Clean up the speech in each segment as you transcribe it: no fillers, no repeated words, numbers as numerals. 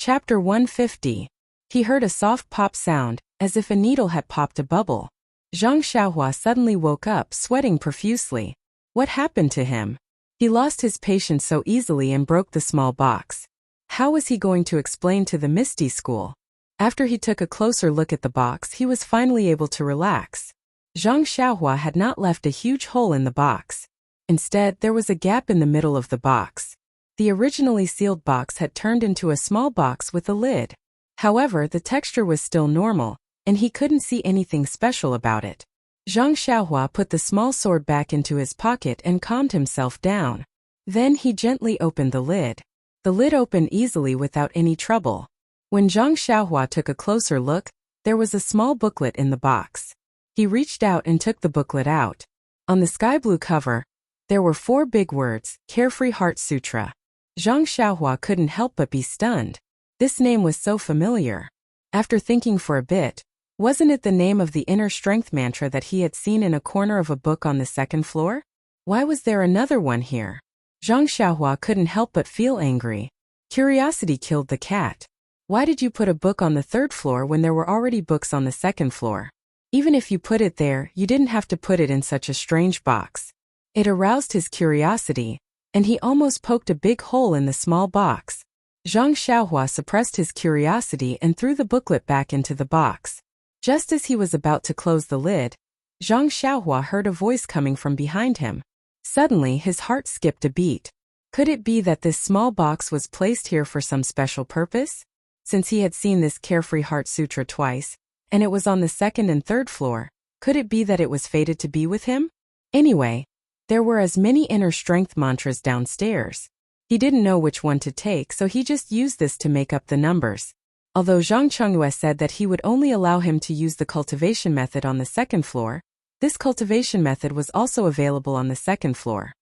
Chapter 150. He heard a soft pop sound, as if a needle had popped a bubble. Zhang Xiaohua suddenly woke up, sweating profusely. What happened to him? He lost his patience so easily and broke the small box. How was he going to explain to the Misty School? After he took a closer look at the box, he was finally able to relax. Zhang Xiaohua had not left a huge hole in the box. Instead, there was a gap in the middle of the box. The originally sealed box had turned into a small box with a lid. However, the texture was still normal, and he couldn't see anything special about it. Zhang Xiaohua put the small sword back into his pocket and calmed himself down. Then he gently opened the lid. The lid opened easily without any trouble. When Zhang Xiaohua took a closer look, there was a small booklet in the box. He reached out and took the booklet out. On the sky blue cover, there were 4 big words, Carefree Heart Sutra. Zhang Xiaohua couldn't help but be stunned. This name was so familiar. After thinking for a bit, wasn't it the name of the inner strength mantra that he had seen in a corner of a book on the 2nd floor? Why was there another one here? Zhang Xiaohua couldn't help but feel angry. Curiosity killed the cat. Why did you put a book on the 3rd floor when there were already books on the 2nd floor? Even if you put it there, you didn't have to put it in such a strange box. It aroused his curiosity, and he almost poked a big hole in the small box. Zhang Xiaohua suppressed his curiosity and threw the booklet back into the box. Just as he was about to close the lid, Zhang Xiaohua heard a voice coming from behind him. Suddenly, his heart skipped a beat. Could it be that this small box was placed here for some special purpose? Since he had seen this Carefree Heart Sutra twice, and it was on the 2nd and 3rd floor, could it be that it was fated to be with him? Anyway, there were as many inner strength mantras downstairs. He didn't know which one to take, so he just used this to make up the numbers. Although Zhang Chengyue said that he would only allow him to use the cultivation method on the 2nd floor, this cultivation method was also available on the 2nd floor.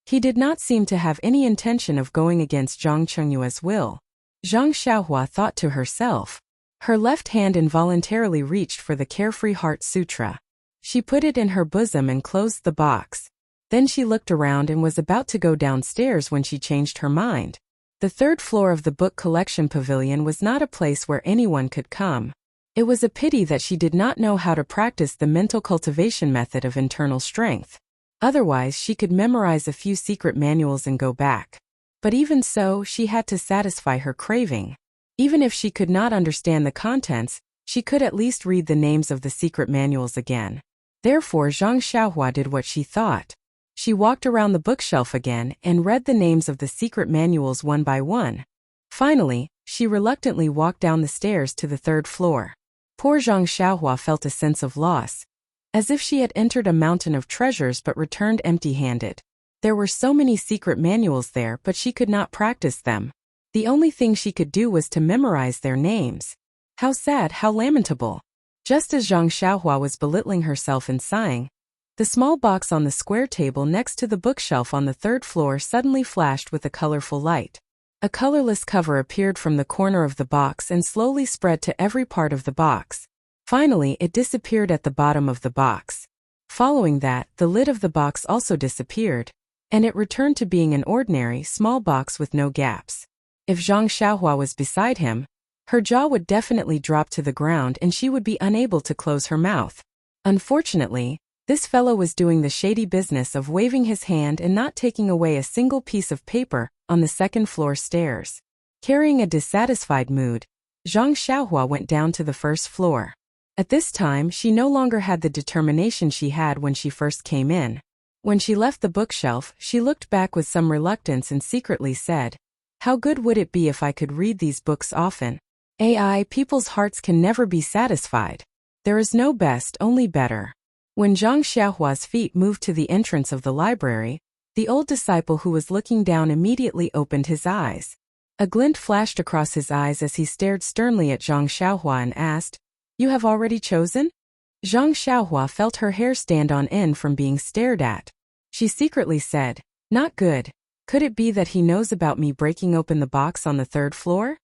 He did not seem to have any intention of going against Zhang Chengyue's will. Zhang Xiaohua thought to herself. Her left hand involuntarily reached for the Carefree Heart Sutra. She put it in her bosom and closed the box. Then she looked around and was about to go downstairs when she changed her mind. The 3rd floor of the book collection pavilion was not a place where anyone could come. It was a pity that she did not know how to practice the mental cultivation method of internal strength. Otherwise, she could memorize a few secret manuals and go back. But even so, she had to satisfy her craving. Even if she could not understand the contents, she could at least read the names of the secret manuals again. Therefore, Zhang Xiaohua did what she thought. She walked around the bookshelf again and read the names of the secret manuals one by one. Finally, she reluctantly walked down the stairs to the 3rd floor. Poor Zhang Xiaohua felt a sense of loss, as if she had entered a mountain of treasures but returned empty-handed. There were so many secret manuals there, but she could not practice them. The only thing she could do was to memorize their names. How sad, how lamentable. Just as Zhang Xiaohua was belittling herself and sighing, the small box on the square table next to the bookshelf on the 3rd floor suddenly flashed with a colorful light. A colorless cover appeared from the corner of the box and slowly spread to every part of the box. Finally, it disappeared at the bottom of the box. Following that, the lid of the box also disappeared, and it returned to being an ordinary, small box with no gaps. If Zhang Xiaohua was beside him, her jaw would definitely drop to the ground and she would be unable to close her mouth. Unfortunately, this fellow was doing the shady business of waving his hand and not taking away a single piece of paper on the 2nd floor stairs. Carrying a dissatisfied mood, Zhang Xiaohua went down to the 1st floor. At this time, she no longer had the determination she had when she first came in. When she left the bookshelf, she looked back with some reluctance and secretly said, "How good would it be if I could read these books often? People's hearts can never be satisfied. There is no best, only better." When Zhang Xiaohua's feet moved to the entrance of the library, the old disciple who was looking down immediately opened his eyes. A glint flashed across his eyes as he stared sternly at Zhang Xiaohua and asked, "You have already chosen?" Zhang Xiaohua felt her hair stand on end from being stared at. She secretly said, "Not good. Could it be that he knows about me breaking open the box on the 3rd floor?"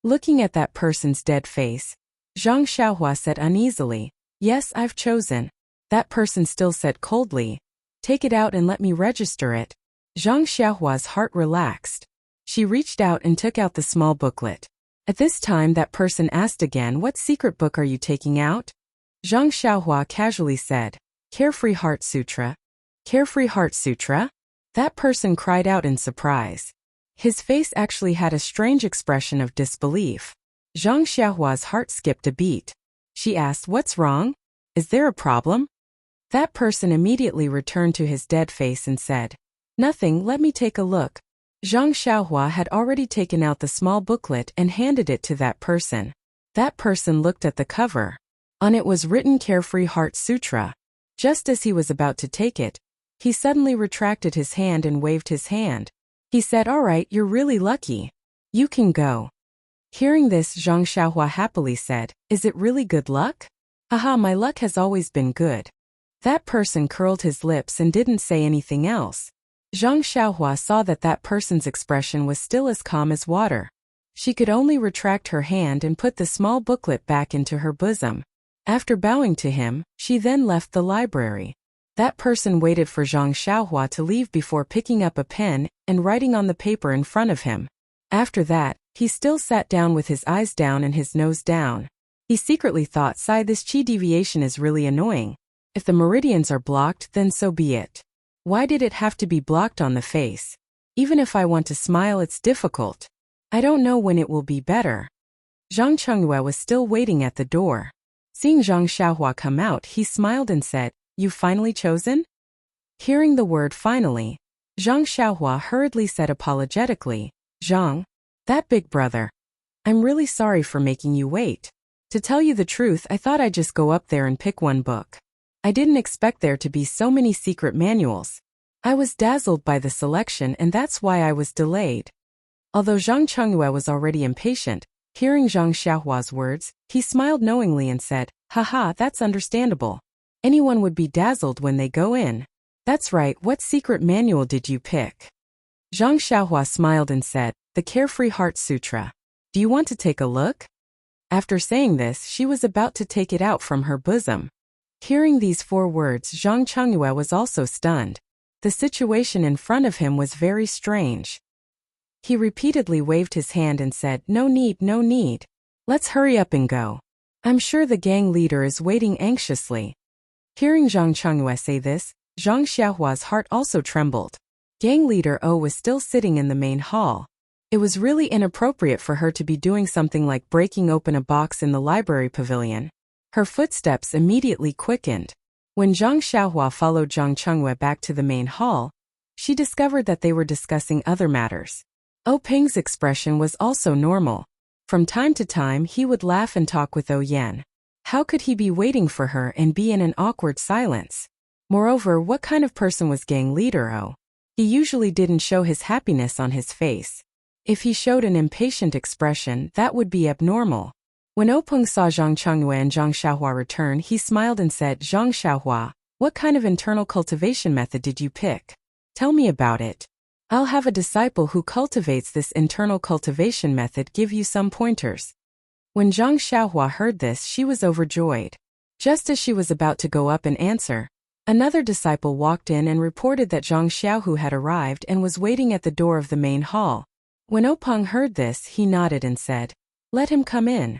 Looking at that person's dead face, Zhang Xiaohua said uneasily, "Yes, I've chosen." That person still said coldly, "Take it out and let me register it." Zhang Xiaohua's heart relaxed. She reached out and took out the small booklet. At this time that person asked again, what secret book are you taking out? Zhang Xiaohua casually said, Carefree Heart Sutra. Carefree Heart Sutra? That person cried out in surprise. His face actually had a strange expression of disbelief. Zhang Xiaohua's heart skipped a beat. She asked, what's wrong? Is there a problem? That person immediately returned to his dead face and said, Nothing, let me take a look. Zhang Xiaohua had already taken out the small booklet and handed it to that person. That person looked at the cover. On it was written Carefree Heart Sutra. Just as he was about to take it, he suddenly retracted his hand and waved his hand. He said, all right, you're really lucky. You can go. Hearing this, Zhang Xiaohua happily said, Is it really good luck? Haha, my luck has always been good. That person curled his lips and didn't say anything else. Zhang Xiaohua saw that that person's expression was still as calm as water. She could only retract her hand and put the small booklet back into her bosom. After bowing to him, she then left the library. That person waited for Zhang Xiaohua to leave before picking up a pen and writing on the paper in front of him. After that, he still sat down with his eyes down and his nose down. He secretly thought, Sigh, this chi deviation is really annoying. If the meridians are blocked, then so be it. Why did it have to be blocked on the face? Even if I want to smile, it's difficult. I don't know when it will be better. Zhang Chengyue was still waiting at the door. Seeing Zhang Xiaohua come out, he smiled and said, You've finally chosen? Hearing the word finally, Zhang Xiaohua hurriedly said apologetically, Zhang, that big brother. I'm really sorry for making you wait. To tell you the truth, I thought I'd just go up there and pick one book. I didn't expect there to be so many secret manuals. I was dazzled by the selection and that's why I was delayed. Although Zhang Chengyue was already impatient, hearing Zhang Xiaohua's words, he smiled knowingly and said, Haha, that's understandable. Anyone would be dazzled when they go in. That's right, what secret manual did you pick? Zhang Xiaohua smiled and said, The Carefree Heart Sutra. Do you want to take a look? After saying this, she was about to take it out from her bosom. Hearing these 4 words, Zhang Chengyue was also stunned. The situation in front of him was very strange. He repeatedly waved his hand and said, No need, no need. Let's hurry up and go. I'm sure the gang leader is waiting anxiously. Hearing Zhang Chengyue say this, Zhang Xiaohua's heart also trembled. Gang leader O was still sitting in the main hall. It was really inappropriate for her to be doing something like breaking open a box in the library pavilion. Her footsteps immediately quickened. When Zhang Xiaohua followed Zhang Chengyue back to the main hall, she discovered that they were discussing other matters. O Ping's expression was also normal. From time to time he would laugh and talk with O Yan. How could he be waiting for her and be in an awkward silence? Moreover, what kind of person was gang leader O? He usually didn't show his happiness on his face. If he showed an impatient expression, that would be abnormal. When Openg saw Zhang Chengyue and Zhang Xiaohua return, he smiled and said, Zhang Xiaohua, what kind of internal cultivation method did you pick? Tell me about it. I'll have a disciple who cultivates this internal cultivation method give you some pointers. When Zhang Xiaohua heard this, she was overjoyed. Just as she was about to go up and answer, another disciple walked in and reported that Zhang Xiaohu had arrived and was waiting at the door of the main hall. When Openg heard this, he nodded and said, Let him come in.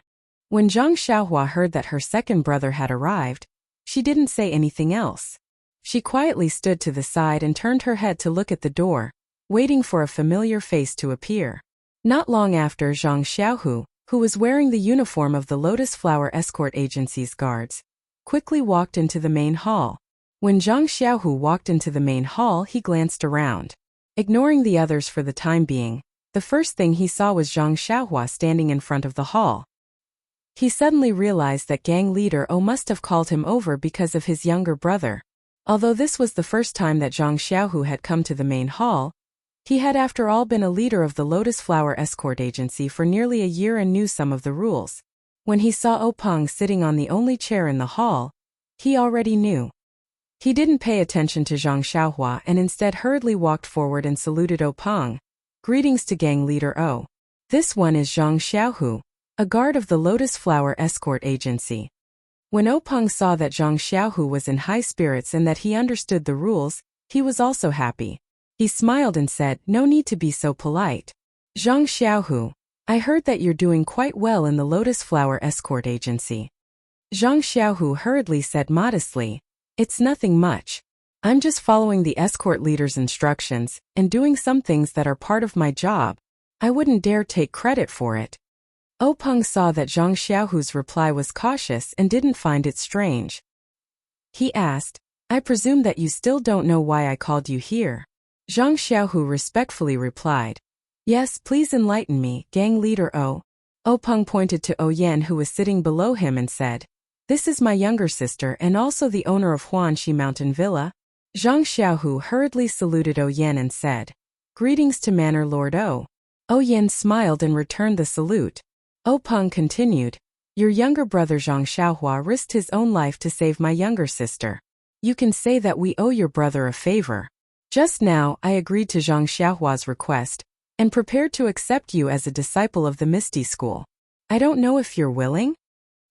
When Zhang Xiaohua heard that her second brother had arrived, she didn't say anything else. She quietly stood to the side and turned her head to look at the door, waiting for a familiar face to appear. Not long after, Zhang Xiaohu, who was wearing the uniform of the Lotus Flower Escort Agency's guards, quickly walked into the main hall. When Zhang Xiaohu walked into the main hall, he glanced around. Ignoring the others for the time being, the first thing he saw was Zhang Xiaohua standing in front of the hall. He suddenly realized that gang leader O must have called him over because of his younger brother. Although this was the first time that Zhang Xiaohu had come to the main hall, he had after all been a leader of the Lotus Flower Escort Agency for nearly a year and knew some of the rules. When he saw Openg sitting on the only chair in the hall, he already knew. He didn't pay attention to Zhang Xiaohua and instead hurriedly walked forward and saluted Openg. Greetings to gang leader O. This one is Zhang Xiaohu, a guard of the Lotus Flower Escort Agency. When Openg saw that Zhang Xiaohu was in high spirits and that he understood the rules, he was also happy. He smiled and said, No need to be so polite. Zhang Xiaohu, I heard that you're doing quite well in the Lotus Flower Escort Agency. Zhang Xiaohu hurriedly said modestly, "It's nothing much. I'm just following the escort leader's instructions and doing some things that are part of my job. I wouldn't dare take credit for it." Peng saw that Zhang Xiaohu's reply was cautious and didn't find it strange. He asked, "I presume that you still don't know why I called you here?" Zhang Xiaohu respectfully replied, "Yes, please enlighten me, gang leader O." Peng pointed to O Yan, who was sitting below him, and said, "This is my younger sister and also the owner of Huanxi Mountain Villa." Zhang Xiaohu hurriedly saluted O Yan and said, "Greetings to Manor Lord O." O Yan smiled and returned the salute. Peng continued, "Your younger brother Zhang Xiaohua risked his own life to save my younger sister. You can say that we owe your brother a favor. Just now, I agreed to Zhang Xiaohua's request and prepared to accept you as a disciple of the Misty School. I don't know if you're willing?"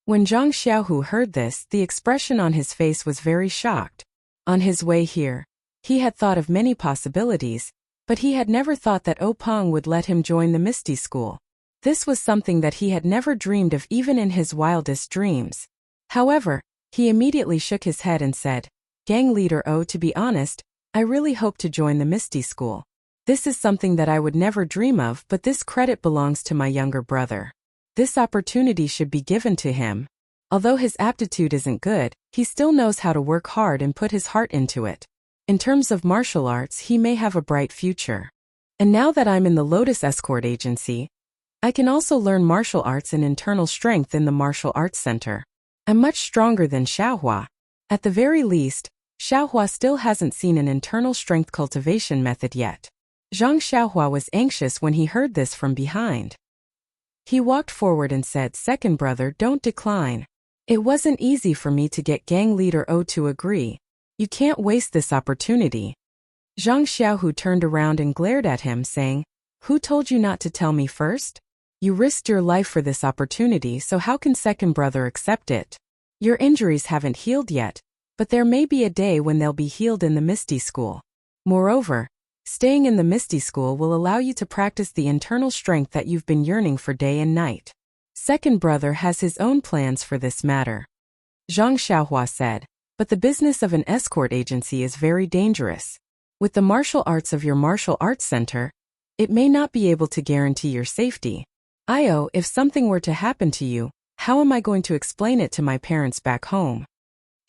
When Zhang Xiaohu heard this, the expression on his face was very shocked. On his way here, he had thought of many possibilities, but he had never thought that Peng would let him join the Misty School. This was something that he had never dreamed of even in his wildest dreams. However, he immediately shook his head and said, "Gang leader O, to be honest, I really hope to join the Misty School. This is something that I would never dream of, but this credit belongs to my younger brother. This opportunity should be given to him. Although his aptitude isn't good, he still knows how to work hard and put his heart into it. In terms of martial arts, he may have a bright future. And now that I'm in the Lotus Escort Agency, I can also learn martial arts and internal strength in the Martial Arts Center. I'm much stronger than Xiaohua. At the very least, Xiaohua still hasn't seen an internal strength cultivation method yet." Zhang Xiaohua was anxious when he heard this from behind. He walked forward and said, "Second brother, don't decline. It wasn't easy for me to get gang leader O to agree. You can't waste this opportunity." Zhang Xiaohu turned around and glared at him, saying, "Who told you not to tell me first? You risked your life for this opportunity, so how can second brother accept it? Your injuries haven't healed yet, but there may be a day when they'll be healed in the Misty School. Moreover, staying in the Misty School will allow you to practice the internal strength that you've been yearning for day and night. Second brother has his own plans for this matter." Zhang Xiaohua said, "But the business of an escort agency is very dangerous. With the martial arts of your martial arts center, it may not be able to guarantee your safety. If something were to happen to you, how am I going to explain it to my parents back home?"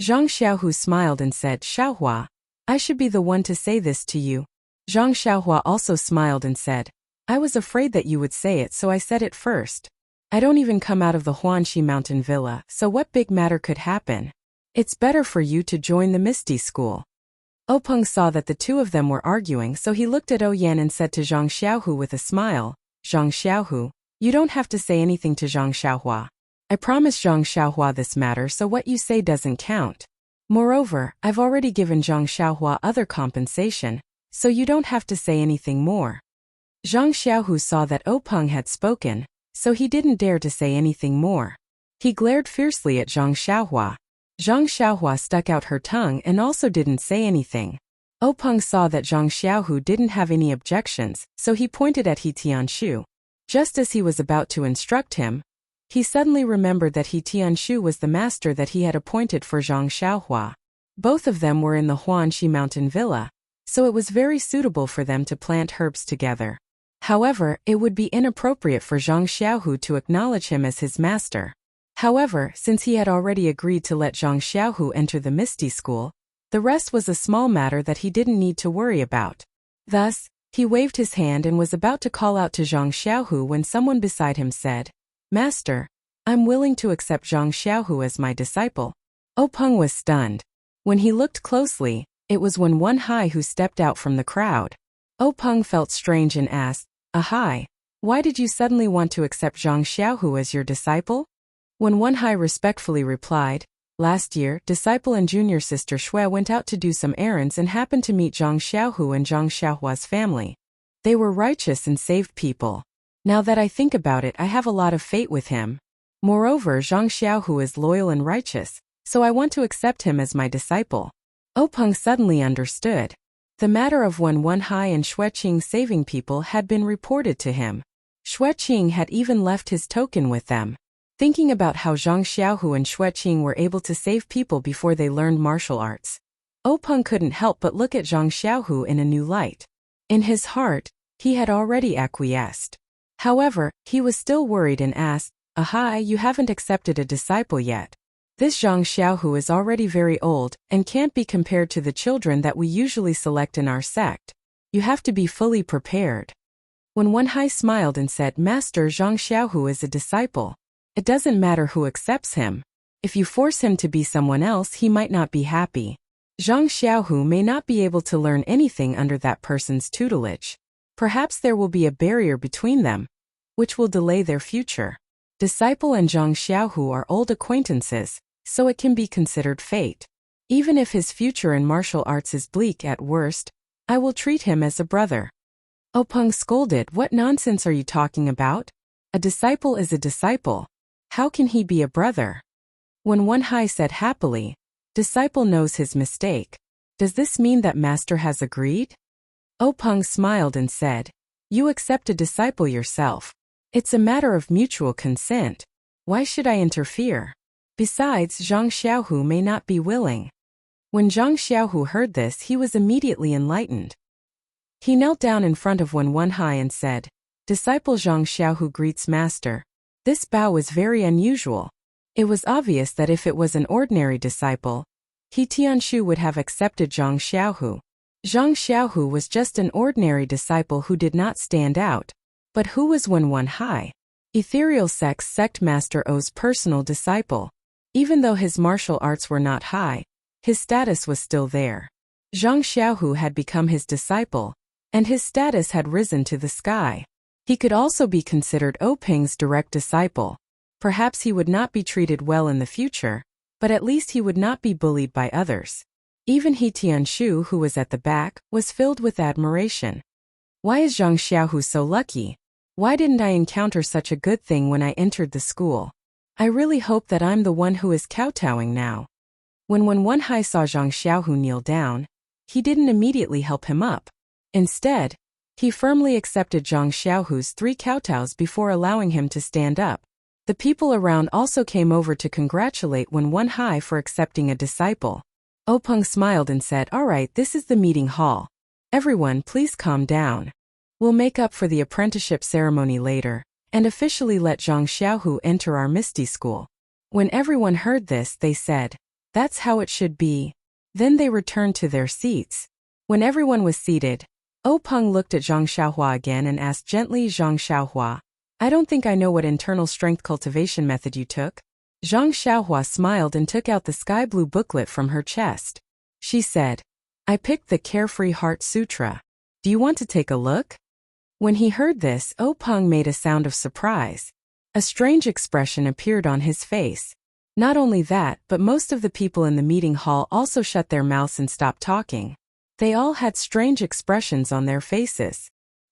Zhang Xiaohu smiled and said, "Xiaohua, I should be the one to say this to you." Zhang Xiaohua also smiled and said, "I was afraid that you would say it, so I said it first. I don't even come out of the Huanxi Mountain Villa, so what big matter could happen? It's better for you to join the Misty School." Peng saw that the two of them were arguing, so he looked at O Yan and said to Zhang Xiaohu with a smile, "Zhang Xiaohu, you don't have to say anything to Zhang Xiaohua. I promised Zhang Xiaohua this matter, so what you say doesn't count. Moreover, I've already given Zhang Xiaohua other compensation, so you don't have to say anything more." Zhang Xiaohu saw that Peng had spoken, so he didn't dare to say anything more. He glared fiercely at Zhang Xiaohua. Zhang Xiaohua stuck out her tongue and also didn't say anything. Peng saw that Zhang Xiaohu didn't have any objections, so he pointed at He Tianshu. Just as he was about to instruct him, he suddenly remembered that He Tianshu was the master that he had appointed for Zhang Xiaohua. Both of them were in the Huanxi Mountain Villa, so it was very suitable for them to plant herbs together. However, it would be inappropriate for Zhang Xiaohu to acknowledge him as his master. However, since he had already agreed to let Zhang Xiaohu enter the Misty School, the rest was a small matter that he didn't need to worry about. Thus, he waved his hand and was about to call out to Zhang Xiaohu when someone beside him said, "Master, I'm willing to accept Zhang Xiaohu as my disciple." Peng was stunned. When he looked closely, it was Wen Hai who stepped out from the crowd. Peng felt strange and asked, "Ahai, why did you suddenly want to accept Zhang Xiaohu as your disciple?" Wen Hai respectfully replied, "Last year, disciple and junior sister Shui went out to do some errands and happened to meet Zhang Xiaohu and Zhang Xiaohua's family. They were righteous and saved people. Now that I think about it, I have a lot of faith with him. Moreover, Zhang Xiaohu is loyal and righteous, so I want to accept him as my disciple." Peng suddenly understood. The matter of Wen Hai and Shui Qing saving people had been reported to him. Xueqing had even left his token with them. Thinking about how Zhang Xiaohu and Xueqing were able to save people before they learned martial arts, Openg couldn't help but look at Zhang Xiaohu in a new light. In his heart, he had already acquiesced. However, he was still worried and asked, "Aha, you haven't accepted a disciple yet. This Zhang Xiaohu is already very old and can't be compared to the children that we usually select in our sect. You have to be fully prepared." When Wenhai smiled and said, "Master, Zhang Xiaohu is a disciple. It doesn't matter who accepts him. If you force him to be someone else, he might not be happy. Zhang Xiaohu may not be able to learn anything under that person's tutelage. Perhaps there will be a barrier between them, which will delay their future. Disciple and Zhang Xiaohu are old acquaintances, so it can be considered fate. Even if his future in martial arts is bleak at worst, I will treat him as a brother." Openg scolded, "What nonsense are you talking about? A disciple is a disciple. How can he be a brother?" When Wenhai said happily, "Disciple knows his mistake. Does this mean that master has agreed?" Openg smiled and said, "You accept a disciple yourself. It's a matter of mutual consent. Why should I interfere? Besides, Zhang Xiaohu may not be willing." When Zhang Xiaohu heard this, he was immediately enlightened. He knelt down in front of Wenhai and said, "Disciple Zhang Xiaohu greets master." This bow was very unusual. It was obvious that if it was an ordinary disciple, He Tianshu would have accepted Zhang Xiaohu. Zhang Xiaohu was just an ordinary disciple who did not stand out. But who was Wenhai? Ethereal sect Master O's personal disciple. Even though his martial arts were not high, his status was still there. Zhang Xiaohu had become his disciple, and his status had risen to the sky. He could also be considered Openg's direct disciple. Perhaps he would not be treated well in the future, but at least he would not be bullied by others. Even He Tianshu, who was at the back, was filled with admiration. Why is Zhang Xiaohu so lucky? Why didn't I encounter such a good thing when I entered the school? I really hope that I'm the one who is kowtowing now. When Wenhai saw Zhang Xiaohu kneel down, he didn't immediately help him up. Instead, he firmly accepted Zhang Xiaohu's 3 kowtows before allowing him to stand up. The people around also came over to congratulate Wenhai for accepting a disciple. Openg smiled and said, "All right, this is the meeting hall. Everyone, please calm down. We'll make up for the apprenticeship ceremony later, and officially let Zhang Xiaohu enter our Misty School." When everyone heard this, they said, "That's how it should be." Then they returned to their seats. When everyone was seated, Openg looked at Zhang Xiaohua again and asked gently, "Zhang Xiaohua, I don't think I know what internal strength cultivation method you took." Zhang Xiaohua smiled and took out the sky blue booklet from her chest. She said, "I picked the Carefree Heart Sutra. Do you want to take a look?" When he heard this, Openg made a sound of surprise. A strange expression appeared on his face. Not only that, but most of the people in the meeting hall also shut their mouths and stopped talking. They all had strange expressions on their faces.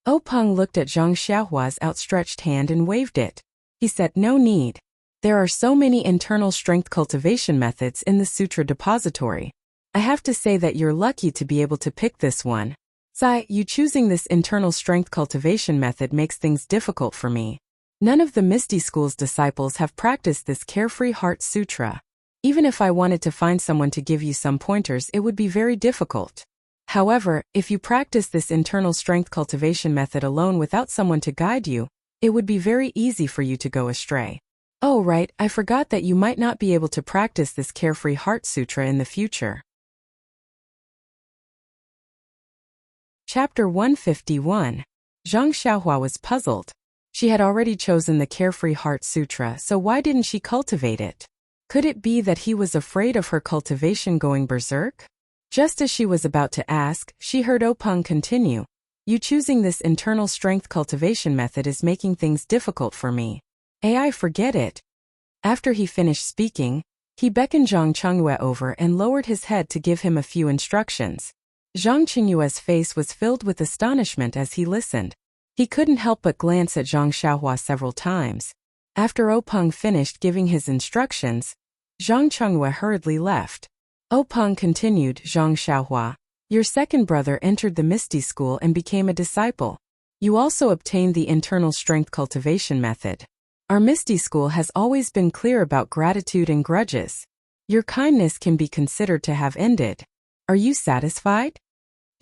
Openg looked at Zhang Xiaohua's outstretched hand and waved it. He said, "No need. There are so many internal strength cultivation methods in the Sutra Depository. I have to say that you're lucky to be able to pick this one. Sai, you choosing this internal strength cultivation method makes things difficult for me. None of the Misty School's disciples have practiced this Carefree Heart Sutra. Even if I wanted to find someone to give you some pointers, it would be very difficult. However, if you practice this internal strength cultivation method alone without someone to guide you, it would be very easy for you to go astray. Oh right, I forgot that you might not be able to practice this Carefree Heart Sutra in the future." Chapter 151. Zhang Xiaohua was puzzled. She had already chosen the Carefree Heart Sutra, so why didn't she cultivate it? Could it be that he was afraid of her cultivation going berserk? Just as she was about to ask, she heard Openg continue, "You choosing this internal strength cultivation method is making things difficult for me. I forget it." After he finished speaking, he beckoned Zhang Chengyue over and lowered his head to give him a few instructions. Zhang Chengyue's face was filled with astonishment as he listened. He couldn't help but glance at Zhang Xiaohua several times. After Openg finished giving his instructions, Zhang Chengyue hurriedly left. Openg continued, "Zhang Xiaohua, your second brother entered the Misty School and became a disciple. You also obtained the internal strength cultivation method. Our Misty School has always been clear about gratitude and grudges. Your kindness can be considered to have ended. Are you satisfied?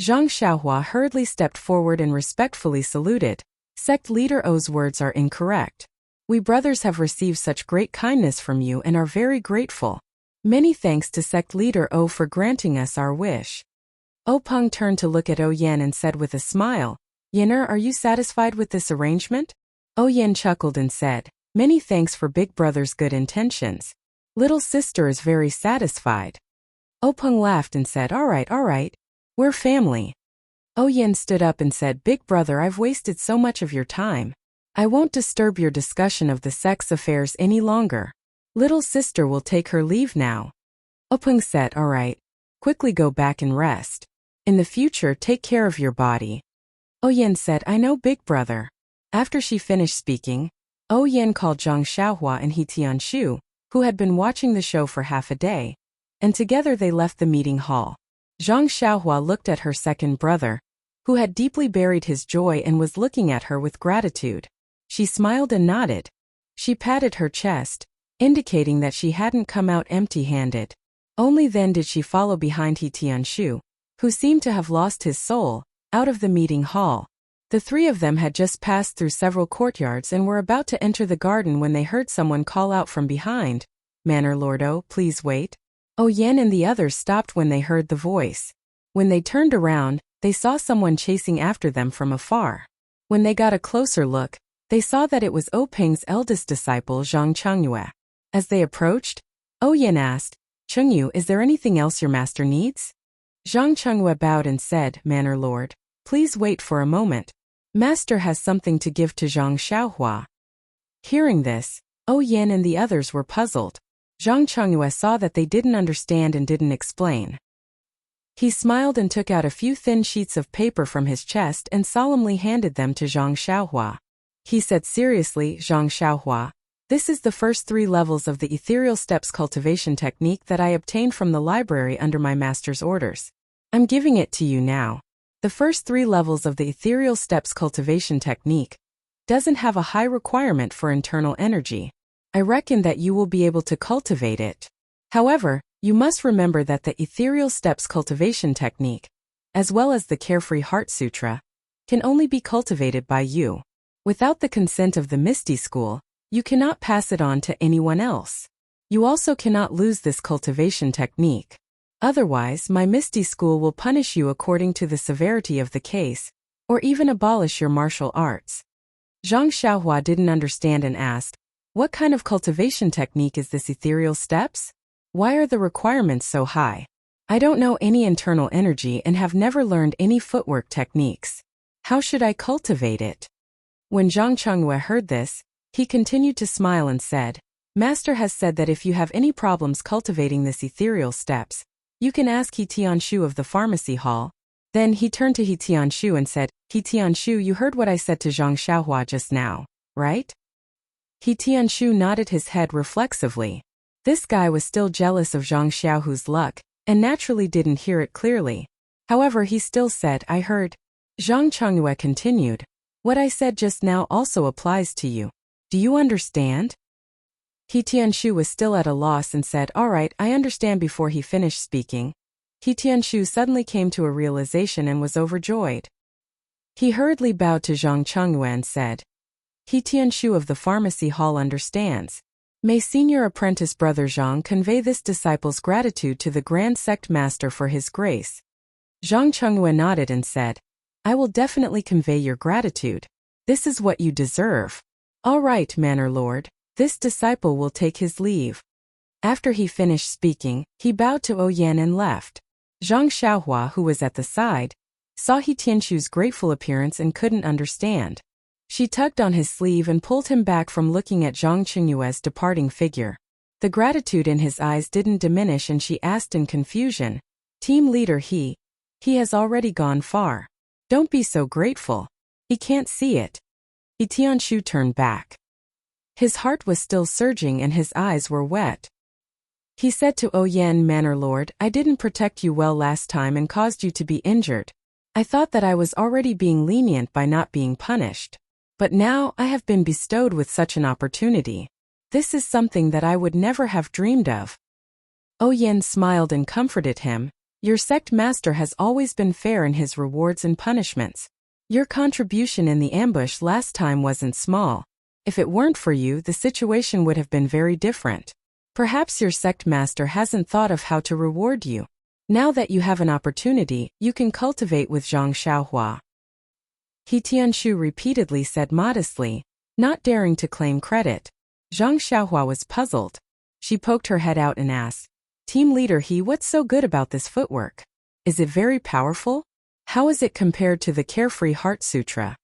Zhang Xiaohua hurriedly stepped forward and respectfully saluted. Sect Leader O's words are incorrect. We brothers have received such great kindness from you and are very grateful. Many thanks to Sect Leader O for granting us our wish. O Peng turned to look at O Yan and said with a smile, Yener, are you satisfied with this arrangement? O Yan chuckled and said, many thanks for big brother's good intentions. Little sister is very satisfied. O Peng laughed and said, all right, we're family. O Yan stood up and said, big brother, I've wasted so much of your time. I won't disturb your discussion of the sex affairs any longer. Little sister will take her leave now. O Peng said, all right, quickly go back and rest. In the future, take care of your body. O Yan said, I know, big brother. After she finished speaking, O Yan called Zhang Xiaohua and He Tianshu, who had been watching the show for half a day, and together they left the meeting hall. Zhang Xiaohua looked at her second brother, who had deeply buried his joy and was looking at her with gratitude. She smiled and nodded. She patted her chest, indicating that she hadn't come out empty-handed. Only then did she follow behind He Tianshu, who seemed to have lost his soul, out of the meeting hall. The three of them had just passed through several courtyards and were about to enter the garden when they heard someone call out from behind, Manor Lord O, please wait. O Yan and the others stopped when they heard the voice. When they turned around, they saw someone chasing after them from afar. When they got a closer look, they saw that it was O Peng's eldest disciple Zhang Chengyue. As they approached, O Yan asked, Chengyu, is there anything else your master needs? Zhang Chengyue bowed and said, Manor Lord, please wait for a moment. Master has something to give to Zhang Xiaohua. Hearing this, O Yan and the others were puzzled. Zhang Chengyue saw that they didn't understand and didn't explain. He smiled and took out a few thin sheets of paper from his chest and solemnly handed them to Zhang Xiaohua. He said seriously, Zhang Xiaohua, this is the first 3 levels of the ethereal steps cultivation technique that I obtained from the library under my master's orders. I'm giving it to you now. The first 3 levels of the ethereal steps cultivation technique doesn't have a high requirement for internal energy. I reckon that you will be able to cultivate it. However, you must remember that the ethereal steps cultivation technique, as well as the Carefree Heart Sutra, can only be cultivated by you. Without the consent of the Misty School, you cannot pass it on to anyone else. You also cannot lose this cultivation technique. Otherwise, my Misty School will punish you according to the severity of the case, or even abolish your martial arts. Zhang Xiaohua didn't understand and asked, what kind of cultivation technique is this ethereal steps? Why are the requirements so high? I don't know any internal energy and have never learned any footwork techniques. How should I cultivate it? When Zhang Chengyue heard this, he continued to smile and said, Master has said that if you have any problems cultivating this ethereal steps, you can ask He Tianshu of the pharmacy hall. Then he turned to He Tianshu and said, He Tianshu, you heard what I said to Zhang Xiaohua just now, right? He Tianshu nodded his head reflexively. This guy was still jealous of Zhang Xiaohu's luck, and naturally didn't hear it clearly. However, he still said, I heard. Zhang Chengyue continued, what I said just now also applies to you. Do you understand? He Tianshu was still at a loss and said, all right, I understand. Before he finished speaking, He Tianshu suddenly came to a realization and was overjoyed. He hurriedly bowed to Zhang Chengyue and said, He Tianshu of the pharmacy hall understands. May senior apprentice brother Zhang convey this disciple's gratitude to the Grand Sect Master for his grace. Zhang Chengyue nodded and said, I will definitely convey your gratitude. This is what you deserve. All right, Manor Lord. This disciple will take his leave. After he finished speaking, he bowed to O Yan and left. Zhang Xiaohua, who was at the side, saw He Tianshu's grateful appearance and couldn't understand. She tugged on his sleeve and pulled him back from looking at Zhang Chengyue's departing figure. The gratitude in his eyes didn't diminish and she asked in confusion, Team leader he has already gone far. Don't be so grateful. He can't see it. He Tianshu turned back. His heart was still surging and his eyes were wet. He said to O Yan, Manor Lord, I didn't protect you well last time and caused you to be injured. I thought that I was already being lenient by not being punished. But now I have been bestowed with such an opportunity. This is something that I would never have dreamed of." Oyen smiled and comforted him. "Your sect master has always been fair in his rewards and punishments. Your contribution in the ambush last time wasn't small. If it weren't for you, the situation would have been very different. Perhaps your sect master hasn't thought of how to reward you. Now that you have an opportunity, you can cultivate with Zhang Xiaohua." He Tianshu repeatedly said modestly, not daring to claim credit. Zhang Xiaohua was puzzled. She poked her head out and asked, "Team leader He, what's so good about this footwork? Is it very powerful? How is it compared to the Carefree Heart Sutra?"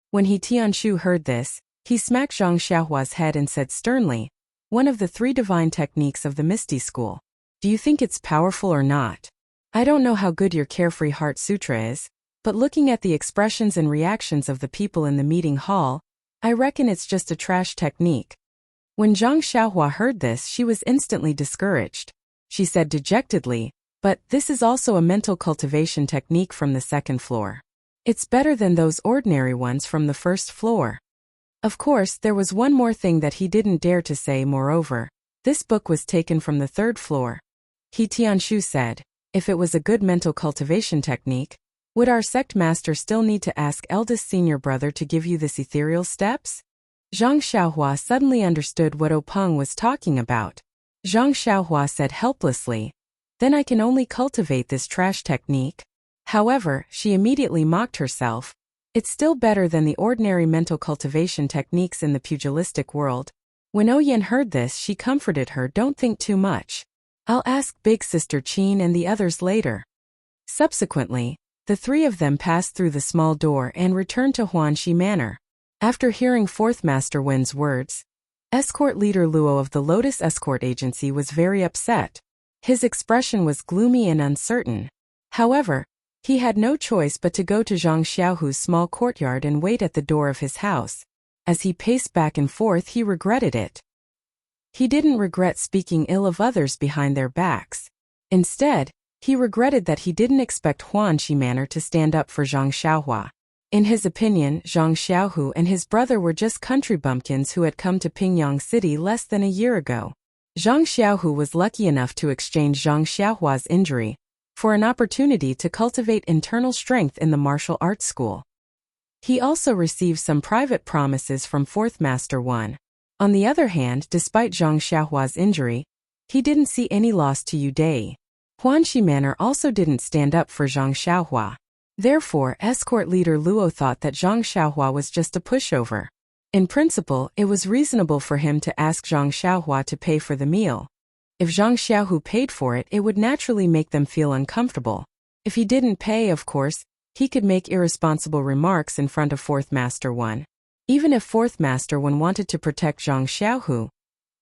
When He Tianshu heard this, he smacked Zhang Xiaohua's head and said sternly, "One of the 3 divine techniques of the Misty School. Do you think it's powerful or not? I don't know how good your Carefree Heart Sutra is, but looking at the expressions and reactions of the people in the meeting hall, I reckon it's just a trash technique." When Zhang Xiaohua heard this, she was instantly discouraged. She said dejectedly, "But this is also a mental cultivation technique from the 2nd floor. It's better than those ordinary ones from the 1st floor." Of course, there was one more thing that he didn't dare to say. Moreover, this book was taken from the 3rd floor. He Tianshu said, "If it was a good mental cultivation technique, would our sect master still need to ask eldest senior brother to give you this ethereal steps?" Zhang Xiaohua suddenly understood what Openg was talking about. Zhang Xiaohua said helplessly, "Then I can only cultivate this trash technique." However, she immediately mocked herself. It's still better than the ordinary mental cultivation techniques in the pugilistic world. When Oyen heard this, she comforted her, "Don't think too much. I'll ask Big Sister Qin and the others later." Subsequently, the 3 of them passed through the small door and returned to Huanxi Manor. After hearing 4th Master Wen's words, escort leader Luo of the Lotus Escort Agency was very upset. His expression was gloomy and uncertain. However, he had no choice but to go to Zhang Xiaohu's small courtyard and wait at the door of his house. As he paced back and forth, he regretted it. He didn't regret speaking ill of others behind their backs. Instead, he regretted that he didn't expect Huanxi Manor to stand up for Zhang Xiaohua. In his opinion, Zhang Xiaohu and his brother were just country bumpkins who had come to Pingyang City less than a year ago. Zhang Xiaohu was lucky enough to exchange Zhang Xiaohua's injury for an opportunity to cultivate internal strength in the martial arts school. He also received some private promises from 4th Master Wen. On the other hand, despite Zhang Xiaohua's injury, he didn't see any loss to Yu Dai. Huanxi Manor also didn't stand up for Zhang Xiaohua. Therefore, escort leader Luo thought that Zhang Xiaohua was just a pushover. In principle, it was reasonable for him to ask Zhang Xiaohua to pay for the meal. If Zhang Xiaohu paid for it, it would naturally make them feel uncomfortable. If he didn't pay, of course, he could make irresponsible remarks in front of 4th Master Wen. Even if 4th Master Wen wanted to protect Zhang Xiaohu,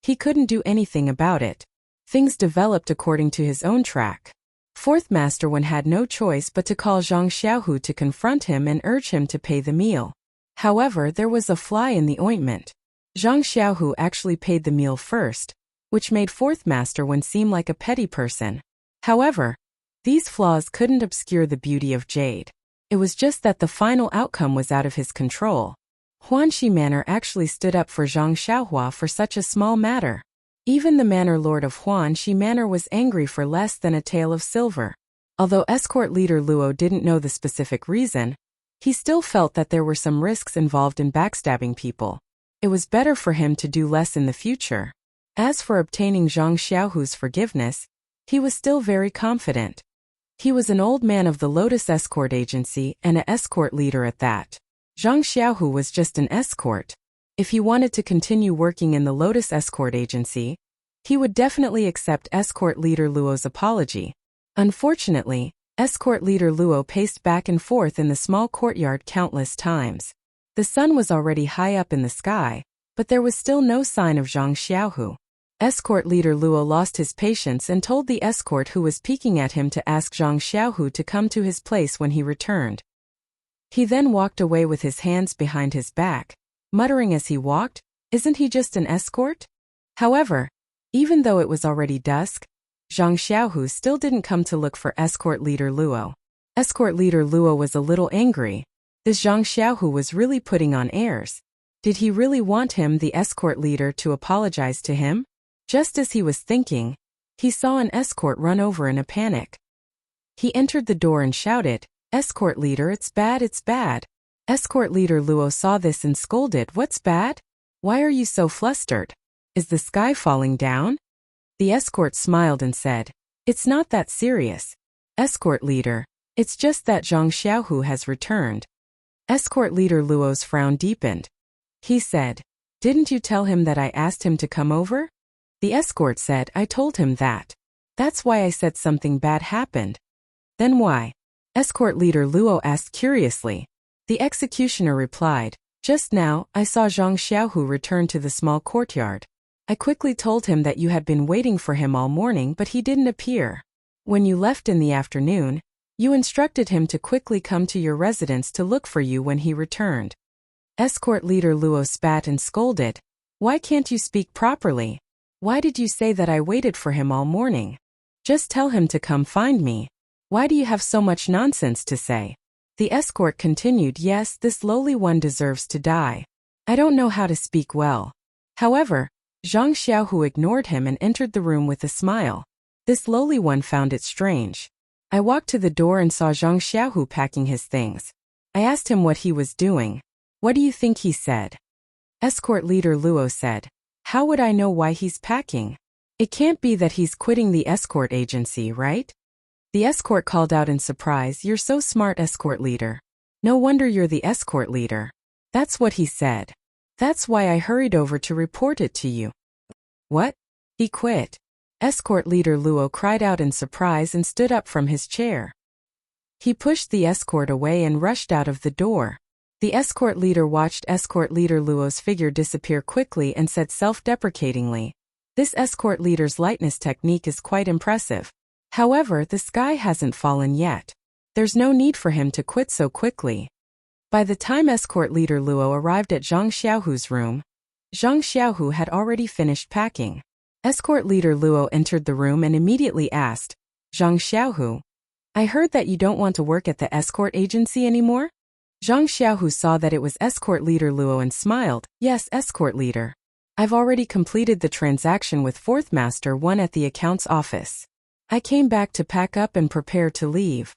he couldn't do anything about it. Things developed according to his own track. 4th Master Wen had no choice but to call Zhang Xiaohu to confront him and urge him to pay the meal. However, there was a fly in the ointment. Zhang Xiaohu actually paid the meal first, which made 4th Master Wen seem like a petty person. However, these flaws couldn't obscure the beauty of Jade. It was just that the final outcome was out of his control. Huanxi Manor actually stood up for Zhang Xiaohua for such a small matter. Even the manor lord of Huanxi Manor was angry for less than a tael of silver. Although escort leader Luo didn't know the specific reason, he still felt that there were some risks involved in backstabbing people. It was better for him to do less in the future. As for obtaining Zhang Xiaohu's forgiveness, he was still very confident. He was an old man of the Lotus Escort Agency and an escort leader at that. Zhang Xiaohu was just an escort. If he wanted to continue working in the Lotus Escort Agency, he would definitely accept escort leader Luo's apology. Unfortunately, escort leader Luo paced back and forth in the small courtyard countless times. The sun was already high up in the sky, but there was still no sign of Zhang Xiaohu. Escort leader Luo lost his patience and told the escort who was peeking at him to ask Zhang Xiaohu to come to his place when he returned. He then walked away with his hands behind his back, muttering as he walked, "Isn't he just an escort?" However, even though it was already dusk, Zhang Xiaohu still didn't come to look for escort leader Luo. Escort leader Luo was a little angry. This Zhang Xiaohu was really putting on airs. Did he really want him, the escort leader, to apologize to him? Just as he was thinking, he saw an escort run over in a panic. He entered the door and shouted, "Escort leader, it's bad, it's bad." Escort leader Luo saw this and scolded, "What's bad? Why are you so flustered? Is the sky falling down?" The escort smiled and said, "It's not that serious, escort leader. It's just that Zhang Xiaohu has returned." Escort leader Luo's frown deepened. He said, "Didn't you tell him that I asked him to come over?" The escort said, "I told him that. That's why I said something bad happened." "Then why?" Escort leader Luo asked curiously. The executioner replied, "Just now, I saw Zhang Xiaohu return to the small courtyard. I quickly told him that you had been waiting for him all morning, but he didn't appear. When you left in the afternoon, you instructed him to quickly come to your residence to look for you when he returned." Escort leader Luo spat and scolded, "Why can't you speak properly? Why did you say that I waited for him all morning? Just tell him to come find me. Why do you have so much nonsense to say?" The escort continued, "Yes, this lowly one deserves to die. I don't know how to speak well." However, Zhang Xiaohu ignored him and entered the room with a smile. This lowly one found it strange. I walked to the door and saw Zhang Xiaohu packing his things. I asked him what he was doing. What do you think he said? Escort leader Luo said, "How would I know why he's packing? It can't be that he's quitting the escort agency, right?" The escort called out in surprise, "You're so smart, escort leader. No wonder you're the escort leader." That's what he said. That's why I hurried over to report it to you. What? He quit? Escort leader Luo cried out in surprise and stood up from his chair. He pushed the escort away and rushed out of the door. The escort leader watched escort leader Luo's figure disappear quickly and said self-deprecatingly, "This escort leader's lightness technique is quite impressive. However, the sky hasn't fallen yet. There's no need for him to quit so quickly." By the time escort leader Luo arrived at Zhang Xiaohu's room, Zhang Xiaohu had already finished packing. Escort leader Luo entered the room and immediately asked, "Zhang Xiaohu, I heard that you don't want to work at the escort agency anymore?" Zhang Xiaohu saw that it was escort leader Luo and smiled, "Yes, escort leader. I've already completed the transaction with Fourth Master 1 at the accounts office. I came back to pack up and prepare to leave."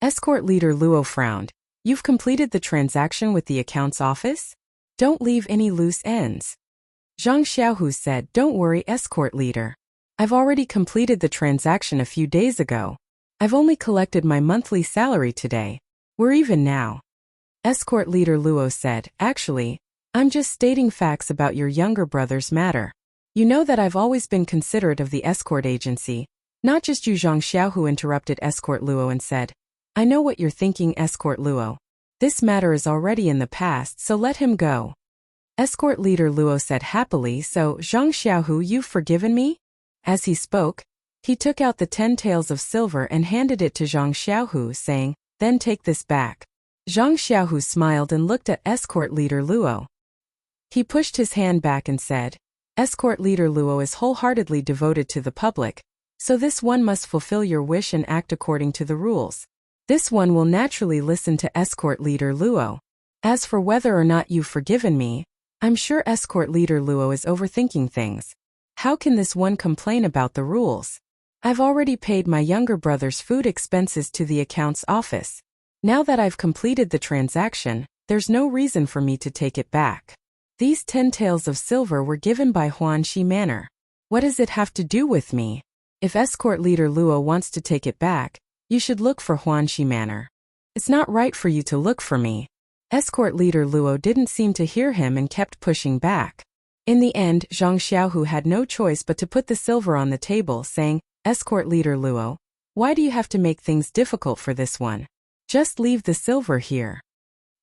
Escort leader Luo frowned. "You've completed the transaction with the accounts office? Don't leave any loose ends." Zhang Xiaohu said, "Don't worry, escort leader. I've already completed the transaction a few days ago. I've only collected my monthly salary today. We're even now." Escort leader Luo said, "Actually, I'm just stating facts about your younger brother's matter. You know that I've always been considerate of the escort agency. Not just you." Zhang Xiaohu interrupted escort Luo and said, "I know what you're thinking, escort Luo. This matter is already in the past, so let him go." Escort leader Luo said happily, "So, Zhang Xiaohu, you've forgiven me?" As he spoke, he took out the 10 taels of silver and handed it to Zhang Xiaohu, saying, "Then take this back." Zhang Xiaohu smiled and looked at escort leader Luo. He pushed his hand back and said, "Escort leader Luo is wholeheartedly devoted to the public, so this one must fulfill your wish and act according to the rules. This one will naturally listen to escort leader Luo. As for whether or not you've forgiven me, I'm sure escort leader Luo is overthinking things. How can this one complain about the rules? I've already paid my younger brother's food expenses to the accounts office. Now that I've completed the transaction, there's no reason for me to take it back. These 10 taels of silver were given by Huanxi Manor. What does it have to do with me? If escort leader Luo wants to take it back, you should look for Huanxi Manor. It's not right for you to look for me." Escort leader Luo didn't seem to hear him and kept pushing back. In the end, Zhang Xiaohu had no choice but to put the silver on the table, saying, "Escort leader Luo, why do you have to make things difficult for this one? Just leave the silver here."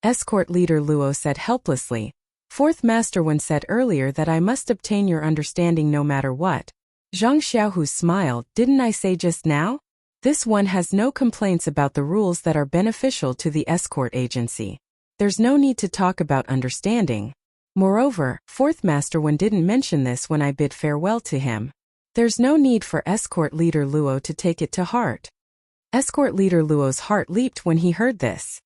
Escort leader Luo said helplessly, "Fourth Master Wen said earlier that I must obtain your understanding no matter what." Zhang Xiaohu smiled, "Didn't I say just now? This one has no complaints about the rules that are beneficial to the escort agency. There's no need to talk about understanding. Moreover, Fourth Master Wen didn't mention this when I bid farewell to him. There's no need for escort leader Luo to take it to heart." Escort leader Luo's heart leaped when he heard this.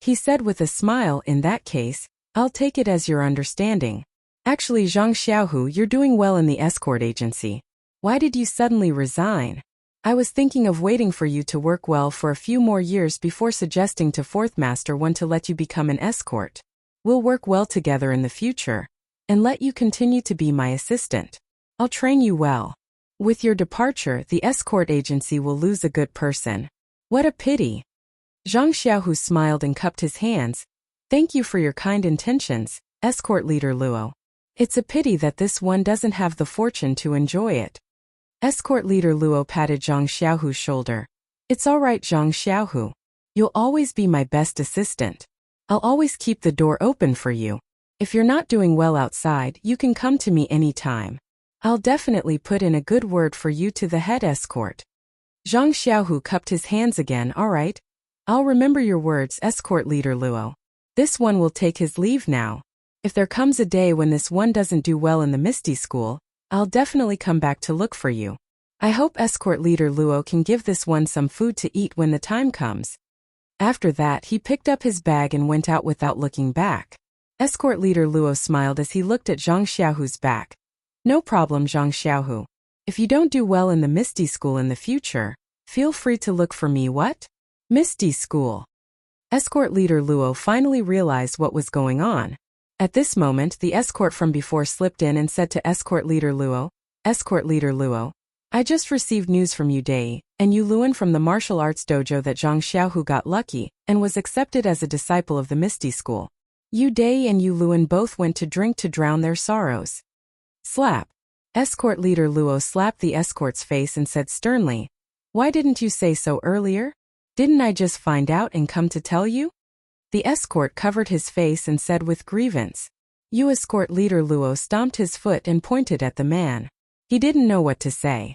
He said with a smile, in that case, I'll take it as your understanding. Actually, Zhang Xiaohu, you're doing well in the escort agency. Why did you suddenly resign? I was thinking of waiting for you to work well for a few more years before suggesting to Fourth Master One to let you become an escort. We'll work well together in the future, and let you continue to be my assistant. I'll train you well. With your departure, the escort agency will lose a good person. What a pity. Zhang Xiaohu smiled and cupped his hands. Thank you for your kind intentions, escort leader Luo. It's a pity that this one doesn't have the fortune to enjoy it. Escort leader Luo patted Zhang Xiaohu's shoulder. It's all right, Zhang Xiaohu. You'll always be my best assistant. I'll always keep the door open for you. If you're not doing well outside, you can come to me anytime. I'll definitely put in a good word for you to the head escort. Zhang Xiaohu cupped his hands again. All right. I'll remember your words, escort leader Luo. This one will take his leave now. If there comes a day when this one doesn't do well in the Misty School, I'll definitely come back to look for you. I hope escort leader Luo can give this one some food to eat when the time comes. After that, he picked up his bag and went out without looking back. Escort leader Luo smiled as he looked at Zhang Xiaohu's back. No problem, Zhang Xiaohu. If you don't do well in the Misty School in the future, feel free to look for me. What? Misty School. Escort leader Luo finally realized what was going on. At this moment, the escort from before slipped in and said to escort leader Luo, I just received news from Yu Dai and Yu Luan from the martial arts dojo that Zhang Xiaohu got lucky and was accepted as a disciple of the Misty School. Yu Dai and Yu Luan both went to drink to drown their sorrows. Slap. Escort leader Luo slapped the escort's face and said sternly, Why didn't you say so earlier? Didn't I just find out and come to tell you? The escort covered his face and said with grievance. Escort leader Luo stomped his foot and pointed at the man. He didn't know what to say.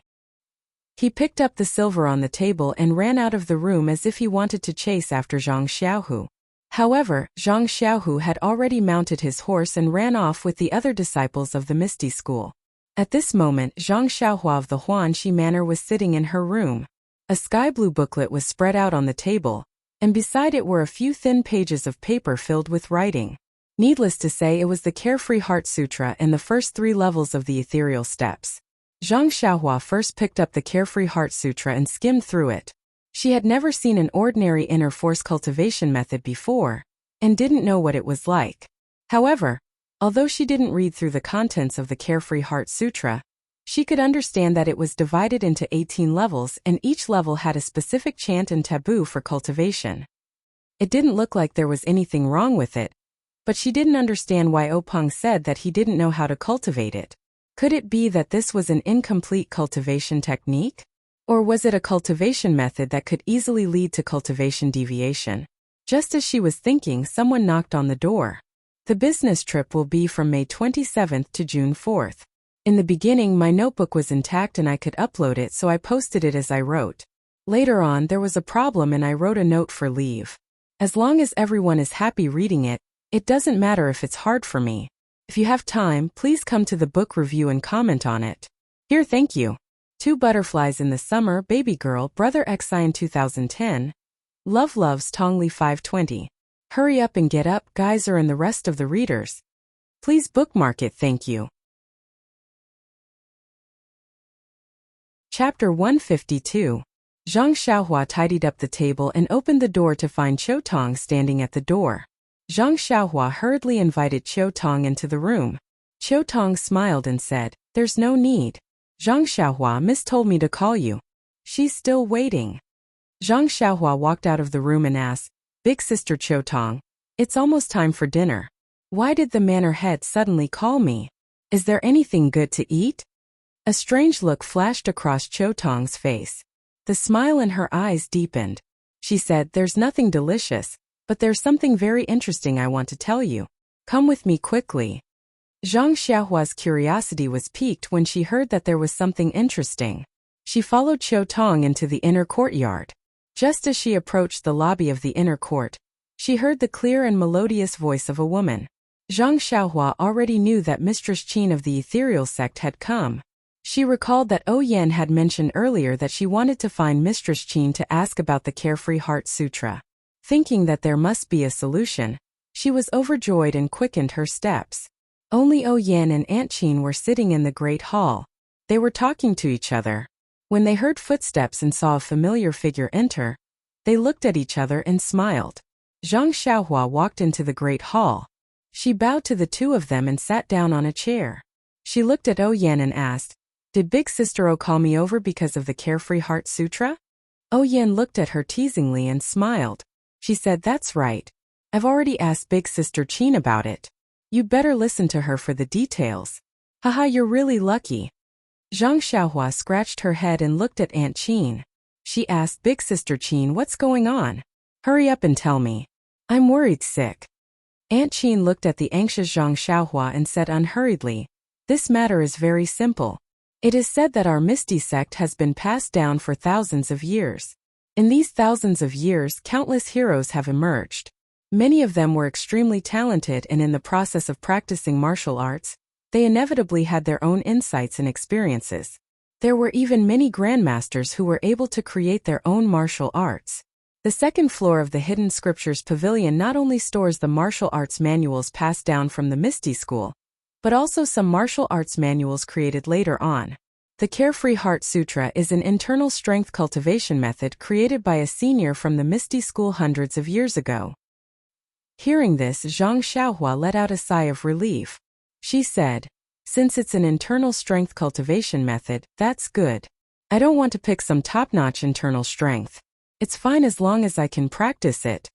He picked up the silver on the table and ran out of the room as if he wanted to chase after Zhang Xiaohu. However, Zhang Xiaohu had already mounted his horse and ran off with the other disciples of the Misty School. At this moment, Zhang Xiaohua of the Huanxi Manor was sitting in her room. A sky blue booklet was spread out on the table, and beside it were a few thin pages of paper filled with writing. Needless to say, it was the Carefree Heart Sutra and the first 3 levels of the ethereal steps. Zhang Xiaohua first picked up the Carefree Heart Sutra and skimmed through it. She had never seen an ordinary inner force cultivation method before, and didn't know what it was like. However, although she didn't read through the contents of the Carefree Heart Sutra, she could understand that it was divided into 18 levels and each level had a specific chant and taboo for cultivation. It didn't look like there was anything wrong with it, but she didn't understand why Openg said that he didn't know how to cultivate it. Could it be that this was an incomplete cultivation technique? Or was it a cultivation method that could easily lead to cultivation deviation? Just as she was thinking, someone knocked on the door. The business trip will be from May 27th to June 4th. In the beginning, my notebook was intact and I could upload it, so I posted it as I wrote. Later on, there was a problem and I wrote a note for leave. As long as everyone is happy reading it, it doesn't matter if it's hard for me. If you have time, please come to the book review and comment on it. Here, thank you. 2 Butterflies in the Summer, Baby Girl, Brother Xi 2010. Loves Tongli 520. Hurry up and get up, Geyser and the rest of the readers. Please bookmark it, thank you. Chapter 152. Zhang Xiaohua tidied up the table and opened the door to find Qiu Tong standing at the door. Zhang Xiaohua hurriedly invited Qiu Tong into the room. Qiu Tong smiled and said, There's no need. Zhang Xiaohua, Miss told me to call you. She's still waiting. Zhang Xiaohua walked out of the room and asked, Big sister Qiu Tong, it's almost time for dinner. Why did the manor head suddenly call me? Is there anything good to eat? A strange look flashed across Qiu Tong's face. The smile in her eyes deepened. She said, There's nothing delicious, but there's something very interesting I want to tell you. Come with me quickly. Zhang Xiaohua's curiosity was piqued when she heard that there was something interesting. She followed Qiu Tong into the inner courtyard. Just as she approached the lobby of the inner court, she heard the clear and melodious voice of a woman. Zhang Xiaohua already knew that Mistress Qin of the ethereal sect had come. She recalled that Yan had mentioned earlier that she wanted to find Mistress Qin to ask about the Carefree Heart Sutra. Thinking that there must be a solution, she was overjoyed and quickened her steps. Only Yan and Aunt Qin were sitting in the great hall. They were talking to each other. When they heard footsteps and saw a familiar figure enter, they looked at each other and smiled. Zhang Xiaohua walked into the great hall. She bowed to the two of them and sat down on a chair. She looked at Yan and asked, "Did Big Sister O call me over because of the Carefree Heart Sutra?" Yan looked at her teasingly and smiled. She said, "That's right. I've already asked Big Sister Qin about it. You'd better listen to her for the details." "Haha, you're really lucky." Zhang Xiaohua scratched her head and looked at Aunt Qin. She asked, "Big Sister Qin, what's going on? Hurry up and tell me. I'm worried sick." Aunt Qin looked at the anxious Zhang Xiaohua and said unhurriedly, "This matter is very simple. It is said that our Misty sect has been passed down for thousands of years. In these thousands of years, countless heroes have emerged. Many of them were extremely talented, and in the process of practicing martial arts, they inevitably had their own insights and experiences. There were even many grandmasters who were able to create their own martial arts. The second floor of the Hidden Scriptures Pavilion not only stores the martial arts manuals passed down from the Misty School, but also some martial arts manuals created later on. The Carefree Heart Sutra is an internal strength cultivation method created by a senior from the Misty School hundreds of years ago." Hearing this, Zhang Xiaohua let out a sigh of relief. She said, "Since it's an internal strength cultivation method, that's good. I don't want to pick some top-notch internal strength. It's fine as long as I can practice it."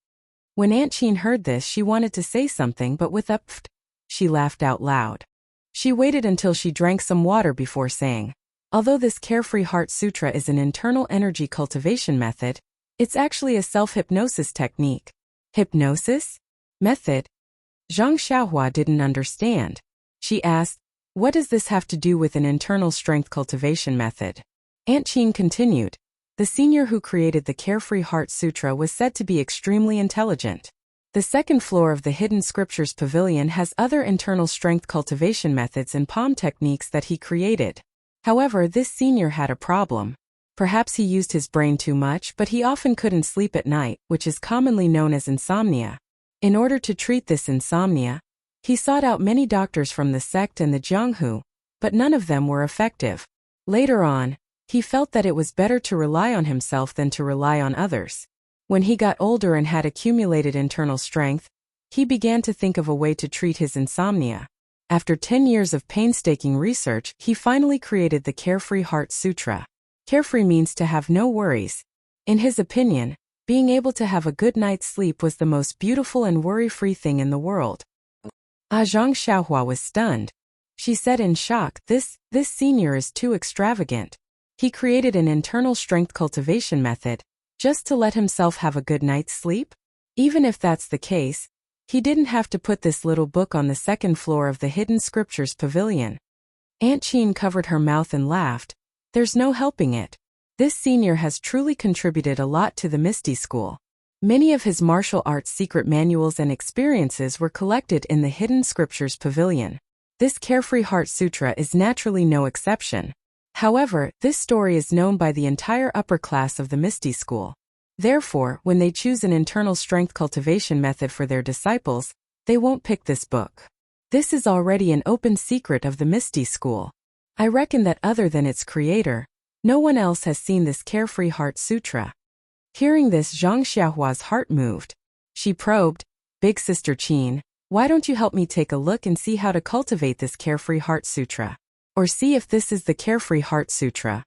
When Aunt Qin heard this, she wanted to say something, but with a pfft, she laughed out loud. She waited until she drank some water before saying, "Although this Carefree Heart Sutra is an internal energy cultivation method, it's actually a self-hypnosis technique." "Hypnosis? Method?" Zhang Xiaohua didn't understand. She asked, "What does this have to do with an internal strength cultivation method?" Aunt Qin continued, "The senior who created the Carefree Heart Sutra was said to be extremely intelligent. The second floor of the Hidden Scriptures Pavilion has other internal strength cultivation methods and palm techniques that he created. However, this senior had a problem. Perhaps he used his brain too much, but he often couldn't sleep at night, which is commonly known as insomnia. In order to treat this insomnia, he sought out many doctors from the sect and the Jianghu, but none of them were effective. Later on, he felt that it was better to rely on himself than to rely on others. When he got older and had accumulated internal strength, he began to think of a way to treat his insomnia. After 10 years of painstaking research, he finally created the Carefree Heart Sutra. Carefree means to have no worries. In his opinion, being able to have a good night's sleep was the most beautiful and worry-free thing in the world." Zhang Xiaohua was stunned. She said in shock, This senior is too extravagant. He created an internal strength cultivation method, just to let himself have a good night's sleep? Even if that's the case, he didn't have to put this little book on the second floor of the Hidden Scriptures Pavilion." Aunt Qin covered her mouth and laughed. "There's no helping it. This senior has truly contributed a lot to the Misty School. Many of his martial arts secret manuals and experiences were collected in the Hidden Scriptures Pavilion. This Carefree Heart Sutra is naturally no exception. However, this story is known by the entire upper class of the Misty School. Therefore, when they choose an internal strength cultivation method for their disciples, they won't pick this book. This is already an open secret of the Misty School. I reckon that other than its creator, no one else has seen this Carefree Heart Sutra." Hearing this, Zhang Xiaohua's heart moved. She probed, "Big Sister Qin, why don't you help me take a look and see how to cultivate this Carefree Heart Sutra? Or see if this is the Carefree Heart Sutra?"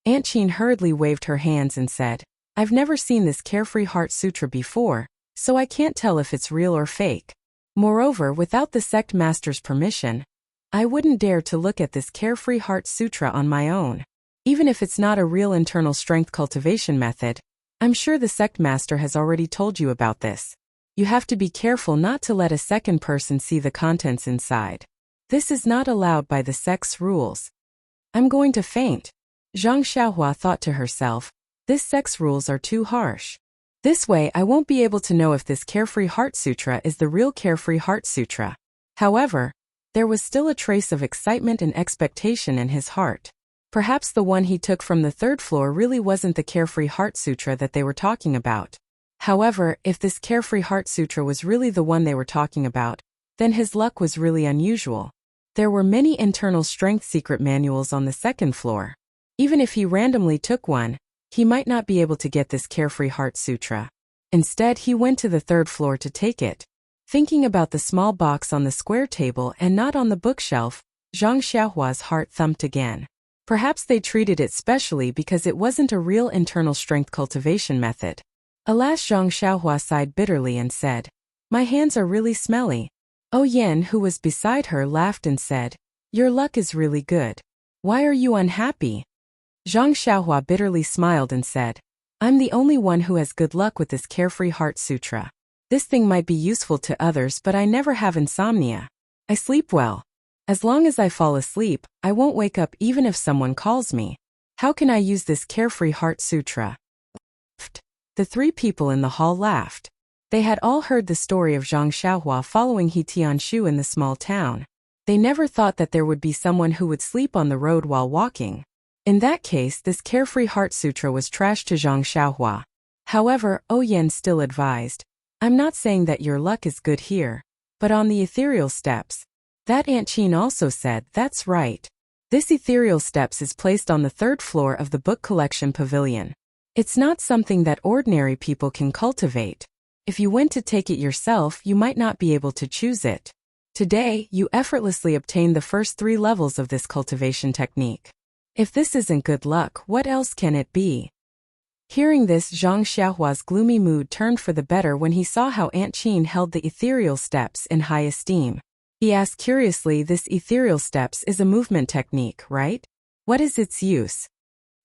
Aunt Qin hurriedly waved her hands and said, "I've never seen this Carefree Heart Sutra before, so I can't tell if it's real or fake. Moreover, without the sect master's permission, I wouldn't dare to look at this Carefree Heart Sutra on my own. Even if it's not a real internal strength cultivation method, I'm sure the sect master has already told you about this. You have to be careful not to let a second person see the contents inside. This is not allowed by the sect's rules." "I'm going to faint." Zhang Xiaohua thought to herself, "This sect's rules are too harsh. This way I won't be able to know if this Carefree Heart Sutra is the real Carefree Heart Sutra." However, there was still a trace of excitement and expectation in his heart. Perhaps the one he took from the third floor really wasn't the Carefree Heart Sutra that they were talking about. However, if this Carefree Heart Sutra was really the one they were talking about, then his luck was really unusual. There were many internal strength secret manuals on the second floor. Even if he randomly took one, he might not be able to get this Carefree Heart Sutra. Instead, he went to the third floor to take it. Thinking about the small box on the square table and not on the bookshelf, Zhang Xiaohua's heart thumped again. Perhaps they treated it specially because it wasn't a real internal strength cultivation method. Alas, Zhang Xiaohua sighed bitterly and said, "My hands are really smelly." Yan, who was beside her, laughed and said, "Your luck is really good. Why are you unhappy?" Zhang Xiaohua bitterly smiled and said, "I'm the only one who has good luck with this Carefree Heart Sutra. This thing might be useful to others, but I never have insomnia. I sleep well. As long as I fall asleep, I won't wake up even if someone calls me. How can I use this Carefree Heart Sutra?" The three people in the hall laughed. They had all heard the story of Zhang Xiaohua following He Tianshu in the small town. They never thought that there would be someone who would sleep on the road while walking. In that case, this Carefree Heart Sutra was trash to Zhang Xiaohua. However, Yan still advised, "I'm not saying that your luck is good here, but on the ethereal steps." That Aunt Qin also said, "That's right. This ethereal steps is placed on the third floor of the book collection pavilion. It's not something that ordinary people can cultivate. If you went to take it yourself, you might not be able to choose it. Today, you effortlessly obtained the first 3 levels of this cultivation technique. If this isn't good luck, what else can it be?" Hearing this, Zhang Xiaohua's gloomy mood turned for the better when he saw how Aunt Qin held the ethereal steps in high esteem. He asked curiously, "This ethereal steps is a movement technique, right? What is its use?"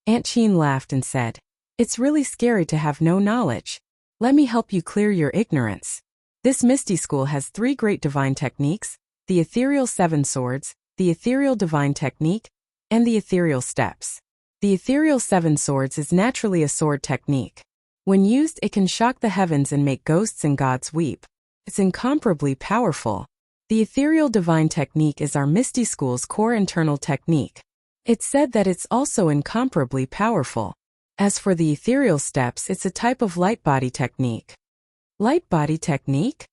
Aunt Qin laughed and said, "It's really scary to have no knowledge. Let me help you clear your ignorance. This Misty School has 3 great divine techniques: the ethereal 7 swords, the ethereal divine technique, and the ethereal steps. The ethereal 7 swords is naturally a sword technique. When used, it can shock the heavens and make ghosts and gods weep. It's incomparably powerful. The ethereal divine technique is our Misty School's core internal technique. It's said that it's also incomparably powerful. As for the ethereal steps, it's a type of light body technique." Light body technique?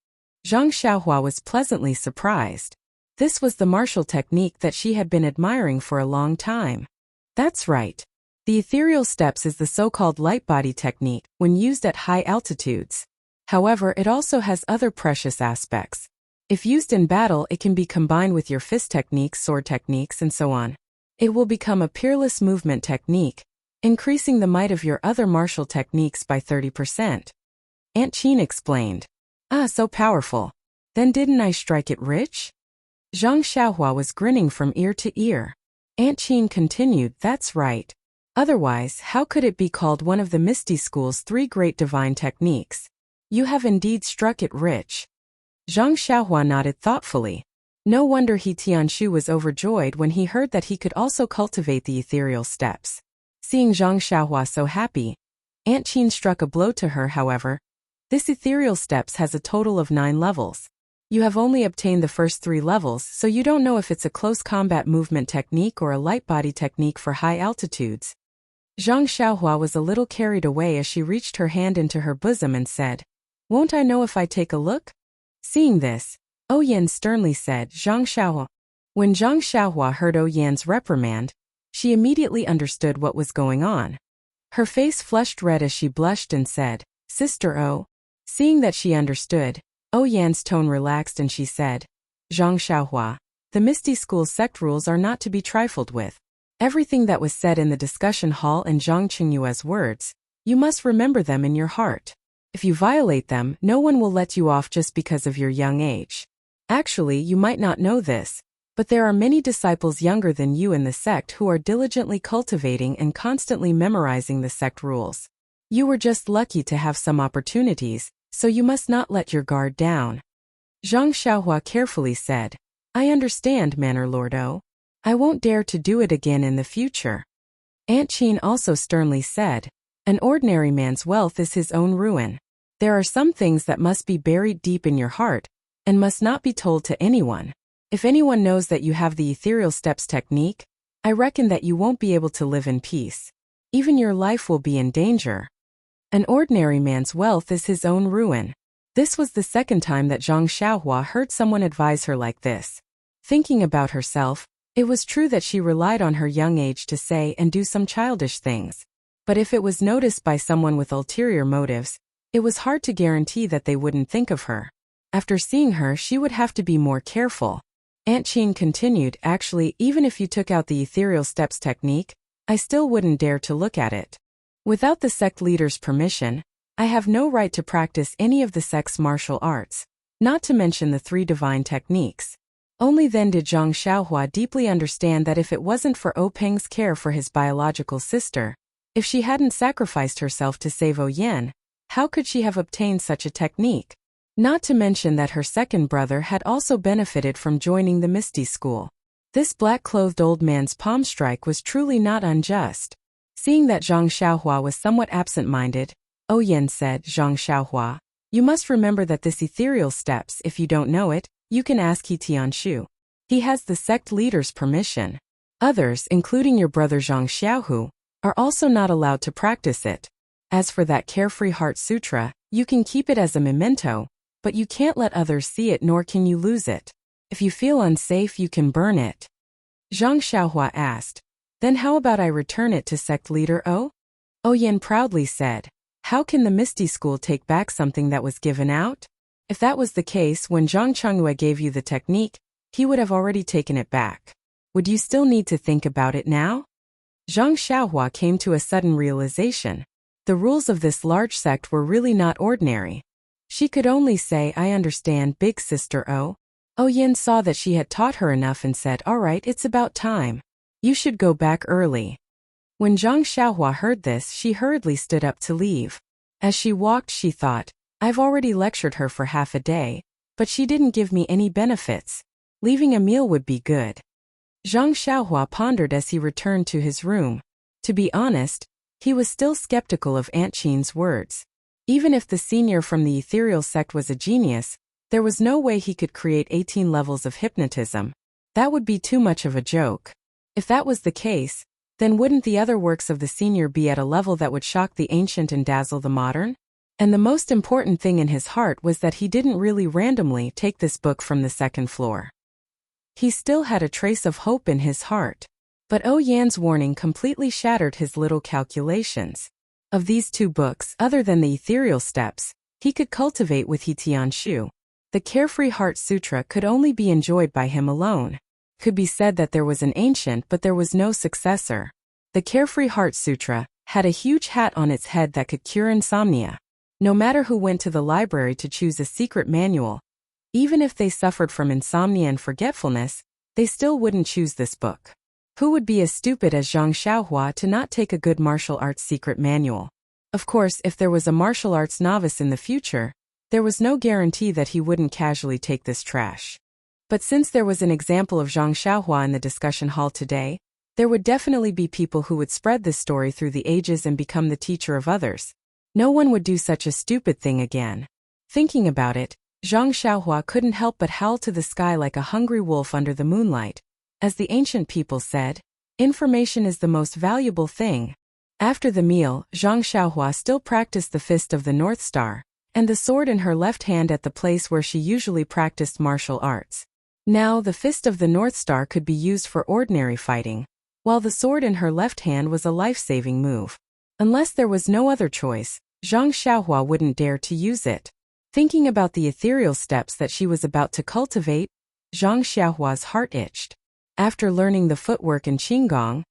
Zhang Xiaohua was pleasantly surprised. This was the martial technique that she had been admiring for a long time. That's right. The ethereal steps is the so-called light body technique when used at high altitudes. However, it also has other precious aspects. If used in battle, it can be combined with your fist techniques, sword techniques, and so on. It will become a peerless movement technique, increasing the might of your other martial techniques by 30%. Aunt Qin explained. "Ah, so powerful. Then didn't I strike it rich?" Zhang Xiaohua was grinning from ear to ear. Aunt Qin continued, "That's right. Otherwise, how could it be called one of the Misty School's 3 great divine techniques? You have indeed struck it rich." Zhang Xiaohua nodded thoughtfully. No wonder He Tianshu was overjoyed when he heard that he could also cultivate the ethereal steps. Seeing Zhang Xiaohua so happy, Aunt Qin struck a blow to her. "However, this ethereal steps has a total of 9 levels. You have only obtained the first 3 levels, so you don't know if it's a close combat movement technique or a light body technique for high altitudes." Zhang Xiaohua was a little carried away as she reached her hand into her bosom and said, "Won't I know if I take a look?" Seeing this, Yan sternly said, "Zhang Xiaohua." When Zhang Xiaohua heard Yan's reprimand, she immediately understood what was going on. Her face flushed red as she blushed and said, "Sister O." Seeing that she understood, Yan's tone relaxed and she said, "Zhang Xiaohua, the Misty School sect rules are not to be trifled with. Everything that was said in the discussion hall and Zhang Qingyue's words, you must remember them in your heart. If you violate them, no one will let you off just because of your young age. Actually, you might not know this, but there are many disciples younger than you in the sect who are diligently cultivating and constantly memorizing the sect rules. You were just lucky to have some opportunities, so you must not let your guard down." Zhang Xiaohua carefully said, "I understand, Manor Lord O. I won't dare to do it again in the future." Aunt Qin also sternly said, "An ordinary man's wealth is his own ruin. There are some things that must be buried deep in your heart, and must not be told to anyone. If anyone knows that you have the ethereal steps technique, I reckon that you won't be able to live in peace. Even your life will be in danger. An ordinary man's wealth is his own ruin. This was the second time that Zhang Xiaohua heard someone advise her like this. Thinking about herself, it was true that she relied on her young age to say and do some childish things. But if it was noticed by someone with ulterior motives, it was hard to guarantee that they wouldn't think of her. After seeing her, she would have to be more careful. Aunt Qin continued, actually, even if you took out the ethereal steps technique, I still wouldn't dare to look at it. Without the sect leader's permission, I have no right to practice any of the sect's martial arts, not to mention the 3 divine techniques. Only then did Zhang Xiaohua deeply understand that if it wasn't for Peng's care for his biological sister, if she hadn't sacrificed herself to save Yan, how could she have obtained such a technique? Not to mention that her second brother had also benefited from joining the Misty School. This black-clothed old man's palm strike was truly not unjust. Seeing that Zhang Xiaohua was somewhat absent-minded, Yan said, Zhang Xiaohua, you must remember that this ethereal steps, if you don't know it, you can ask He Tianshu. He has the sect leader's permission. Others, including your brother Zhang Xiaohu, are also not allowed to practice it. As for that Carefree Heart Sutra, you can keep it as a memento, but you can't let others see it nor can you lose it. If you feel unsafe, you can burn it. Zhang Xiaohua asked, then how about I return it to sect leader O? Yan proudly said, how can the Misty School take back something that was given out? If that was the case, when Zhang Chengyue gave you the technique, he would have already taken it back. Would you still need to think about it now? Zhang Xiaohua came to a sudden realization. The rules of this large sect were really not ordinary. She could only say, I understand, big sister O. Yan saw that she had taught her enough and said, all right, it's about time. You should go back early. When Zhang Xiaohua heard this, she hurriedly stood up to leave. As she walked, she thought, I've already lectured her for half a day, but she didn't give me any benefits. Leaving a meal would be good. Zhang Xiaohua pondered as he returned to his room. To be honest, he was still skeptical of Aunt Qin's words. Even if the senior from the ethereal sect was a genius, there was no way he could create 18 levels of hypnotism. That would be too much of a joke. If that was the case, then wouldn't the other works of the senior be at a level that would shock the ancient and dazzle the modern? And the most important thing in his heart was that he didn't really randomly take this book from the second floor. He still had a trace of hope in his heart. But Yan's warning completely shattered his little calculations. Of these 2 books, other than the ethereal steps, he could cultivate with He Tianshu. The Carefree Heart Sutra could only be enjoyed by him alone. Could be said that there was an ancient but there was no successor. The Carefree Heart Sutra had a huge hat on its head that could cure insomnia. No matter who went to the library to choose a secret manual, even if they suffered from insomnia and forgetfulness, they still wouldn't choose this book. Who would be as stupid as Zhang Xiaohua to not take a good martial arts secret manual? Of course, if there was a martial arts novice in the future, there was no guarantee that he wouldn't casually take this trash. But since there was an example of Zhang Xiaohua in the discussion hall today, there would definitely be people who would spread this story through the ages and become the teacher of others. No one would do such a stupid thing again. Thinking about it, Zhang Xiaohua couldn't help but howl to the sky like a hungry wolf under the moonlight. As the ancient people said, information is the most valuable thing. After the meal, Zhang Xiaohua still practiced the Fist of the North Star, and the sword in her left hand at the place where she usually practiced martial arts. Now, the Fist of the North Star could be used for ordinary fighting, while the sword in her left hand was a life-saving move. Unless there was no other choice, Zhang Xiaohua wouldn't dare to use it. Thinking about the ethereal steps that she was about to cultivate, Zhang Xiaohua's heart itched. After learning the footwork in Qigong,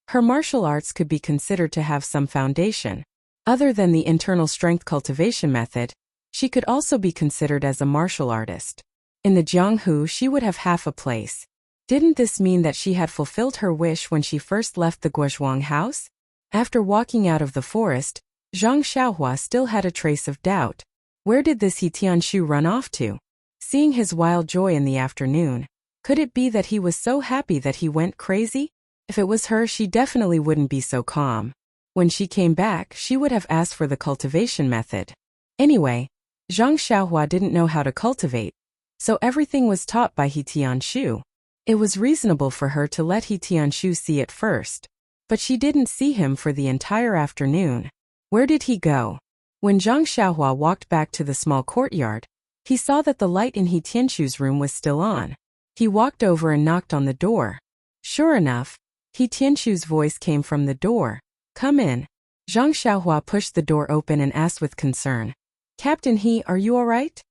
her martial arts could be considered to have some foundation. Other than the internal strength cultivation method, she could also be considered as a martial artist. In the Jianghu, she would have half a place. Didn't this mean that she had fulfilled her wish when she first left the Guozhuang house? After walking out of the forest, Zhang Xiaohua still had a trace of doubt. Where did this He Tianshu run off to? Seeing his wild joy in the afternoon, could it be that he was so happy that he went crazy? If it was her, she definitely wouldn't be so calm. When she came back, she would have asked for the cultivation method. Anyway, Zhang Xiaohua didn't know how to cultivate, so everything was taught by He Tianshu. It was reasonable for her to let He Tianshu see it first. But she didn't see him for the entire afternoon. Where did he go? When Zhang Xiaohua walked back to the small courtyard, he saw that the light in He Tianshu's room was still on. He walked over and knocked on the door. Sure enough, He Tianshu's voice came from the door. Come in. Zhang Xiaohua pushed the door open and asked with concern. Captain He, are you alright?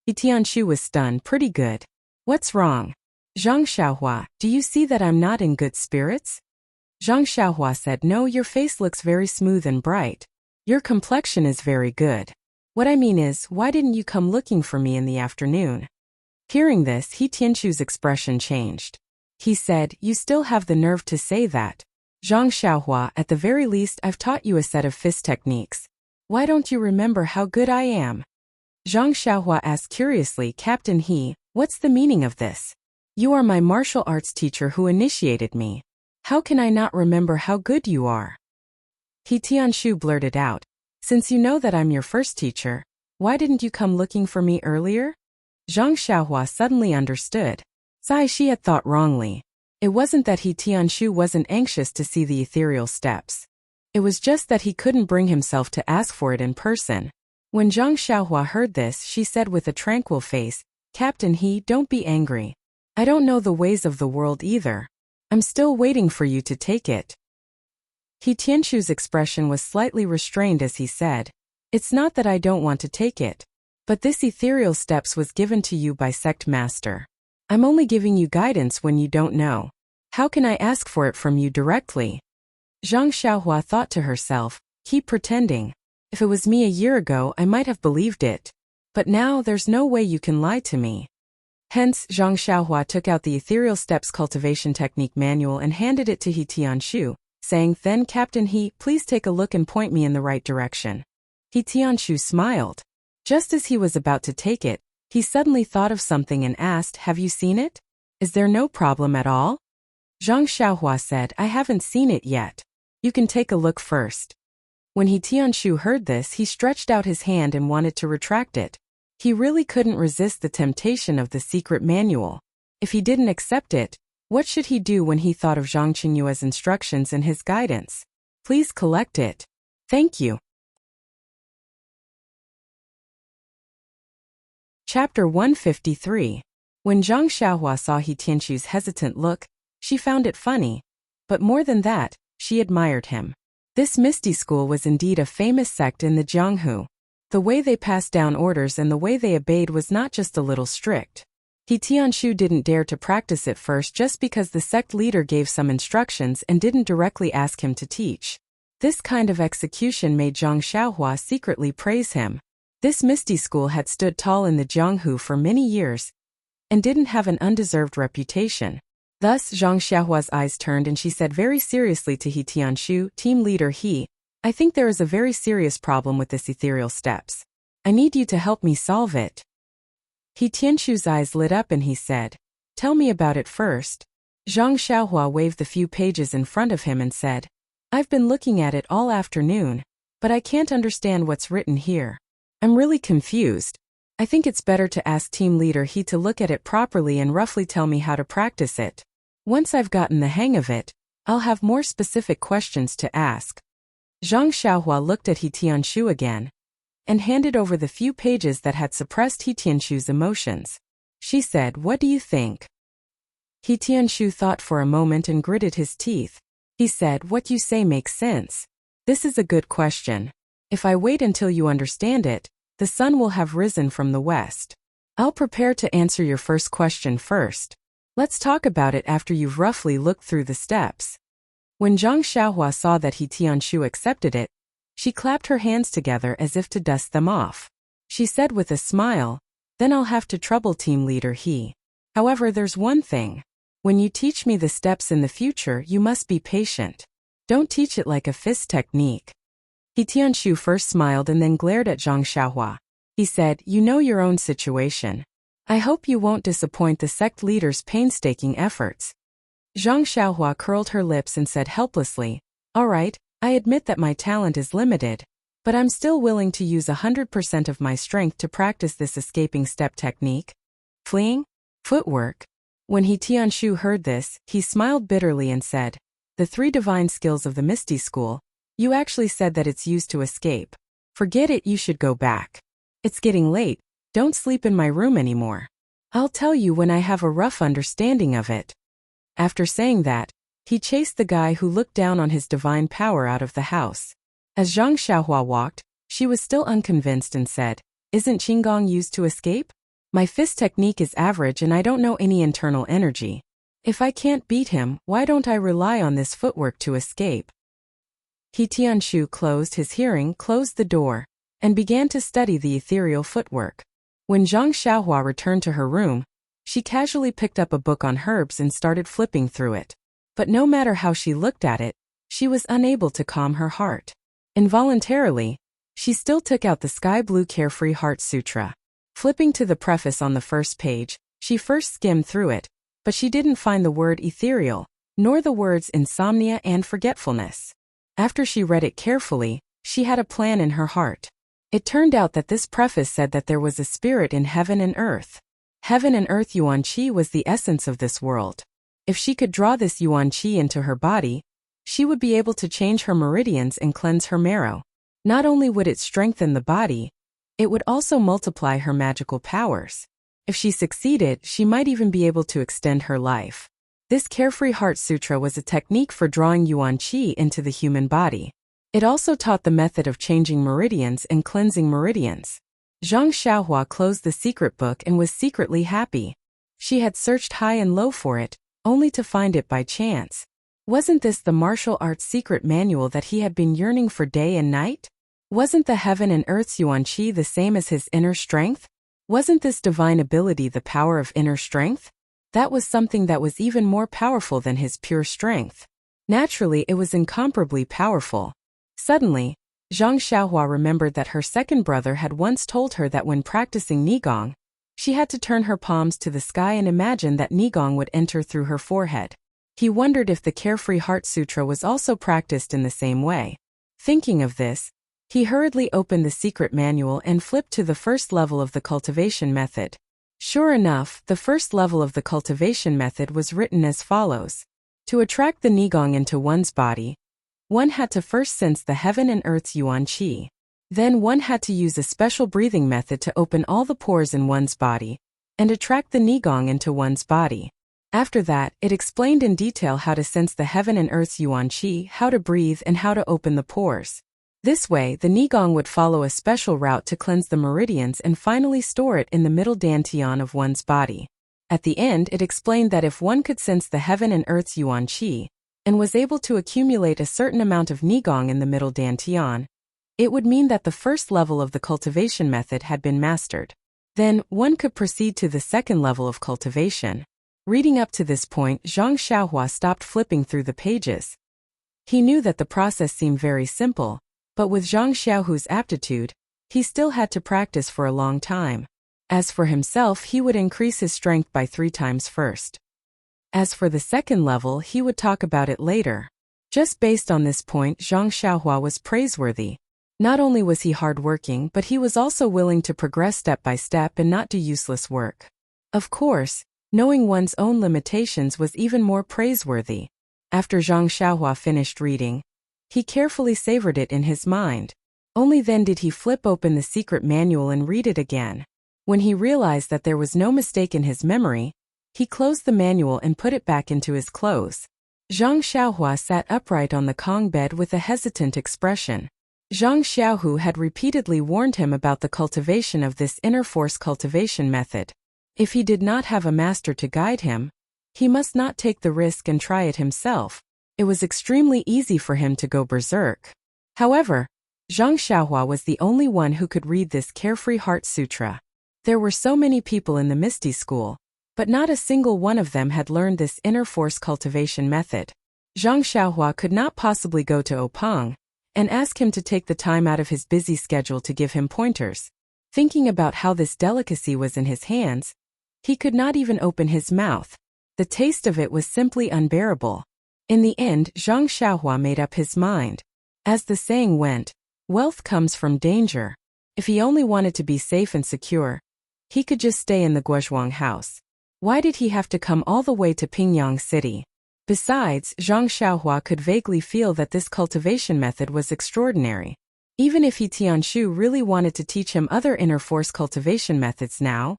He Tianshu was stunned. Pretty good. What's wrong? Zhang Xiaohua, do you see that I'm not in good spirits? Zhang Xiaohua said, no, your face looks very smooth and bright. Your complexion is very good. What I mean is, why didn't you come looking for me in the afternoon? Hearing this, He Tianshu's expression changed. He said, you still have the nerve to say that. Zhang Xiaohua, at the very least I've taught you a set of fist techniques. Why don't you remember how good I am? Zhang Xiaohua asked curiously, Captain He, what's the meaning of this? You are my martial arts teacher who initiated me. How can I not remember how good you are? He Tianshu blurted out, since you know that I'm your first teacher, why didn't you come looking for me earlier? Zhang Xiaohua suddenly understood. She had thought wrongly. It wasn't that He Tianshu wasn't anxious to see the ethereal steps. It was just that he couldn't bring himself to ask for it in person. When Zhang Xiaohua heard this, she said with a tranquil face, Captain He, don't be angry. I don't know the ways of the world either. I'm still waiting for you to take it. He Tianshu's expression was slightly restrained as he said, it's not that I don't want to take it. But this ethereal steps was given to you by sect master. I'm only giving you guidance when you don't know. How can I ask for it from you directly? Zhang Xiaohua thought to herself, keep pretending. If it was me a year ago, I might have believed it. But now there's no way you can lie to me. Hence, Zhang Xiaohua took out the Ethereal Steps Cultivation Technique Manual and handed it to He Tianshu, saying, then Captain He, please take a look and point me in the right direction. He Tianshu smiled. Just as he was about to take it, he suddenly thought of something and asked, have you seen it? Is there no problem at all? Zhang Xiaohua said, I haven't seen it yet. You can take a look first. When He Tianshu heard this, he stretched out his hand and wanted to retract it. He really couldn't resist the temptation of the secret manual. If he didn't accept it, what should he do when he thought of Zhang Qingyue's instructions and his guidance? Please collect it. Thank you. Chapter 153. When Zhang Xiaohua saw He Tianshu's hesitant look, she found it funny. But more than that, she admired him. This Misty School was indeed a famous sect in the Jianghu. The way they passed down orders and the way they obeyed was not just a little strict. He Tianshu didn't dare to practice it first just because the sect leader gave some instructions and didn't directly ask him to teach. This kind of execution made Zhang Xiaohua secretly praise him. This Misty School had stood tall in the Jianghu for many years and didn't have an undeserved reputation. Thus, Zhang Xiaohua's eyes turned and she said very seriously to He Tianshu, Team Leader He, I think there is a very serious problem with this ethereal steps. I need you to help me solve it. He Tianshu's eyes lit up and he said, tell me about it first. Zhang Xiaohua waved the few pages in front of him and said, I've been looking at it all afternoon, but I can't understand what's written here. I'm really confused. I think it's better to ask Team Leader He to look at it properly and roughly tell me how to practice it. Once I've gotten the hang of it, I'll have more specific questions to ask. Zhang Xiaohua looked at He Tianshu again and handed over the few pages that had suppressed He Tianshu's emotions. She said, what do you think? He Tianshu thought for a moment and gritted his teeth. He said, what you say makes sense. This is a good question. If I wait until you understand it, the sun will have risen from the west. I'll prepare to answer your first question first. Let's talk about it after you've roughly looked through the steps. When Zhang Xiaohua saw that He Tianshu accepted it, she clapped her hands together as if to dust them off. She said with a smile, then I'll have to trouble Team Leader He. However, there's one thing. When you teach me the steps in the future, you must be patient. Don't teach it like a fist technique. He Tianshu first smiled and then glared at Zhang Xiaohua. He said, you know your own situation. I hope you won't disappoint the sect leader's painstaking efforts. Zhang Xiaohua curled her lips and said helplessly, all right, I admit that my talent is limited, but I'm still willing to use 100% of my strength to practice this escaping step technique. Fleeing? Footwork? When He Tianshu heard this, he smiled bitterly and said, "The 3 divine skills of the Misty School, you actually said that it's used to escape. Forget it, you should go back. It's getting late, don't sleep in my room anymore. I'll tell you when I have a rough understanding of it." After saying that, he chased the guy who looked down on his divine power out of the house. As Zhang Xiaohua walked, she was still unconvinced and said, "Isn't Qinggong used to escape? My fist technique is average and I don't know any internal energy. If I can't beat him, why don't I rely on this footwork to escape?" He Tianshu closed the door, and began to study the ethereal footwork. When Zhang Xiaohua returned to her room, she casually picked up a book on herbs and started flipping through it. But no matter how she looked at it, she was unable to calm her heart. Involuntarily, she still took out the Sky Blue Carefree Heart Sutra. Flipping to the preface on the first page, she first skimmed through it, but she didn't find the word ethereal, nor the words insomnia and forgetfulness. After she read it carefully, she had a plan in her heart. It turned out that this preface said that there was a spirit in heaven and earth. Heaven and earth Yuan Qi was the essence of this world. If she could draw this Yuan Qi into her body, she would be able to change her meridians and cleanse her marrow. Not only would it strengthen the body, it would also multiply her magical powers. If she succeeded, she might even be able to extend her life. This Carefree Heart Sutra was a technique for drawing Yuan Qi into the human body. It also taught the method of changing meridians and cleansing meridians. Zhang Xiaohua closed the secret book and was secretly happy. She had searched high and low for it, only to find it by chance. Wasn't this the martial arts secret manual that he had been yearning for day and night? Wasn't the heaven and earth's Yuan Qi the same as his inner strength? Wasn't this divine ability the power of inner strength? That was something that was even more powerful than his pure strength. Naturally, it was incomparably powerful. Suddenly, Zhang Xiaohua remembered that her second brother had once told her that when practicing Nigong, she had to turn her palms to the sky and imagine that Nigong would enter through her forehead. He wondered if the Carefree Heart Sutra was also practiced in the same way. Thinking of this, he hurriedly opened the secret manual and flipped to the first level of the cultivation method. Sure enough, the first level of the cultivation method was written as follows. To attract the Nigong into one's body, one had to first sense the heaven and earth's Yuan Qi. Then one had to use a special breathing method to open all the pores in one's body and attract the Nigong into one's body. After that, it explained in detail how to sense the heaven and earth's Yuan Qi, how to breathe, and how to open the pores. This way, the Nigong would follow a special route to cleanse the meridians and finally store it in the middle dantian of one's body. At the end, it explained that if one could sense the heaven and earth's Yuan Qi, and was able to accumulate a certain amount of Nigong in the middle dantian, it would mean that the first level of the cultivation method had been mastered. Then, one could proceed to the second level of cultivation. Reading up to this point, Zhang Xiaohua stopped flipping through the pages. He knew that the process seemed very simple, but with Zhang Xiaohu's aptitude, he still had to practice for a long time. As for himself, he would increase his strength by 3 times first. As for the second level, he would talk about it later. Just based on this point, Zhang Xiaohua was praiseworthy. Not only was he hardworking, but he was also willing to progress step by step and not do useless work. Of course, knowing one's own limitations was even more praiseworthy. After Zhang Xiaohua finished reading, he carefully savored it in his mind. Only then did he flip open the secret manual and read it again. When he realized that there was no mistake in his memory, he closed the manual and put it back into his clothes. Zhang Xiaohua sat upright on the Kong bed with a hesitant expression. Zhang Xiaohu had repeatedly warned him about the cultivation of this inner force cultivation method. If he did not have a master to guide him, he must not take the risk and try it himself. It was extremely easy for him to go berserk. However, Zhang Xiaohua was the only one who could read this Carefree Heart Sutra. There were so many people in the Misty School, but not a single one of them had learned this inner force cultivation method. Zhang Xiaohua could not possibly go to Opang and ask him to take the time out of his busy schedule to give him pointers. Thinking about how this delicacy was in his hands, he could not even open his mouth. The taste of it was simply unbearable. In the end, Zhang Xiaohua made up his mind. As the saying went, wealth comes from danger. If he only wanted to be safe and secure, he could just stay in the Guozhuang house. Why did he have to come all the way to Pingyang City? Besides, Zhang Xiaohua could vaguely feel that this cultivation method was extraordinary. Even if He Tianshu really wanted to teach him other inner force cultivation methods now,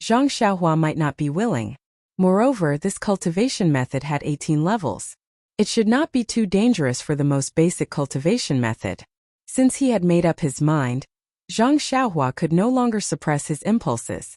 Zhang Xiaohua might not be willing. Moreover, this cultivation method had 18 levels. It should not be too dangerous for the most basic cultivation method. Since he had made up his mind, Zhang Xiaohua could no longer suppress his impulses.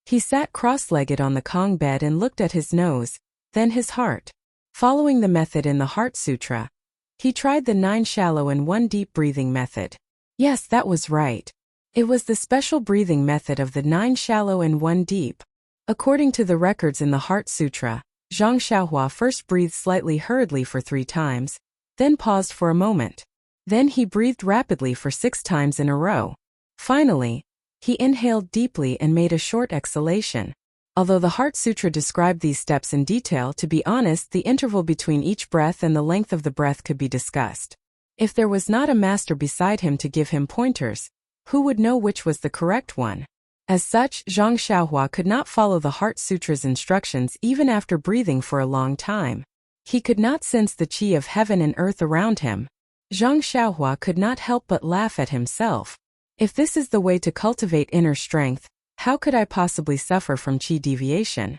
He sat cross-legged on the Kong bed and looked at his nose, then his heart. Following the method in the Heart Sutra, he tried the 9 shallow and 1 deep breathing method. Yes, that was right. It was the special breathing method of the 9 shallow and 1 deep. According to the records in the Heart Sutra, Zhang Xiaohua first breathed slightly hurriedly for 3 times, then paused for a moment. Then he breathed rapidly for 6 times in a row. Finally, he inhaled deeply and made a short exhalation. Although the Heart Sutra described these steps in detail, to be honest, the interval between each breath and the length of the breath could be discussed. If there was not a master beside him to give him pointers, who would know which was the correct one? As such, Zhang Xiaohua could not follow the Heart Sutra's instructions even after breathing for a long time. He could not sense the qi of heaven and earth around him. Zhang Xiaohua could not help but laugh at himself. If this is the way to cultivate inner strength, how could I possibly suffer from qi deviation?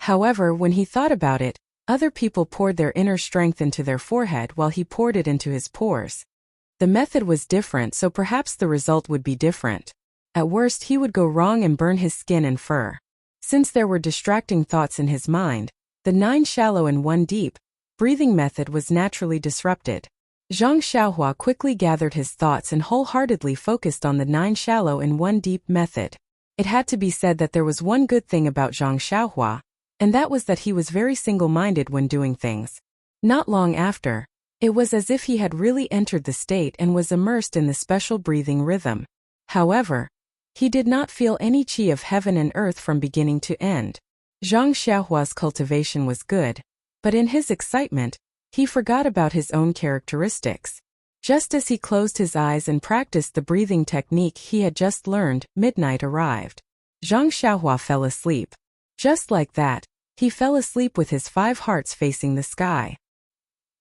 However, when he thought about it, other people poured their inner strength into their forehead while he poured it into his pores. The method was different, so perhaps the result would be different. At worst, he would go wrong and burn his skin and fur. Since there were distracting thoughts in his mind, the 9 shallow and 1 deep breathing method was naturally disrupted. Zhang Xiaohua quickly gathered his thoughts and wholeheartedly focused on the 9 shallow and 1 deep method. It had to be said that there was one good thing about Zhang Xiaohua, and that was that he was very single-minded when doing things. Not long after, it was as if he had really entered the state and was immersed in the special breathing rhythm. However, he did not feel any qi of heaven and earth from beginning to end. Zhang Xiaohua's cultivation was good, but in his excitement, he forgot about his own characteristics. Just as he closed his eyes and practiced the breathing technique he had just learned, midnight arrived. Zhang Xiaohua fell asleep. Just like that, he fell asleep with his 5 hearts facing the sky.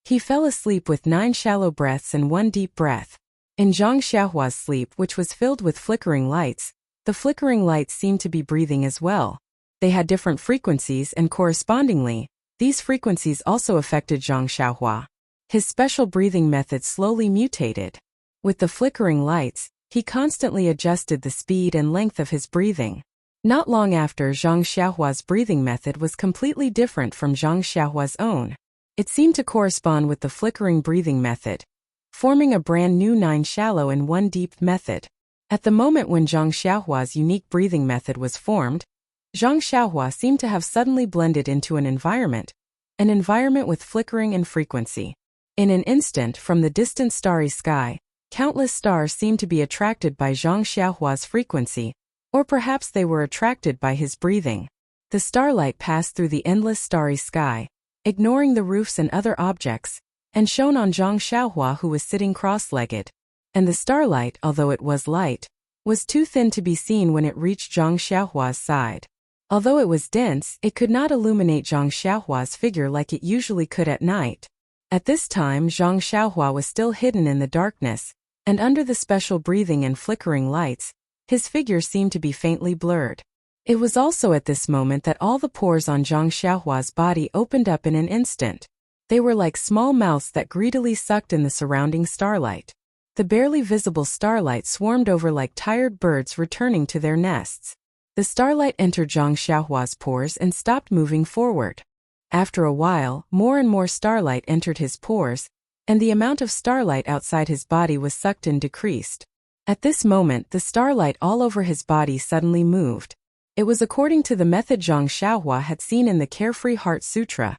He fell asleep with 9 shallow breaths and 1 deep breath. In Zhang Xiaohua's sleep, which was filled with flickering lights, the flickering lights seemed to be breathing as well. They had different frequencies and correspondingly, these frequencies also affected Zhang Xiaohua. His special breathing method slowly mutated. With the flickering lights, he constantly adjusted the speed and length of his breathing. Not long after, Zhang Xiaohua's breathing method was completely different from Zhang Xiaohua's own. It seemed to correspond with the flickering breathing method, forming a brand new 9 shallow and 1 deep method. At the moment when Zhang Xiaohua's unique breathing method was formed, Zhang Xiaohua seemed to have suddenly blended into an environment with flickering and frequency. In an instant, from the distant starry sky, countless stars seemed to be attracted by Zhang Xiaohua's frequency, or perhaps they were attracted by his breathing. The starlight passed through the endless starry sky, ignoring the roofs and other objects, and shone on Zhang Xiaohua, who was sitting cross-legged. And the starlight, although it was light, was too thin to be seen when it reached Zhang Xiaohua's side. Although it was dense, it could not illuminate Zhang Xiaohua's figure like it usually could at night. At this time, Zhang Xiaohua was still hidden in the darkness, and under the special breathing and flickering lights, his figure seemed to be faintly blurred. It was also at this moment that all the pores on Zhang Xiaohua's body opened up in an instant. They were like small mouths that greedily sucked in the surrounding starlight. The barely visible starlight swarmed over like tired birds returning to their nests. The starlight entered Zhang Xiaohua's pores and stopped moving forward. After a while, more and more starlight entered his pores, and the amount of starlight outside his body was sucked in decreased. At this moment, the starlight all over his body suddenly moved. It was according to the method Zhang Xiaohua had seen in the Carefree Heart Sutra,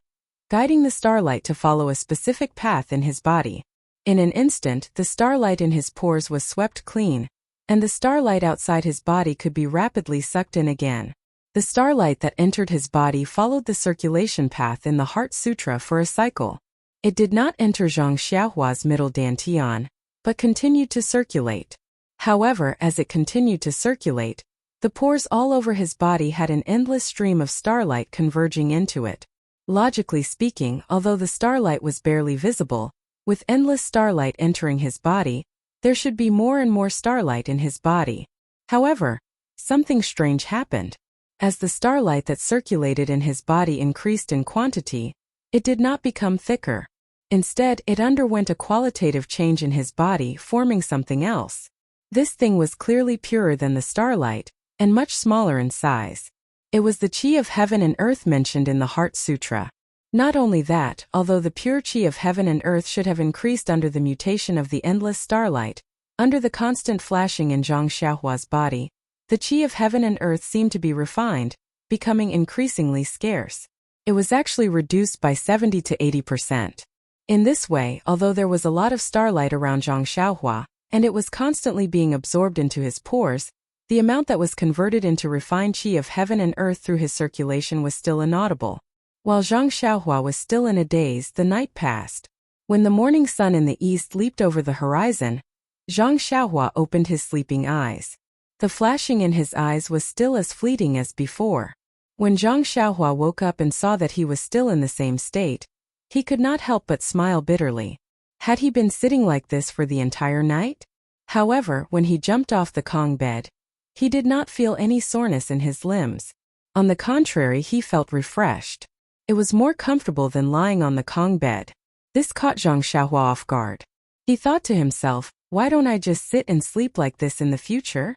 guiding the starlight to follow a specific path in his body. In an instant, the starlight in his pores was swept clean, and the starlight outside his body could be rapidly sucked in again. The starlight that entered his body followed the circulation path in the Heart Sutra for a cycle. It did not enter Zhang Xiaohua's middle dantian, but continued to circulate. However, as it continued to circulate, The pores all over his body had an endless stream of starlight converging into it. Logically speaking, although the starlight was barely visible, with endless starlight entering his body, there should be more and more starlight in his body. However, something strange happened. As the starlight that circulated in his body increased in quantity, it did not become thicker. Instead, it underwent a qualitative change in his body, forming something else. This thing was clearly purer than the starlight, and much smaller in size. It was the chi of heaven and earth mentioned in the Heart Sutra. Not only that, although the pure chi of heaven and earth should have increased under the mutation of the endless starlight, under the constant flashing in Zhang Xiaohua's body, the chi of heaven and earth seemed to be refined, becoming increasingly scarce. It was actually reduced by 70 to 80%. In this way, although there was a lot of starlight around Zhang Xiaohua, and it was constantly being absorbed into his pores, the amount that was converted into refined chi of heaven and earth through his circulation was still inaudible. While Zhang Xiaohua was still in a daze, the night passed. When the morning sun in the east leaped over the horizon, Zhang Xiaohua opened his sleeping eyes. The flashing in his eyes was still as fleeting as before. When Zhang Xiaohua woke up and saw that he was still in the same state, he could not help but smile bitterly. Had he been sitting like this for the entire night? However, when he jumped off the Kong bed, he did not feel any soreness in his limbs. On the contrary, he felt refreshed. It was more comfortable than lying on the Kong bed. This caught Zhang Xiaohua off guard. He thought to himself, why don't I just sit and sleep like this in the future?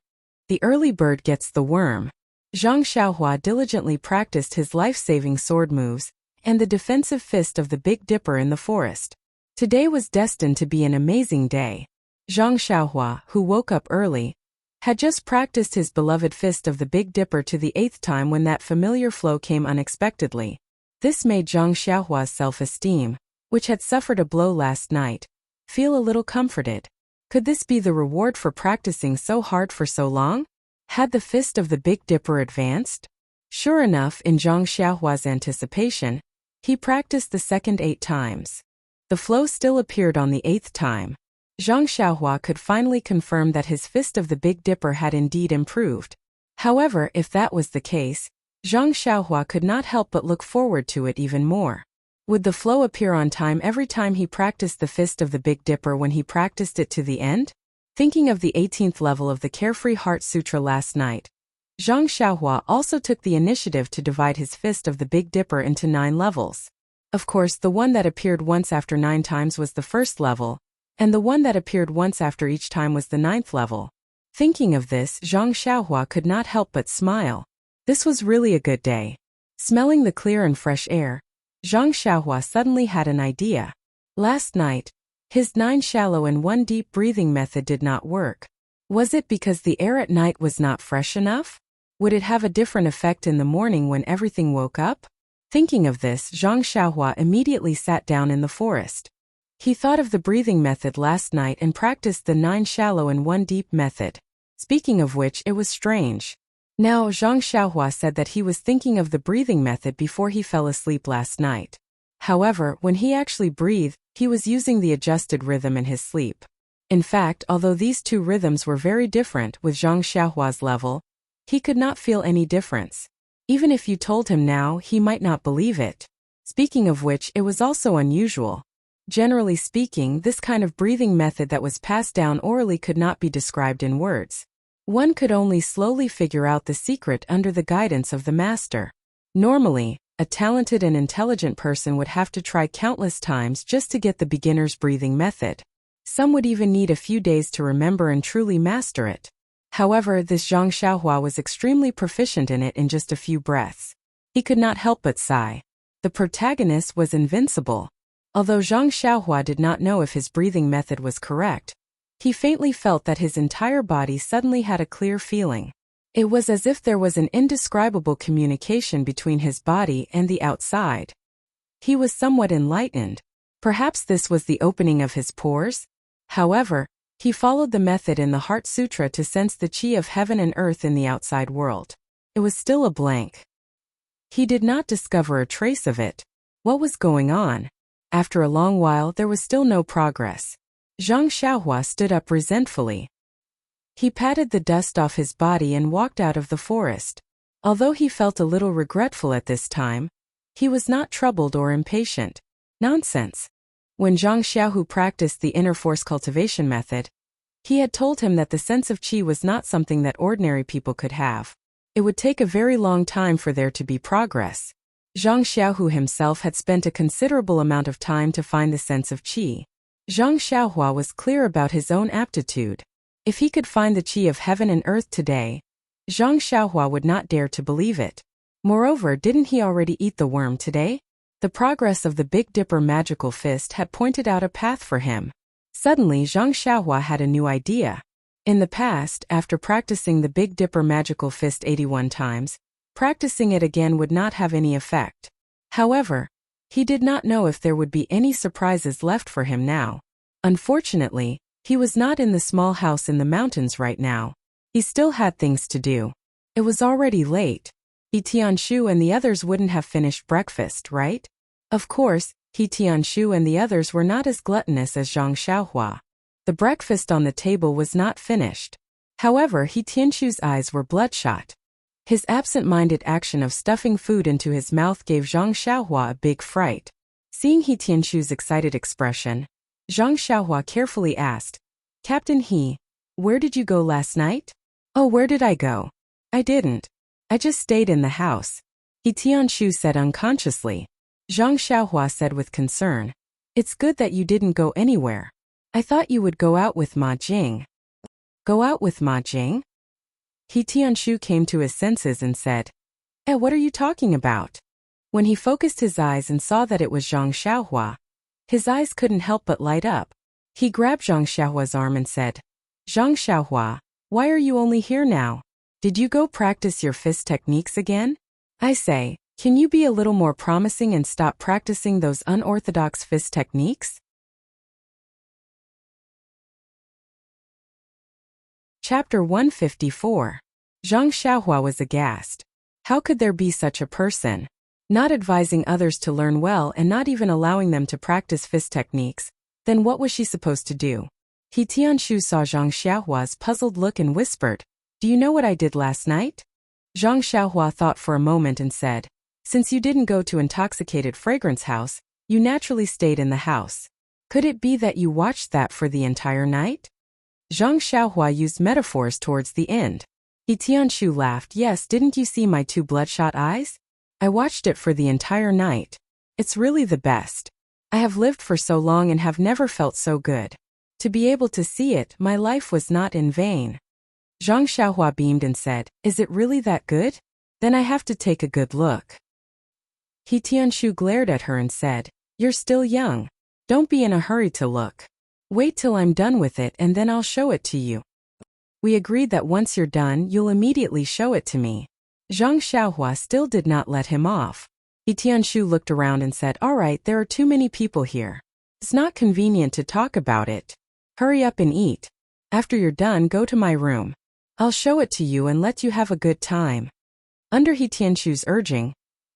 The early bird gets the worm. Zhang Xiaohua diligently practiced his life-saving sword moves and the defensive fist of the Big Dipper in the forest. Today was destined to be an amazing day. Zhang Xiaohua, who woke up early, had just practiced his beloved fist of the Big Dipper to the 8th time when that familiar flow came unexpectedly. This made Zhang Xiaohua's self-esteem, which had suffered a blow last night, feel a little comforted. Could this be the reward for practicing so hard for so long? Had the fist of the Big Dipper advanced? Sure enough, in Zhang Xiaohua's anticipation, he practiced the second 8 times. The flow still appeared on the 8th time. Zhang Xiaohua could finally confirm that his fist of the Big Dipper had indeed improved. However, if that was the case, Zhang Xiaohua could not help but look forward to it even more. Would the flow appear on time every time he practiced the fist of the Big Dipper when he practiced it to the end? Thinking of the 18th level of the Carefree Heart Sutra last night, Zhang Xiaohua also took the initiative to divide his fist of the Big Dipper into 9 levels. Of course, the one that appeared once after 9 times was the first level, and the one that appeared once after each time was the 9th level. Thinking of this, Zhang Xiaohua could not help but smile. This was really a good day. Smelling the clear and fresh air, Zhang Xiaohua suddenly had an idea. Last night, his 9 shallow and 1 deep breathing method did not work. Was it because the air at night was not fresh enough? Would it have a different effect in the morning when everything woke up? Thinking of this, Zhang Xiaohua immediately sat down in the forest. He thought of the breathing method last night and practiced the 9 shallow and 1 deep method. Speaking of which, it was strange. Now, Zhang Xiaohua said that he was thinking of the breathing method before he fell asleep last night. However, when he actually breathed, he was using the adjusted rhythm in his sleep. In fact, although these 2 rhythms were very different with Zhang Xiaohua's level, he could not feel any difference. Even if you told him now, he might not believe it. Speaking of which, it was also unusual. Generally speaking, this kind of breathing method that was passed down orally could not be described in words. One could only slowly figure out the secret under the guidance of the master. Normally, a talented and intelligent person would have to try countless times just to get the beginner's breathing method. Some would even need a few days to remember and truly master it. However, this Zhang Xiaohua was extremely proficient in it in just a few breaths. He could not help but sigh. The protagonist was invincible. Although Zhang Xiaohua did not know if his breathing method was correct, he faintly felt that his entire body suddenly had a clear feeling. It was as if there was an indescribable communication between his body and the outside. He was somewhat enlightened. Perhaps this was the opening of his pores? However, he followed the method in the Heart Sutra to sense the chi of heaven and earth in the outside world. It was still a blank. He did not discover a trace of it. What was going on? After a long while, there was still no progress. Zhang Xiaohua stood up resentfully. He patted the dust off his body and walked out of the forest. Although he felt a little regretful at this time, he was not troubled or impatient. Nonsense. When Zhang Xiaohu practiced the inner force cultivation method, he had told him that the sense of qi was not something that ordinary people could have. It would take a very long time for there to be progress. Zhang Xiaohu himself had spent a considerable amount of time to find the sense of qi. Zhang Xiaohua was clear about his own aptitude. If he could find the qi of heaven and earth today, Zhang Xiaohua would not dare to believe it. Moreover, didn't he already eat the worm today? The progress of the Big Dipper magical fist had pointed out a path for him. Suddenly, Zhang Xiaohua had a new idea. In the past, after practicing the Big Dipper magical fist 81 times, practicing it again would not have any effect. However, he did not know if there would be any surprises left for him now. Unfortunately, he was not in the small house in the mountains right now. He still had things to do. It was already late. He Tianshu and the others wouldn't have finished breakfast, right? Of course, He Tianshu and the others were not as gluttonous as Zhang Xiaohua. The breakfast on the table was not finished. However, He Tianshu's eyes were bloodshot. His absent-minded action of stuffing food into his mouth gave Zhang Xiaohua a big fright. Seeing He Tianshu's excited expression, Zhang Xiaohua carefully asked, "Captain He, where did you go last night?" "Oh, where did I go? I didn't. I just stayed in the house," He Tianshu said unconsciously. Zhang Xiaohua said with concern, "It's good that you didn't go anywhere. I thought you would go out with Ma Jing." "Go out with Ma Jing?" He Tianshu came to his senses and said, what are you talking about?" When he focused his eyes and saw that it was Zhang Xiaohua, his eyes couldn't help but light up. He grabbed Zhang Xiaohua's arm and said, "Zhang Xiaohua, why are you only here now? Did you go practice your fist techniques again? I say, can you be a little more promising and stop practicing those unorthodox fist techniques?" Chapter 154. Zhang Xiaohua was aghast. How could there be such a person? Not advising others to learn well and not even allowing them to practice fist techniques, then what was she supposed to do? He Tianshu saw Zhang Xiaohua's puzzled look and whispered, "Do you know what I did last night?" Zhang Xiaohua thought for a moment and said, "Since you didn't go to Intoxicated Fragrance House, you naturally stayed in the house. Could it be that you watched that for the entire night?" Zhang Xiaohua used metaphors towards the end. He Tianshu laughed, "Yes, didn't you see my two bloodshot eyes? I watched it for the entire night. It's really the best. I have lived for so long and have never felt so good. To be able to see it, my life was not in vain." Zhang Xiaohua beamed and said, "Is it really that good? Then I have to take a good look." He Tianshu glared at her and said, "You're still young. Don't be in a hurry to look. Wait till I'm done with it and then I'll show it to you. We agreed that once you're done, you'll immediately show it to me." Zhang Xiaohua still did not let him off. He Tianshu looked around and said, "All right, there are too many people here. It's not convenient to talk about it. Hurry up and eat. After you're done, go to my room. I'll show it to you and let you have a good time." Under He Tianshu's urging,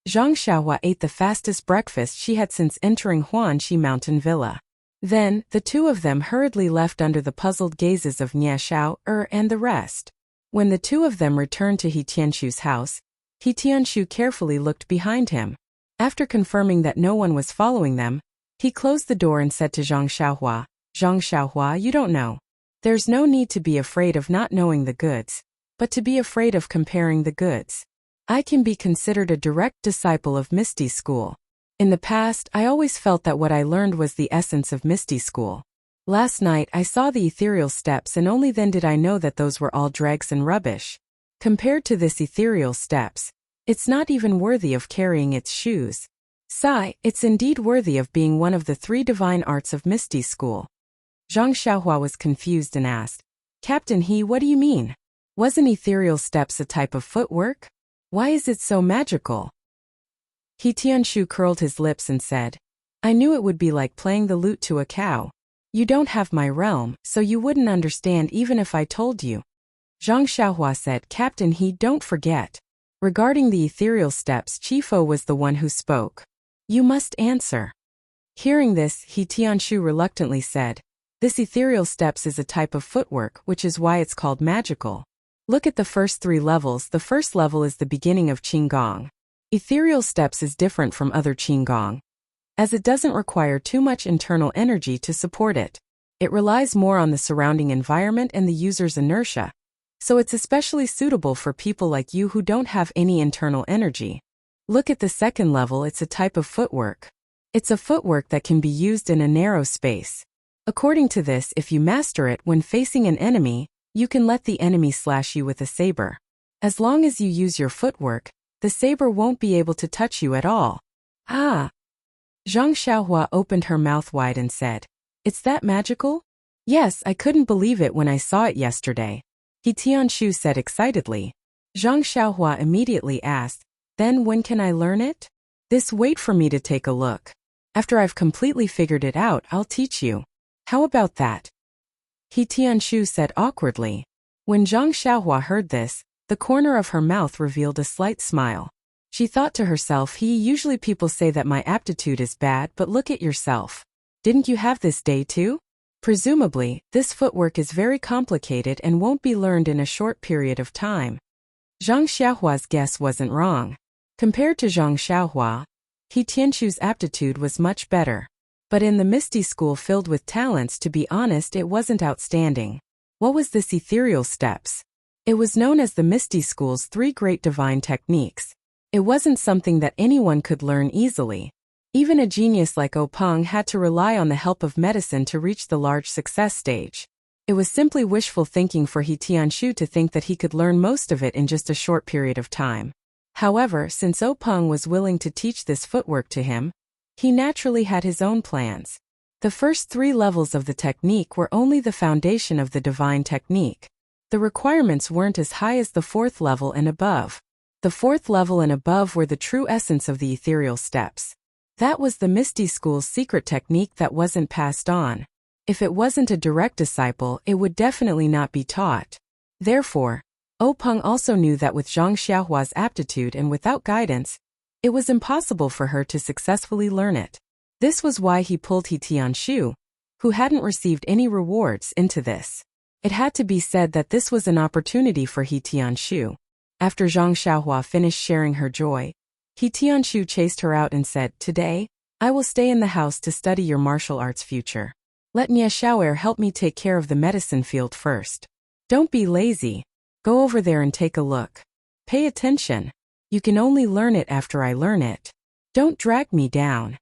Zhang Xiaohua ate the fastest breakfast she had since entering Huanxi Mountain Villa. Then, the two of them hurriedly left under the puzzled gazes of Nie Xiao, and the rest. When the two of them returned to He Tianshu's house, He Tianshu carefully looked behind him. After confirming that no one was following them, he closed the door and said to Zhang Xiaohua, "Zhang Xiaohua, you don't know. There's no need to be afraid of not knowing the goods, but to be afraid of comparing the goods. I can be considered a direct disciple of Misty School. In the past, I always felt that what I learned was the essence of Misty School. Last night, I saw the ethereal steps and only then did I know that those were all dregs and rubbish. Compared to this ethereal steps, it's not even worthy of carrying its shoes. Sigh, it's indeed worthy of being one of the 3 divine arts of Misty School." Zhang Xiaohua was confused and asked, "Captain He, what do you mean? Wasn't ethereal steps a type of footwork? Why is it so magical?" He Tianshu curled his lips and said, "I knew it would be like playing the lute to a cow. You don't have my realm, so you wouldn't understand even if I told you." Zhang Xiaohua said, "Captain He, don't forget. Regarding the ethereal steps, Chifo was the one who spoke. You must answer." Hearing this, He Tianshu reluctantly said, This ethereal steps is a type of footwork, which is why it's called magical. Look at the first 3 levels. The first level is the beginning of Qigong. Ethereal steps is different from other Qigong, as it doesn't require too much internal energy to support it. It relies more on the surrounding environment and the user's inertia, so it's especially suitable for people like you who don't have any internal energy. Look at the second level. It's a type of footwork. It's a footwork that can be used in a narrow space. According to this, if you master it when facing an enemy, you can let the enemy slash you with a saber. As long as you use your footwork, the saber won't be able to touch you at all. Ah! Zhang Xiaohua opened her mouth wide and said, "It's that magical?" "Yes, I couldn't believe it when I saw it yesterday," He Tianshu said excitedly. Zhang Xiaohua immediately asked, "Then when can I learn it?" "This wait for me to take a look. After I've completely figured it out, I'll teach you." "How about that?" He Tianshu said awkwardly. When Zhang Xiaohua heard this, the corner of her mouth revealed a slight smile. She thought to herself, usually people say that my aptitude is bad, but look at yourself. Didn't you have this day too? Presumably, this footwork is very complicated and won't be learned in a short period of time. Zhang Xiaohua's guess wasn't wrong. Compared to Zhang Xiaohua, He Tianshu's aptitude was much better. But in the Misty School filled with talents, to be honest, it wasn't outstanding. What was this ethereal steps? It was known as the Misty School's 3 great divine techniques. It wasn't something that anyone could learn easily. Even a genius like Peng had to rely on the help of medicine to reach the large success stage. It was simply wishful thinking for He Tianshu to think that he could learn most of it in just a short period of time. However, since Peng was willing to teach this footwork to him, he naturally had his own plans. The first 3 levels of the technique were only the foundation of the divine technique. The requirements weren't as high as the 4th level and above. The 4th level and above were the true essence of the ethereal steps. That was the Misty School's secret technique that wasn't passed on. If it wasn't a direct disciple, it would definitely not be taught. Therefore, Peng also knew that with Zhang Xiaohua's aptitude and without guidance, it was impossible for her to successfully learn it. This was why he pulled He Tianshu, who hadn't received any rewards, into this. It had to be said that this was an opportunity for He Tianshu. After Zhang Xiaohua finished sharing her joy, He Tianshu chased her out and said, "Today, I will stay in the house to study your martial arts future. Let Nie Xiaoer help me take care of the medicine field first. Don't be lazy. Go over there and take a look. Pay attention. You can only learn it after I learn it. Don't drag me down."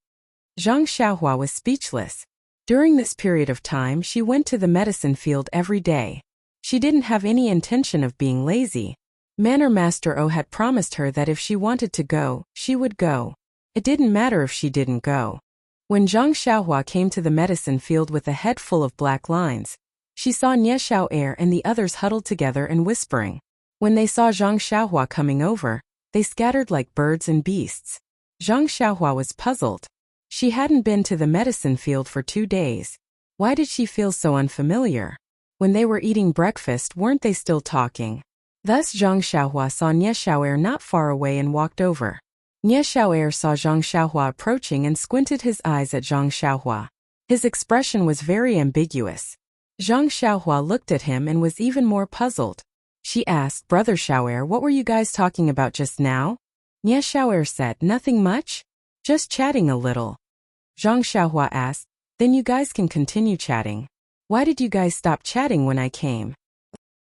Zhang Xiaohua was speechless. During this period of time, she went to the medicine field every day. She didn't have any intention of being lazy. Manor Master O had promised her that if she wanted to go, she would go. It didn't matter if she didn't go. When Zhang Xiaohua came to the medicine field with a head full of black lines, she saw Nie Xiaoer and the others huddled together and whispering. When they saw Zhang Xiaohua coming over, they scattered like birds and beasts. Zhang Xiaohua was puzzled. She hadn't been to the medicine field for 2 days. Why did she feel so unfamiliar? When they were eating breakfast, weren't they still talking? Thus Zhang Xiaohua saw Nie Xiaoer not far away and walked over. Nie Xiaoer saw Zhang Xiaohua approaching and squinted his eyes at Zhang Xiaohua. His expression was very ambiguous. Zhang Xiaohua looked at him and was even more puzzled. She asked, "Brother Xiaoer, what were you guys talking about just now?" Nie Xiaoer said, "Nothing much. Just chatting a little." Zhang Xiaohua asked, "Then you guys can continue chatting. Why did you guys stop chatting when I came?"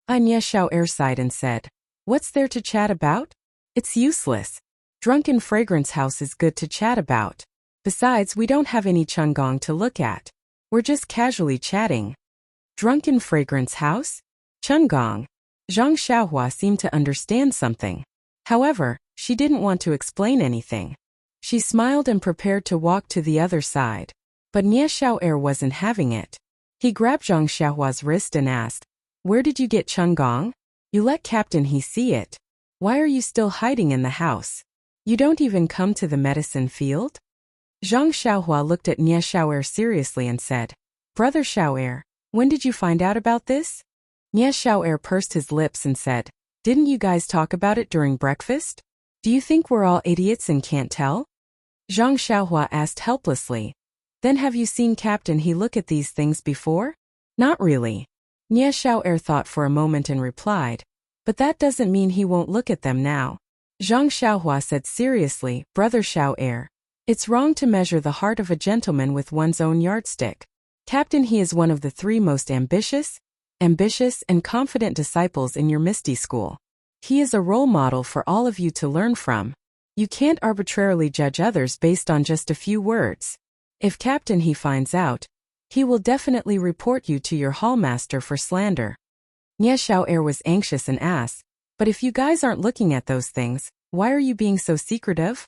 Nie Xiaoer sighed and said, "What's there to chat about? It's useless. Drunken Fragrance House is good to chat about. Besides, we don't have any Chunggong to look at. We're just casually chatting." Drunken Fragrance House? Chunggong? Zhang Xiaohua seemed to understand something. However, she didn't want to explain anything. She smiled and prepared to walk to the other side. But Nie Xiaoer wasn't having it. He grabbed Zhang Xiaohua's wrist and asked, "Where did you get Chunggong? You let Captain He see it. Why are you still hiding in the house? You don't even come to the medicine field?" Zhang Xiaohua looked at Nie Xiaoer seriously and said, "Brother Xiaoer, when did you find out about this?" Nie Xiaoer pursed his lips and said, "Didn't you guys talk about it during breakfast? Do you think we're all idiots and can't tell?" Zhang Xiaohua asked helplessly, "Then have you seen Captain He look at these things before?" Not really. Nie Xiao'er thought for a moment and replied. But that doesn't mean he won't look at them now. Zhang Xiaohua said seriously, Brother Xiao'er. It's wrong to measure the heart of a gentleman with one's own yardstick. Captain, he is one of the 3 most ambitious and confident disciples in your Misty School. He is a role model for all of you to learn from. You can't arbitrarily judge others based on just a few words. If Captain he finds out, he will definitely report you to your hallmaster for slander. Nie Xiao'er was anxious and asked, but if you guys aren't looking at those things, why are you being so secretive?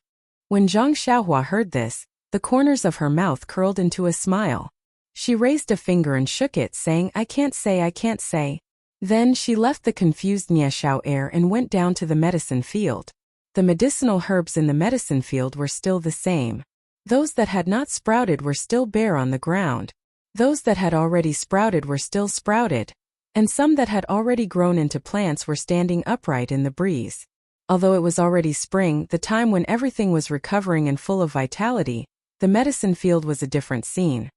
When Zhang Xiaohua heard this, the corners of her mouth curled into a smile. She raised a finger and shook it, saying, I can't say. Then she left the confused Nie Xiao'er and went down to the medicine field. The medicinal herbs in the medicine field were still the same. Those that had not sprouted were still bare on the ground. Those that had already sprouted were still sprouted. And some that had already grown into plants were standing upright in the breeze. Although it was already spring, the time when everything was recovering and full of vitality, the medicine field was a different scene.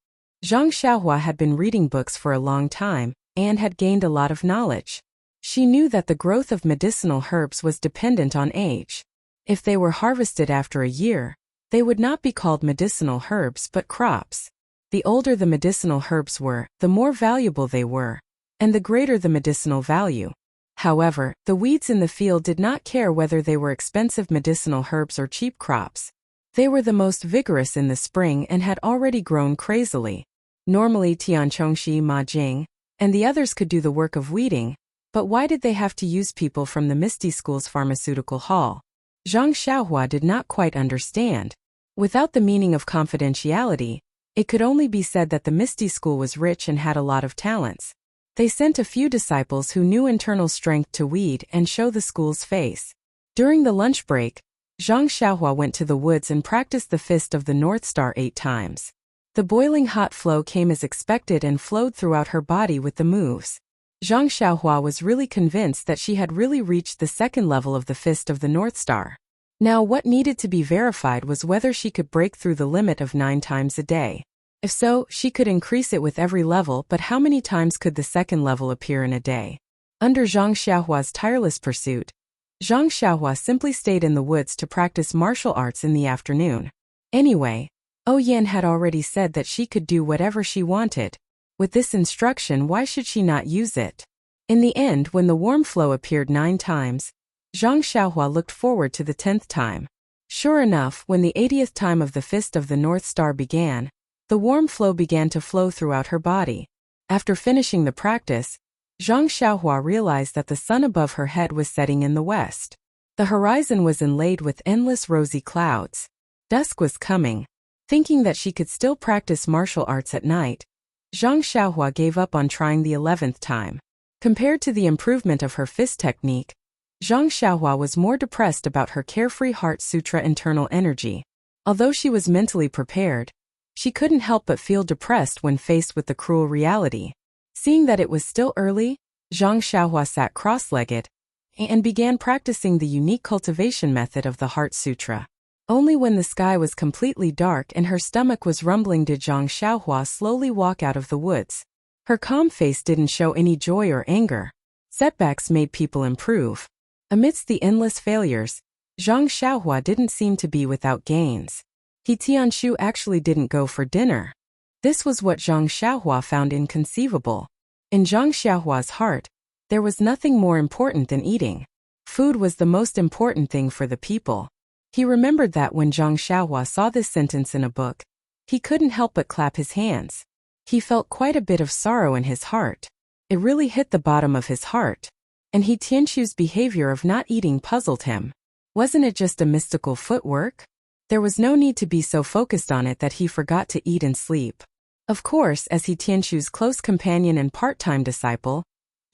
Zhang Xiaohua had been reading books for a long time, and had gained a lot of knowledge. She knew that the growth of medicinal herbs was dependent on age. If they were harvested after a year, they would not be called medicinal herbs but crops. The older the medicinal herbs were, the more valuable they were, and the greater the medicinal value. However, the weeds in the field did not care whether they were expensive medicinal herbs or cheap crops. They were the most vigorous in the spring and had already grown crazily. Normally Tianchongxi Ma Jing and the others could do the work of weeding, but why did they have to use people from the Misty School's pharmaceutical hall? Zhang Xiaohua did not quite understand. Without the meaning of confidentiality, it could only be said that the Misty School was rich and had a lot of talents. They sent a few disciples who knew internal strength to weed and show the school's face. During the lunch break, Zhang Xiaohua went to the woods and practiced the fist of the North Star 8 times. The boiling hot flow came as expected and flowed throughout her body with the moves. Zhang Xiaohua was really convinced that she had really reached the 2nd level of the fist of the North Star. Now what needed to be verified was whether she could break through the limit of 9 times a day. If so, she could increase it with every level, but how many times could the 2nd level appear in a day? Under Zhang Xiaohua's tireless pursuit, Zhang Xiaohua simply stayed in the woods to practice martial arts in the afternoon. Anyway, Yan had already said that she could do whatever she wanted. With this instruction, why should she not use it? In the end, when the warm flow appeared 9 times, Zhang Xiaohua looked forward to the 10th time. Sure enough, when the 80th time of the Fist of the North Star began, the warm flow began to flow throughout her body. After finishing the practice, Zhang Xiaohua realized that the sun above her head was setting in the west. The horizon was inlaid with endless rosy clouds. Dusk was coming. Thinking that she could still practice martial arts at night, Zhang Xiaohua gave up on trying the 11th time. Compared to the improvement of her fist technique, Zhang Xiaohua was more depressed about her carefree Heart Sutra internal energy. Although she was mentally prepared, she couldn't help but feel depressed when faced with the cruel reality. Seeing that it was still early, Zhang Xiaohua sat cross-legged and began practicing the unique cultivation method of the Heart Sutra. Only when the sky was completely dark and her stomach was rumbling did Zhang Xiaohua slowly walk out of the woods. Her calm face didn't show any joy or anger. Setbacks made people improve. Amidst the endless failures, Zhang Xiaohua didn't seem to be without gains. He Tianshu actually didn't go for dinner. This was what Zhang Xiaohua found inconceivable. In Zhang Xiaohua's heart, there was nothing more important than eating. Food was the most important thing for the people. He remembered that when Zhang Xiaohua saw this sentence in a book, he couldn't help but clap his hands. He felt quite a bit of sorrow in his heart. It really hit the bottom of his heart. And He Tianshu's behavior of not eating puzzled him. Wasn't it just a mystical footwork? There was no need to be so focused on it that he forgot to eat and sleep. Of course, as He Tianshu's close companion and part-time disciple,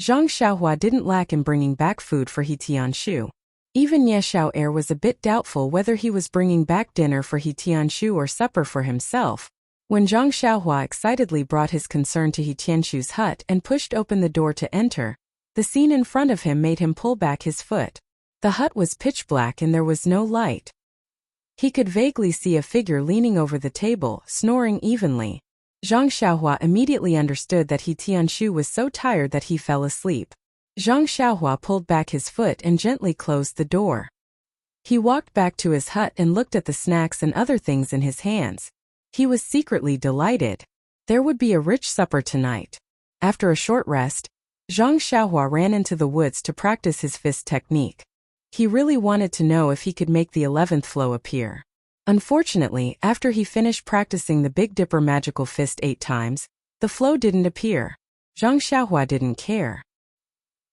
Zhang Xiaohua didn't lack in bringing back food for He Tianshu. Even Nie Xiao'er was a bit doubtful whether he was bringing back dinner for He Tianshu or supper for himself. When Zhang Xiaohua excitedly brought his concern to He Tianshu's hut and pushed open the door to enter, the scene in front of him made him pull back his foot. The hut was pitch black and there was no light. He could vaguely see a figure leaning over the table, snoring evenly. Zhang Xiaohua immediately understood that He Tianshu was so tired that he fell asleep. Zhang Xiaohua pulled back his foot and gently closed the door. He walked back to his hut and looked at the snacks and other things in his hands. He was secretly delighted. There would be a rich supper tonight. After a short rest, Zhang Xiaohua ran into the woods to practice his fist technique. He really wanted to know if he could make the 11th flow appear. Unfortunately, after he finished practicing the Big Dipper magical fist 8 times, the flow didn't appear. Zhang Xiaohua didn't care.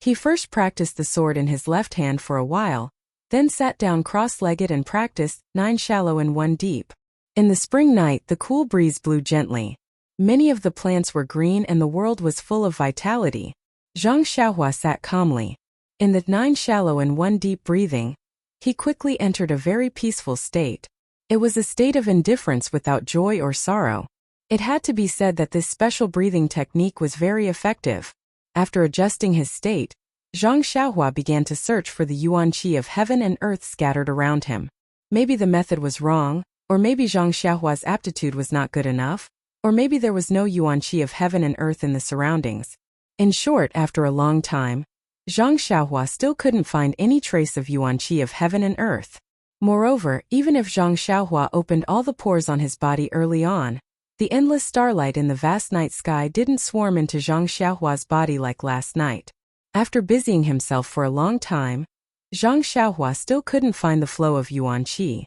He first practiced the sword in his left hand for a while, then sat down cross-legged and practiced 9 shallow and 1 deep. In the spring night, the cool breeze blew gently. Many of the plants were green and the world was full of vitality. Zhang Xiaohua sat calmly. In the 9 shallow and 1 deep breathing, he quickly entered a very peaceful state. It was a state of indifference without joy or sorrow. It had to be said that this special breathing technique was very effective. After adjusting his state, Zhang Xiaohua began to search for the yuan qi of heaven and earth scattered around him. Maybe the method was wrong, or maybe Zhang Xiaohua's aptitude was not good enough, or maybe there was no yuan qi of heaven and earth in the surroundings. In short, after a long time, Zhang Xiaohua still couldn't find any trace of yuan qi of heaven and earth. Moreover, even if Zhang Xiaohua opened all the pores on his body early on, the endless starlight in the vast night sky didn't swarm into Zhang Xiaohua's body like last night. After busying himself for a long time, Zhang Xiaohua still couldn't find the flow of yuan qi.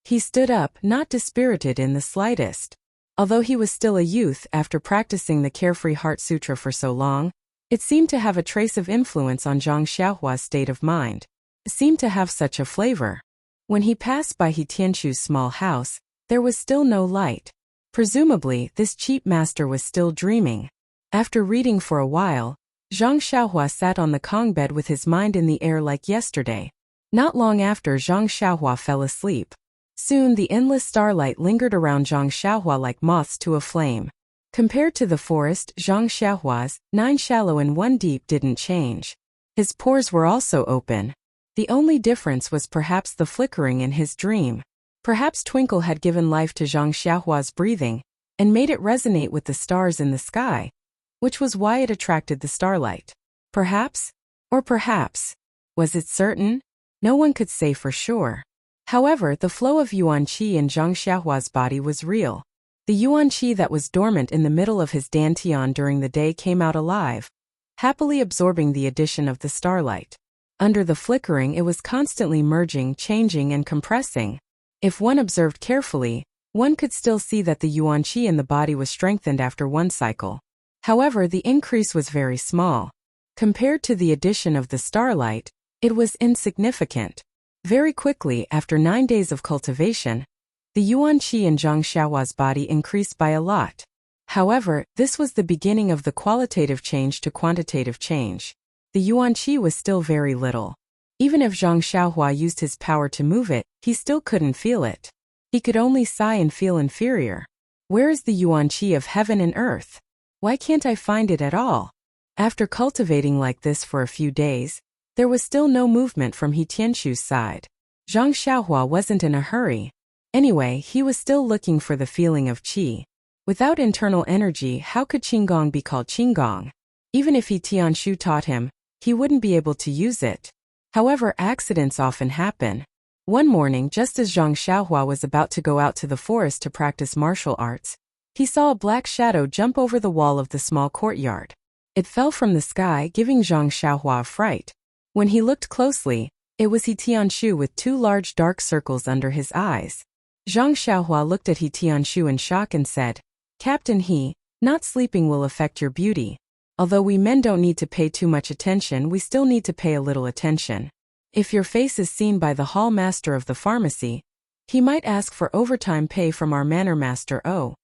He stood up, not dispirited in the slightest. Although he was still a youth after practicing the Carefree Heart Sutra for so long, it seemed to have a trace of influence on Zhang Xiaohua's state of mind. It seemed to have such a flavor. When he passed by He Tianshu's small house, there was still no light. Presumably, this cheap master was still dreaming. After reading for a while, Zhang Xiaohua sat on the Kong bed with his mind in the air like yesterday. Not long after, Zhang Xiaohua fell asleep. Soon the endless starlight lingered around Zhang Xiaohua like moths to a flame. Compared to the forest, Zhang Xiaohua's 9 shallow and 1 deep didn't change. His pores were also open. The only difference was perhaps the flickering in his dream. Perhaps Twinkle had given life to Zhang Xiaohua's breathing, and made it resonate with the stars in the sky, which was why it attracted the starlight. Perhaps? Or perhaps? Was it certain? No one could say for sure. However, the flow of yuan qi in Zhang Xiaohua's body was real. The yuan qi that was dormant in the middle of his dantian during the day came out alive, happily absorbing the addition of the starlight. Under the flickering, it was constantly merging, changing, and compressing. If one observed carefully, one could still see that the yuan qi in the body was strengthened after one cycle. However, the increase was very small. Compared to the addition of the starlight, it was insignificant. Very quickly, after 9 days of cultivation, the yuan qi in Zhang Xiaohua's body increased by a lot. However, this was the beginning of the qualitative change to quantitative change. The yuan qi was still very little. Even if Zhang Xiaohua used his power to move it, he still couldn't feel it. He could only sigh and feel inferior. Where is the yuan qi of heaven and earth? Why can't I find it at all? After cultivating like this for a few days, there was still no movement from He Tianshu's side. Zhang Xiaohua wasn't in a hurry. Anyway, he was still looking for the feeling of qi. Without internal energy, how could qigong be called qigong? Even if He Tianshu taught him, he wouldn't be able to use it. However, accidents often happen. One morning, just as Zhang Xiaohua was about to go out to the forest to practice martial arts, he saw a black shadow jump over the wall of the small courtyard. It fell from the sky, giving Zhang Xiaohua a fright. When he looked closely, it was He Tianshu with 2 large dark circles under his eyes. Zhang Xiaohua looked at He Tianshu in shock and said, "Captain He, not sleeping will affect your beauty. Although we men don't need to pay too much attention, we still need to pay a little attention. If your face is seen by the hall master of the pharmacy, he might ask for overtime pay from our manor master O."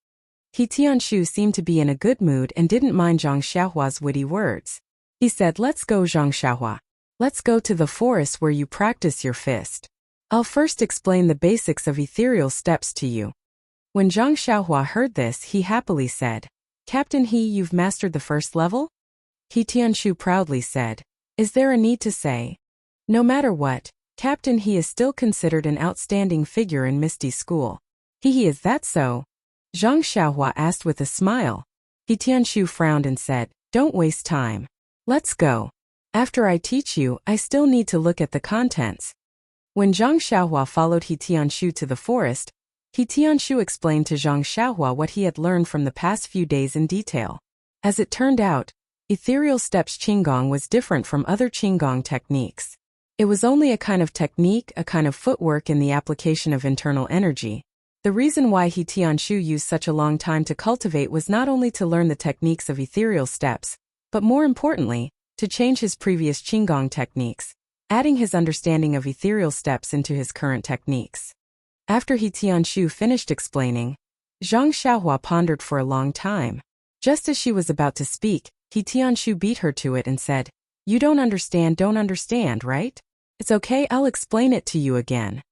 He Tianshu seemed to be in a good mood and didn't mind Zhang Xiaohua's witty words. He said, "Let's go, Zhang Xiaohua. Let's go to the forest where you practice your fist. I'll first explain the basics of ethereal steps to you." When Zhang Xiaohua heard this, he happily said, "Captain He, you've mastered the first level?" He Tianshu proudly said, "Is there a need to say? No matter what, Captain He is still considered an outstanding figure in Misty School." He is that so? Zhang Xiaohua asked with a smile. He Tianshu frowned and said, "Don't waste time. Let's go. After I teach you, I still need to look at the contents." When Zhang Xiaohua followed He Tianshu to the forest, He Tianshu explained to Zhang Xiaohua what he had learned from the past few days in detail. As it turned out, ethereal steps Qigong was different from other Qigong techniques. It was only a kind of technique, a kind of footwork in the application of internal energy. The reason why He Tianshu used such a long time to cultivate was not only to learn the techniques of ethereal steps, but more importantly, to change his previous Qigong techniques, adding his understanding of ethereal steps into his current techniques. After He Tianshu finished explaining, Zhang Xiaohua pondered for a long time. Just as she was about to speak, He Tianshu beat her to it and said, "You don't understand, right? It's okay, I'll explain it to you again."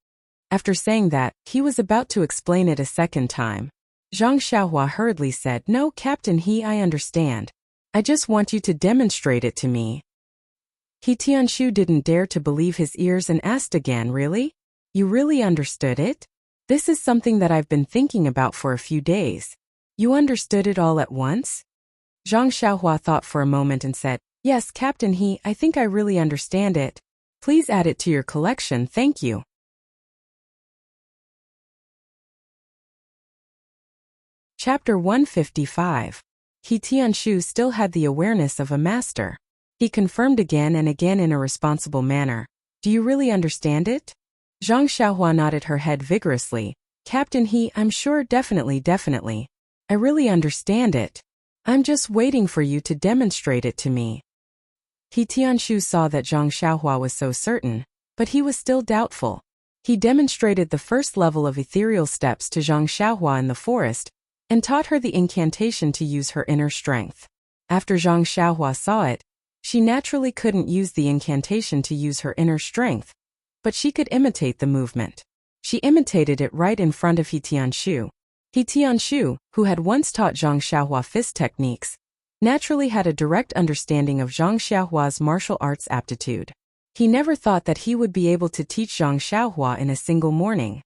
After saying that, he was about to explain it a second time. Zhang Xiaohua hurriedly said, "No, Captain He, I understand. I just want you to demonstrate it to me." He Tianshu didn't dare to believe his ears and asked again, "Really? You really understood it? This is something that I've been thinking about for a few days. You understood it all at once?" Zhang Xiaohua thought for a moment and said, "Yes, Captain He, I think I really understand it. Please add it to your collection, thank you." Chapter 155. He Tianshu still had the awareness of a master. He confirmed again and again in a responsible manner, "Do you really understand it?" Zhang Xiaohua nodded her head vigorously. "Captain He, I'm sure, definitely. I really understand it. I'm just waiting for you to demonstrate it to me." He Tianshu saw that Zhang Xiaohua was so certain, but he was still doubtful. He demonstrated the first level of ethereal steps to Zhang Xiaohua in the forest, and taught her the incantation to use her inner strength. After Zhang Xiaohua saw it, she naturally couldn't use the incantation to use her inner strength, but she could imitate the movement. She imitated it right in front of He Tianshu. He Tianshu, who had once taught Zhang Xiaohua fist techniques, naturally had a direct understanding of Zhang Xiaohua's martial arts aptitude. He never thought that he would be able to teach Zhang Xiaohua in a single morning.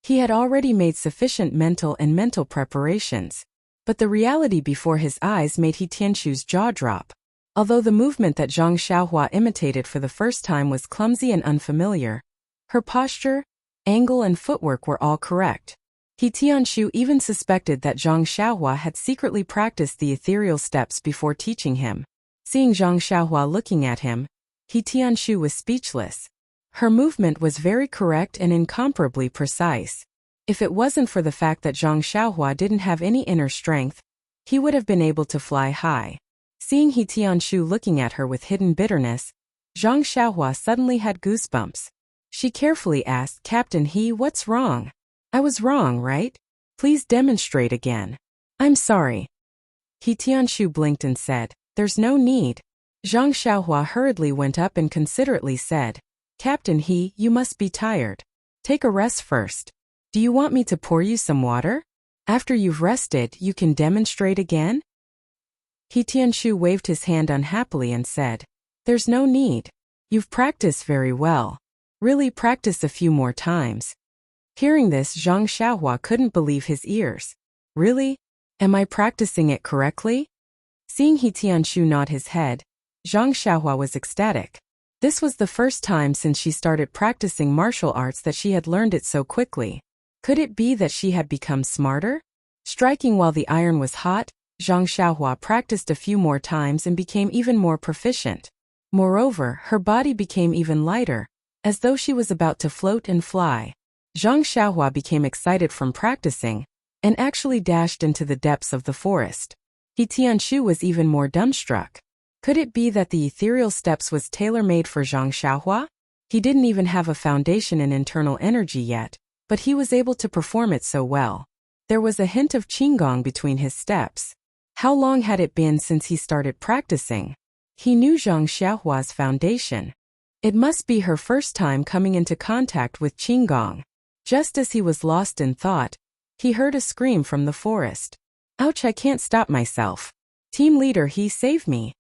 He had already made sufficient mental preparations, but the reality before his eyes made He Tianshu's jaw drop. Although the movement that Zhang Xiaohua imitated for the first time was clumsy and unfamiliar, her posture, angle and footwork were all correct. He Tianshu even suspected that Zhang Xiaohua had secretly practiced the ethereal steps before teaching him. Seeing Zhang Xiaohua looking at him, He Tianshu was speechless. Her movement was very correct and incomparably precise. If it wasn't for the fact that Zhang Xiaohua didn't have any inner strength, he would have been able to fly high. Seeing He Tianshu looking at her with hidden bitterness, Zhang Xiaohua suddenly had goosebumps. She carefully asked, "Captain He, what's wrong? I was wrong, right? Please demonstrate again." "I'm sorry." He Tianshu blinked and said, "There's no need." Zhang Xiaohua hurriedly went up and considerately said, "Captain He, you must be tired. Take a rest first. Do you want me to pour you some water? After you've rested, you can demonstrate again?" He Tianshu waved his hand unhappily and said, "There's no need. You've practiced very well. Really practice a few more times." Hearing this, Zhang Xiaohua couldn't believe his ears. "Really? Am I practicing it correctly?" Seeing He Tianshu nod his head, Zhang Xiaohua was ecstatic. This was the first time since she started practicing martial arts that she had learned it so quickly. Could it be that she had become smarter? Striking while the iron was hot, Zhang Xiaohua practiced a few more times and became even more proficient. Moreover, her body became even lighter, as though she was about to float and fly. Zhang Xiaohua became excited from practicing, and actually dashed into the depths of the forest. He Tianshu was even more dumbstruck. Could it be that the ethereal steps was tailor-made for Zhang Xiaohua? He didn't even have a foundation in internal energy yet, but he was able to perform it so well. There was a hint of Qigong between his steps. How long had it been since he started practicing? He knew Zhang Xiaohua's foundation. It must be her first time coming into contact with Qigong. Just as he was lost in thought, he heard a scream from the forest. "Ouch, I can't stop myself. Team leader, He, save me."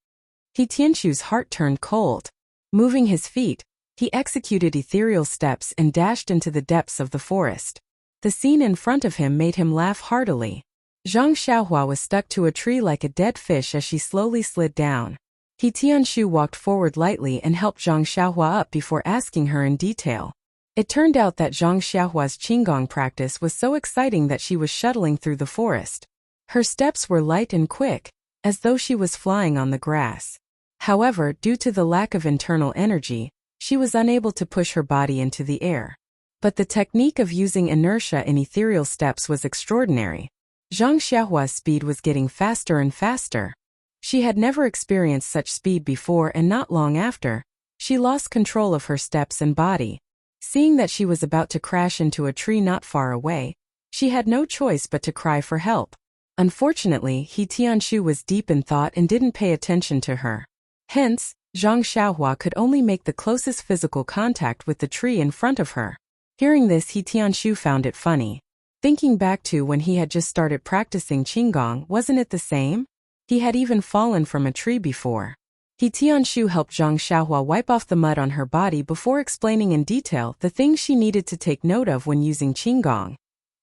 He Tianshu's heart turned cold. Moving his feet, he executed ethereal steps and dashed into the depths of the forest. The scene in front of him made him laugh heartily. Zhang Xiaohua was stuck to a tree like a dead fish as she slowly slid down. He Tianshu walked forward lightly and helped Zhang Xiaohua up before asking her in detail. It turned out that Zhang Xiaohua's Qigong practice was so exciting that she was shuttling through the forest. Her steps were light and quick, as though she was flying on the grass. However, due to the lack of internal energy, she was unable to push her body into the air. But the technique of using inertia in ethereal steps was extraordinary. Zhang Xiaohua's speed was getting faster and faster. She had never experienced such speed before, and not long after, she lost control of her steps and body. Seeing that she was about to crash into a tree not far away, she had no choice but to cry for help. Unfortunately, He Tianshu was deep in thought and didn't pay attention to her. Hence, Zhang Xiaohua could only make the closest physical contact with the tree in front of her. Hearing this, He Tianshu found it funny. Thinking back to when he had just started practicing Qigong, wasn't it the same? He had even fallen from a tree before. He Tianshu helped Zhang Xiaohua wipe off the mud on her body before explaining in detail the things she needed to take note of when using Qigong,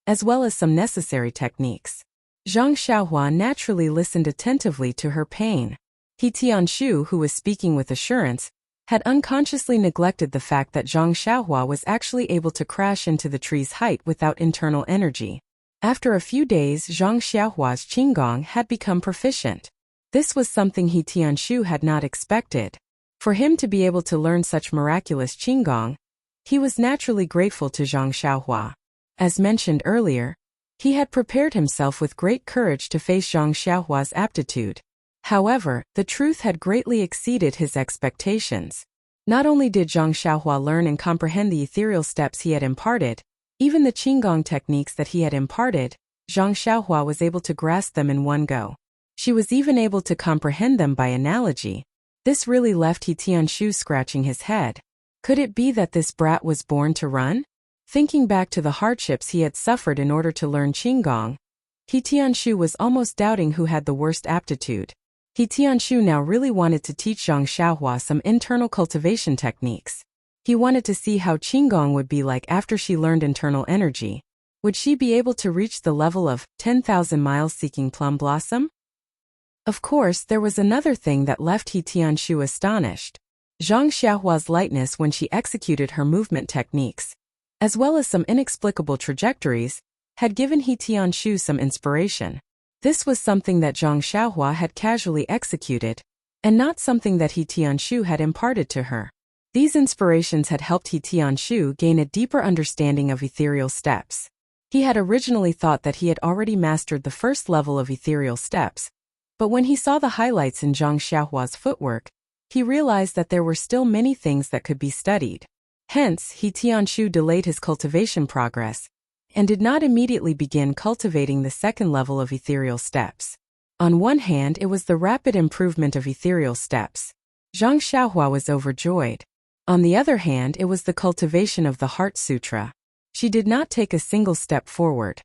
as well as some necessary techniques. Zhang Xiaohua naturally listened attentively to her pain. He Tianshu, who was speaking with assurance, had unconsciously neglected the fact that Zhang Xiaohua was actually able to crash into the tree's height without internal energy. After a few days, Zhang Xiaohua's Qigong had become proficient. This was something He Tianshu had not expected. For him to be able to learn such miraculous Qigong, he was naturally grateful to Zhang Xiaohua. As mentioned earlier, he had prepared himself with great courage to face Zhang Xiaohua's aptitude. However, the truth had greatly exceeded his expectations. Not only did Zhang Xiaohua learn and comprehend the ethereal steps he had imparted, even the Qigong techniques that he had imparted, Zhang Xiaohua was able to grasp them in one go. She was even able to comprehend them by analogy. This really left He Tianshu scratching his head. Could it be that this brat was born to run? Thinking back to the hardships he had suffered in order to learn Qigong, He Tianshu was almost doubting who had the worst aptitude. He Tianshu now really wanted to teach Zhang Xiaohua some internal cultivation techniques. He wanted to see how Qigong would be like after she learned internal energy. Would she be able to reach the level of 10,000 miles seeking plum blossom? Of course, there was another thing that left He Tianshu astonished. Zhang Xiaohua's lightness when she executed her movement techniques, as well as some inexplicable trajectories, had given He Tianshu some inspiration. This was something that Zhang Xiaohua had casually executed, and not something that He Tianshu had imparted to her. These inspirations had helped He Tianshu gain a deeper understanding of ethereal steps. He had originally thought that he had already mastered the first level of ethereal steps, but when he saw the highlights in Zhang Xiaohua's footwork, he realized that there were still many things that could be studied. Hence, He Tianshu delayed his cultivation progress, and did not immediately begin cultivating the second level of ethereal steps. On one hand, it was the rapid improvement of ethereal steps. Zhang Xiaohua was overjoyed. On the other hand, it was the cultivation of the Heart Sutra. She did not take a single step forward.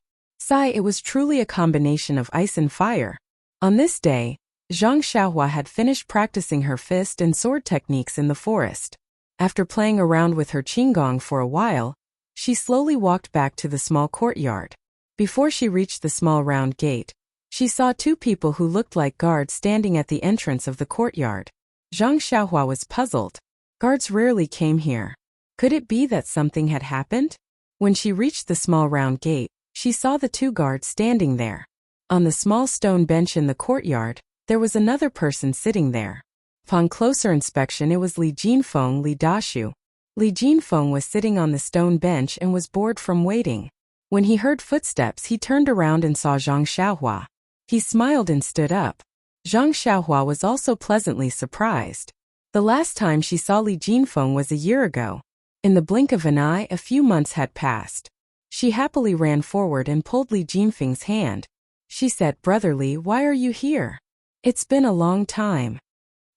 It was truly a combination of ice and fire. On this day, Zhang Xiaohua had finished practicing her fist and sword techniques in the forest. After playing around with her Qigong for a while, she slowly walked back to the small courtyard. Before she reached the small round gate, she saw two people who looked like guards standing at the entrance of the courtyard. Zhang Xiaohua was puzzled. Guards rarely came here. Could it be that something had happened? When she reached the small round gate, she saw the two guards standing there. On the small stone bench in the courtyard, there was another person sitting there. Upon closer inspection, it was Li Jinfeng Li Dashu. Li Jinfeng was sitting on the stone bench and was bored from waiting. When he heard footsteps, he turned around and saw Zhang Xiaohua. He smiled and stood up. Zhang Xiaohua was also pleasantly surprised. The last time she saw Li Jinfeng was a year ago. In the blink of an eye, a few months had passed. She happily ran forward and pulled Li Jinfeng's hand. She said, "Brother Li, why are you here? It's been a long time."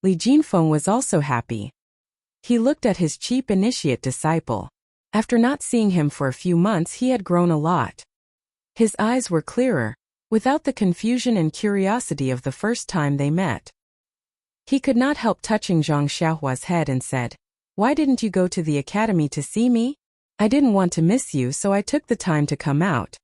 Li Jinfeng was also happy. He looked at his cheap initiate disciple. After not seeing him for a few months, he had grown a lot. His eyes were clearer, without the confusion and curiosity of the first time they met. He could not help touching Zhang Xiaohua's head and said, "Why didn't you go to the academy to see me? I didn't want to miss you, so I took the time to come out."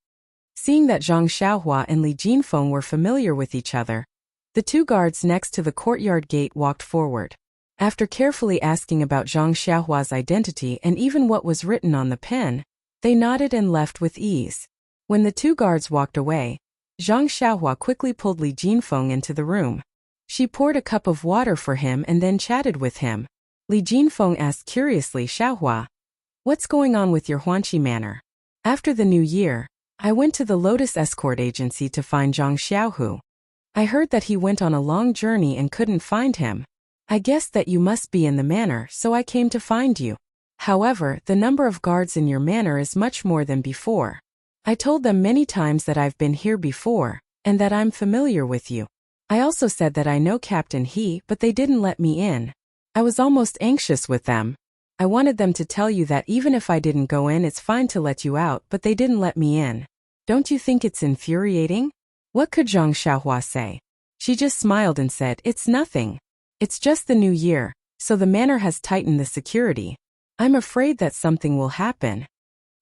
Seeing that Zhang Xiaohua and Li Jinfeng were familiar with each other, the two guards next to the courtyard gate walked forward. After carefully asking about Zhang Xiaohua's identity and even what was written on the pen, they nodded and left with ease. When the two guards walked away, Zhang Xiaohua quickly pulled Li Jinfeng into the room. She poured a cup of water for him and then chatted with him. Li Jinfeng asked curiously, "Xiaohua, what's going on with your Huanqi manor? After the new year, I went to the Lotus Escort Agency to find Zhang Xiaohu. I heard that he went on a long journey and couldn't find him. I guessed that you must be in the manor, so I came to find you. However, the number of guards in your manor is much more than before. I told them many times that I've been here before, and that I'm familiar with you. I also said that I know Captain He, but they didn't let me in. I was almost anxious with them. I wanted them to tell you that even if I didn't go in, it's fine to let you out, but they didn't let me in. Don't you think it's infuriating?" What could Zhang Xiaohua say? She just smiled and said, "It's nothing. It's just the new year, so the manor has tightened the security. I'm afraid that something will happen."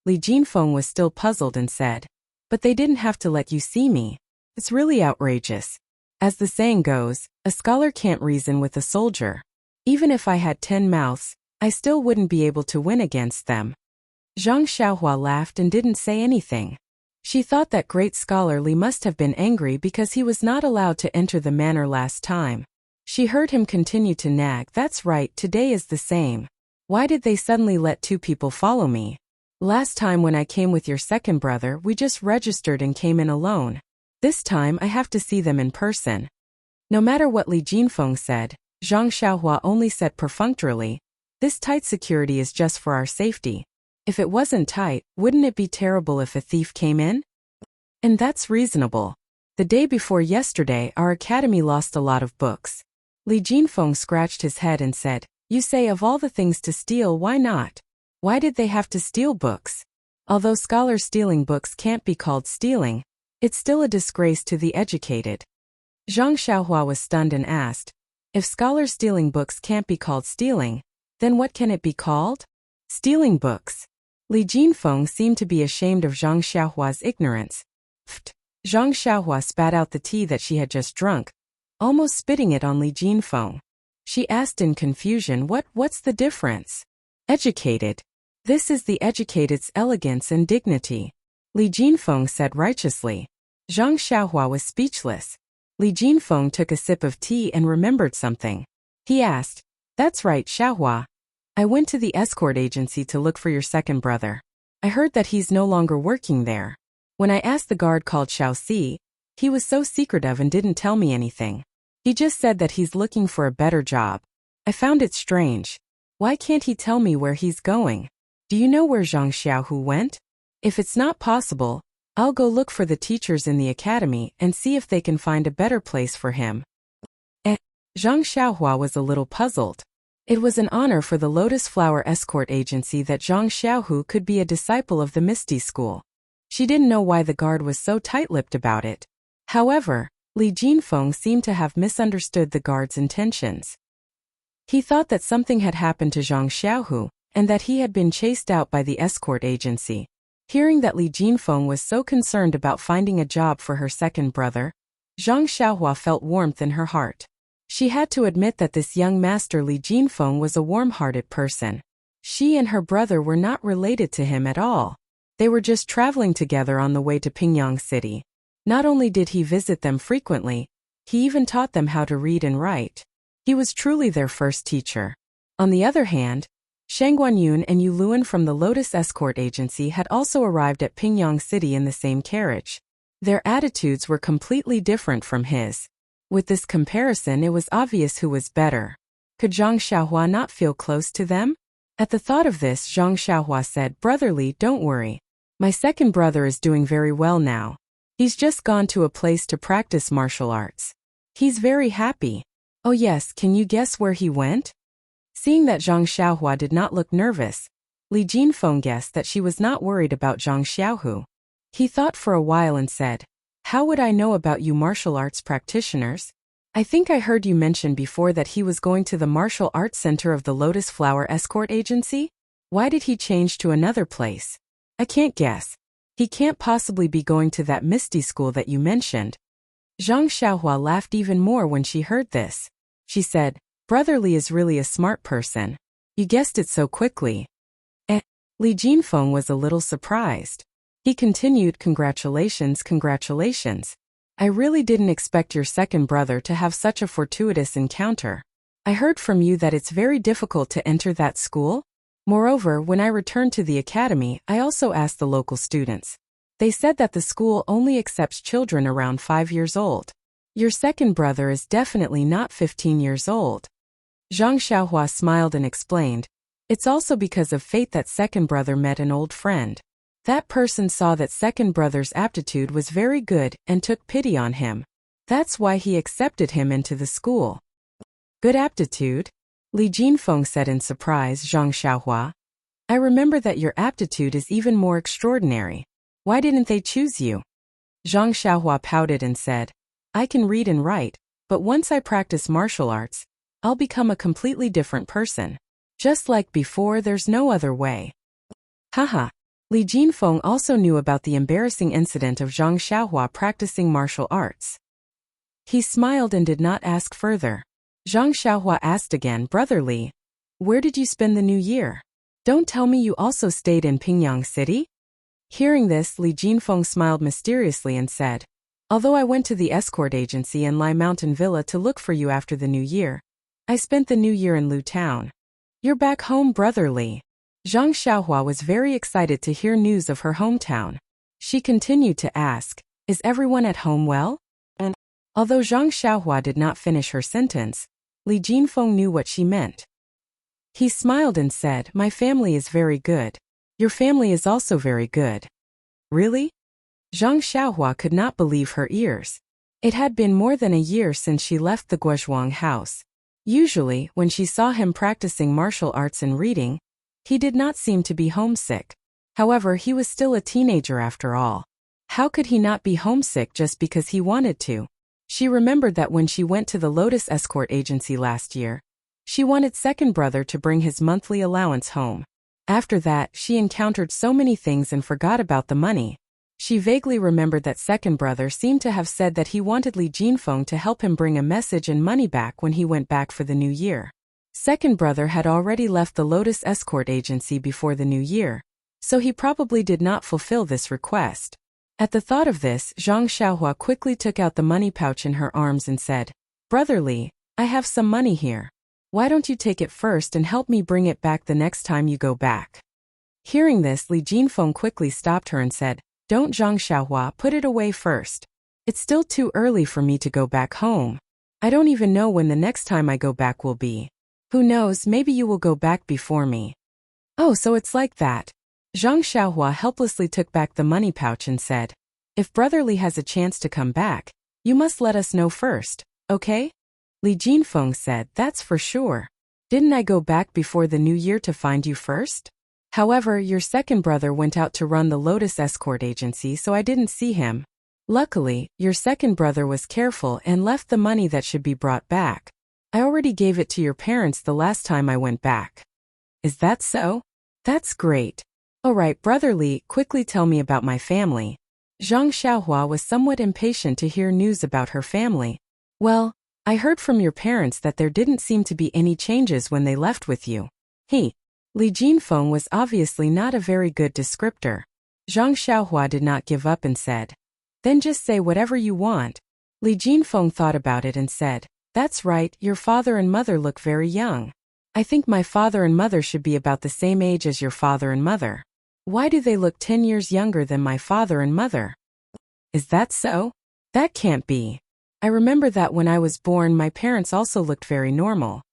Li Jinfeng was still puzzled and said, "But they didn't have to let you see me. It's really outrageous. As the saying goes, a scholar can't reason with a soldier. Even if I had 10 mouths, I still wouldn't be able to win against them." Zhang Xiaohua laughed and didn't say anything. She thought that great scholar Li must have been angry because he was not allowed to enter the manor last time. She heard him continue to nag, "That's right, today is the same. Why did they suddenly let two people follow me? Last time when I came with your second brother, we just registered and came in alone. This time I have to see them in person." No matter what Li Jinfeng said, Zhang Xiaohua only said perfunctorily, "This tight security is just for our safety. If it wasn't tight, wouldn't it be terrible if a thief came in? And that's reasonable. The day before yesterday, our academy lost a lot of books." Li Jinfeng scratched his head and said, "You say of all the things to steal, why not? Why did they have to steal books? Although scholars stealing books can't be called stealing, it's still a disgrace to the educated." Zhang Xiaohua was stunned and asked, "If scholars stealing books can't be called stealing, then what can it be called?" "Stealing books." Li Jinfeng seemed to be ashamed of Zhang Xiaohua's ignorance. Pfft! Zhang Xiaohua spat out the tea that she had just drunk, almost spitting it on Li Jinfeng. She asked in confusion, What's the difference?" "Educated. This is the educated's elegance and dignity," Li Jinfeng said righteously. Zhang Xiaohua was speechless. Li Jinfeng took a sip of tea and remembered something. He asked, "That's right, Xiaohua. I went to the escort agency to look for your second brother. I heard that he's no longer working there. When I asked the guard called Xiaoxi, he was so secretive and didn't tell me anything. He just said that he's looking for a better job. I found it strange. Why can't he tell me where he's going? Do you know where Zhang Xiaohu went? If it's not possible, I'll go look for the teachers in the academy and see if they can find a better place for him." Zhang Xiaohua was a little puzzled. It was an honor for the Lotus Flower Escort Agency that Zhang Xiaohu could be a disciple of the Misty School. She didn't know why the guard was so tight-lipped about it. However, Li Jinfeng seemed to have misunderstood the guard's intentions. He thought that something had happened to Zhang Xiaohu, and that he had been chased out by the escort agency. Hearing that Li Jinfeng was so concerned about finding a job for her second brother, Zhang Xiaohua felt warmth in her heart. She had to admit that this young master Li Jinfeng was a warm-hearted person. She and her brother were not related to him at all. They were just traveling together on the way to Pingyang City. Not only did he visit them frequently, he even taught them how to read and write. He was truly their first teacher. On the other hand, Shang Guanyun and Yu Luan from the Lotus Escort Agency had also arrived at Pingyang City in the same carriage. Their attitudes were completely different from his. With this comparison, it was obvious who was better. Could Zhang Xiaohua not feel close to them? At the thought of this, Zhang Xiaohua said, "Brother Li, don't worry. My second brother is doing very well now. He's just gone to a place to practice martial arts. He's very happy. Oh yes, can you guess where he went?" Seeing that Zhang Xiaohua did not look nervous, Li Jinfeng guessed that she was not worried about Zhang Xiaohu. He thought for a while and said, "How would I know about you martial arts practitioners? I think I heard you mention before that he was going to the martial arts center of the Lotus Flower Escort Agency? Why did he change to another place? I can't guess. He can't possibly be going to that Misty school that you mentioned. Zhang Xiaohua laughed even more when she heard this. She said, Brother Li is really a smart person. You guessed it so quickly. Li Jinfeng was a little surprised. He continued, Congratulations, congratulations. I really didn't expect your second brother to have such a fortuitous encounter. I heard from you that it's very difficult to enter that school. Moreover, when I returned to the academy, I also asked the local students. They said that the school only accepts children around 5 years old. Your second brother is definitely not 15 years old. Zhang Xiaohua smiled and explained, It's also because of fate that second brother met an old friend. That person saw that second brother's aptitude was very good and took pity on him. That's why he accepted him into the school. Good aptitude? Li Jinfeng said in surprise. Zhang Xiaohua, I remember that your aptitude is even more extraordinary. Why didn't they choose you? Zhang Xiaohua pouted and said, I can read and write, but once I practice martial arts, I'll become a completely different person. Just like before, there's no other way. Haha. Li Jinfeng also knew about the embarrassing incident of Zhang Xiaohua practicing martial arts. He smiled and did not ask further. Zhang Xiaohua asked again, Brother Li, where did you spend the new year? Don't tell me you also stayed in Pingyang City? Hearing this, Li Jinfeng smiled mysteriously and said, Although I went to the escort agency in Lai Mountain Villa to look for you after the new year, I spent the new year in Lu Town. You're back home, Brother Li. Zhang Xiaohua was very excited to hear news of her hometown. She continued to ask, Is everyone at home well? And although Zhang Xiaohua did not finish her sentence, Li Jinfeng knew what she meant. He smiled and said, My family is very good. Your family is also very good. Really? Zhang Xiaohua could not believe her ears. It had been more than a year since she left the Guozhuang house. Usually, when she saw him practicing martial arts and reading, he did not seem to be homesick. However, he was still a teenager after all. How could he not be homesick just because he wanted to? She remembered that when she went to the Lotus Escort Agency last year, she wanted second brother to bring his monthly allowance home. After that, she encountered so many things and forgot about the money. She vaguely remembered that second brother seemed to have said that he wanted Li Jinfeng to help him bring a message and money back when he went back for the new year. Second brother had already left the Lotus Escort Agency before the new year, so he probably did not fulfill this request. At the thought of this, Zhang Xiaohua quickly took out the money pouch in her arms and said, Brother Li, I have some money here. Why don't you take it first and help me bring it back the next time you go back? Hearing this, Li Jinfeng quickly stopped her and said, Don't, Zhang Xiaohua, put it away first. It's still too early for me to go back home. I don't even know when the next time I go back will be. Who knows, maybe you will go back before me. Oh, so it's like that. Zhang Xiaohua helplessly took back the money pouch and said, If Brother Li has a chance to come back, you must let us know first, okay? Li Jinfeng said, That's for sure. Didn't I go back before the new year to find you first? However, your second brother went out to run the Lotus Escort Agency, so I didn't see him. Luckily, your second brother was careful and left the money that should be brought back. I already gave it to your parents the last time I went back. Is that so? That's great. Alright, Brother Li, quickly tell me about my family. Zhang Xiaohua was somewhat impatient to hear news about her family. Well, I heard from your parents that there didn't seem to be any changes when they left with you. Li Jinfeng was obviously not a very good descriptor. Zhang Xiaohua did not give up and said, Then just say whatever you want. Li Jinfeng thought about it and said, That's right, your father and mother look very young. I think my father and mother should be about the same age as your father and mother. Why do they look 10 years younger than my father and mother? Is that so? That can't be. I remember that when I was born my parents also looked very normal.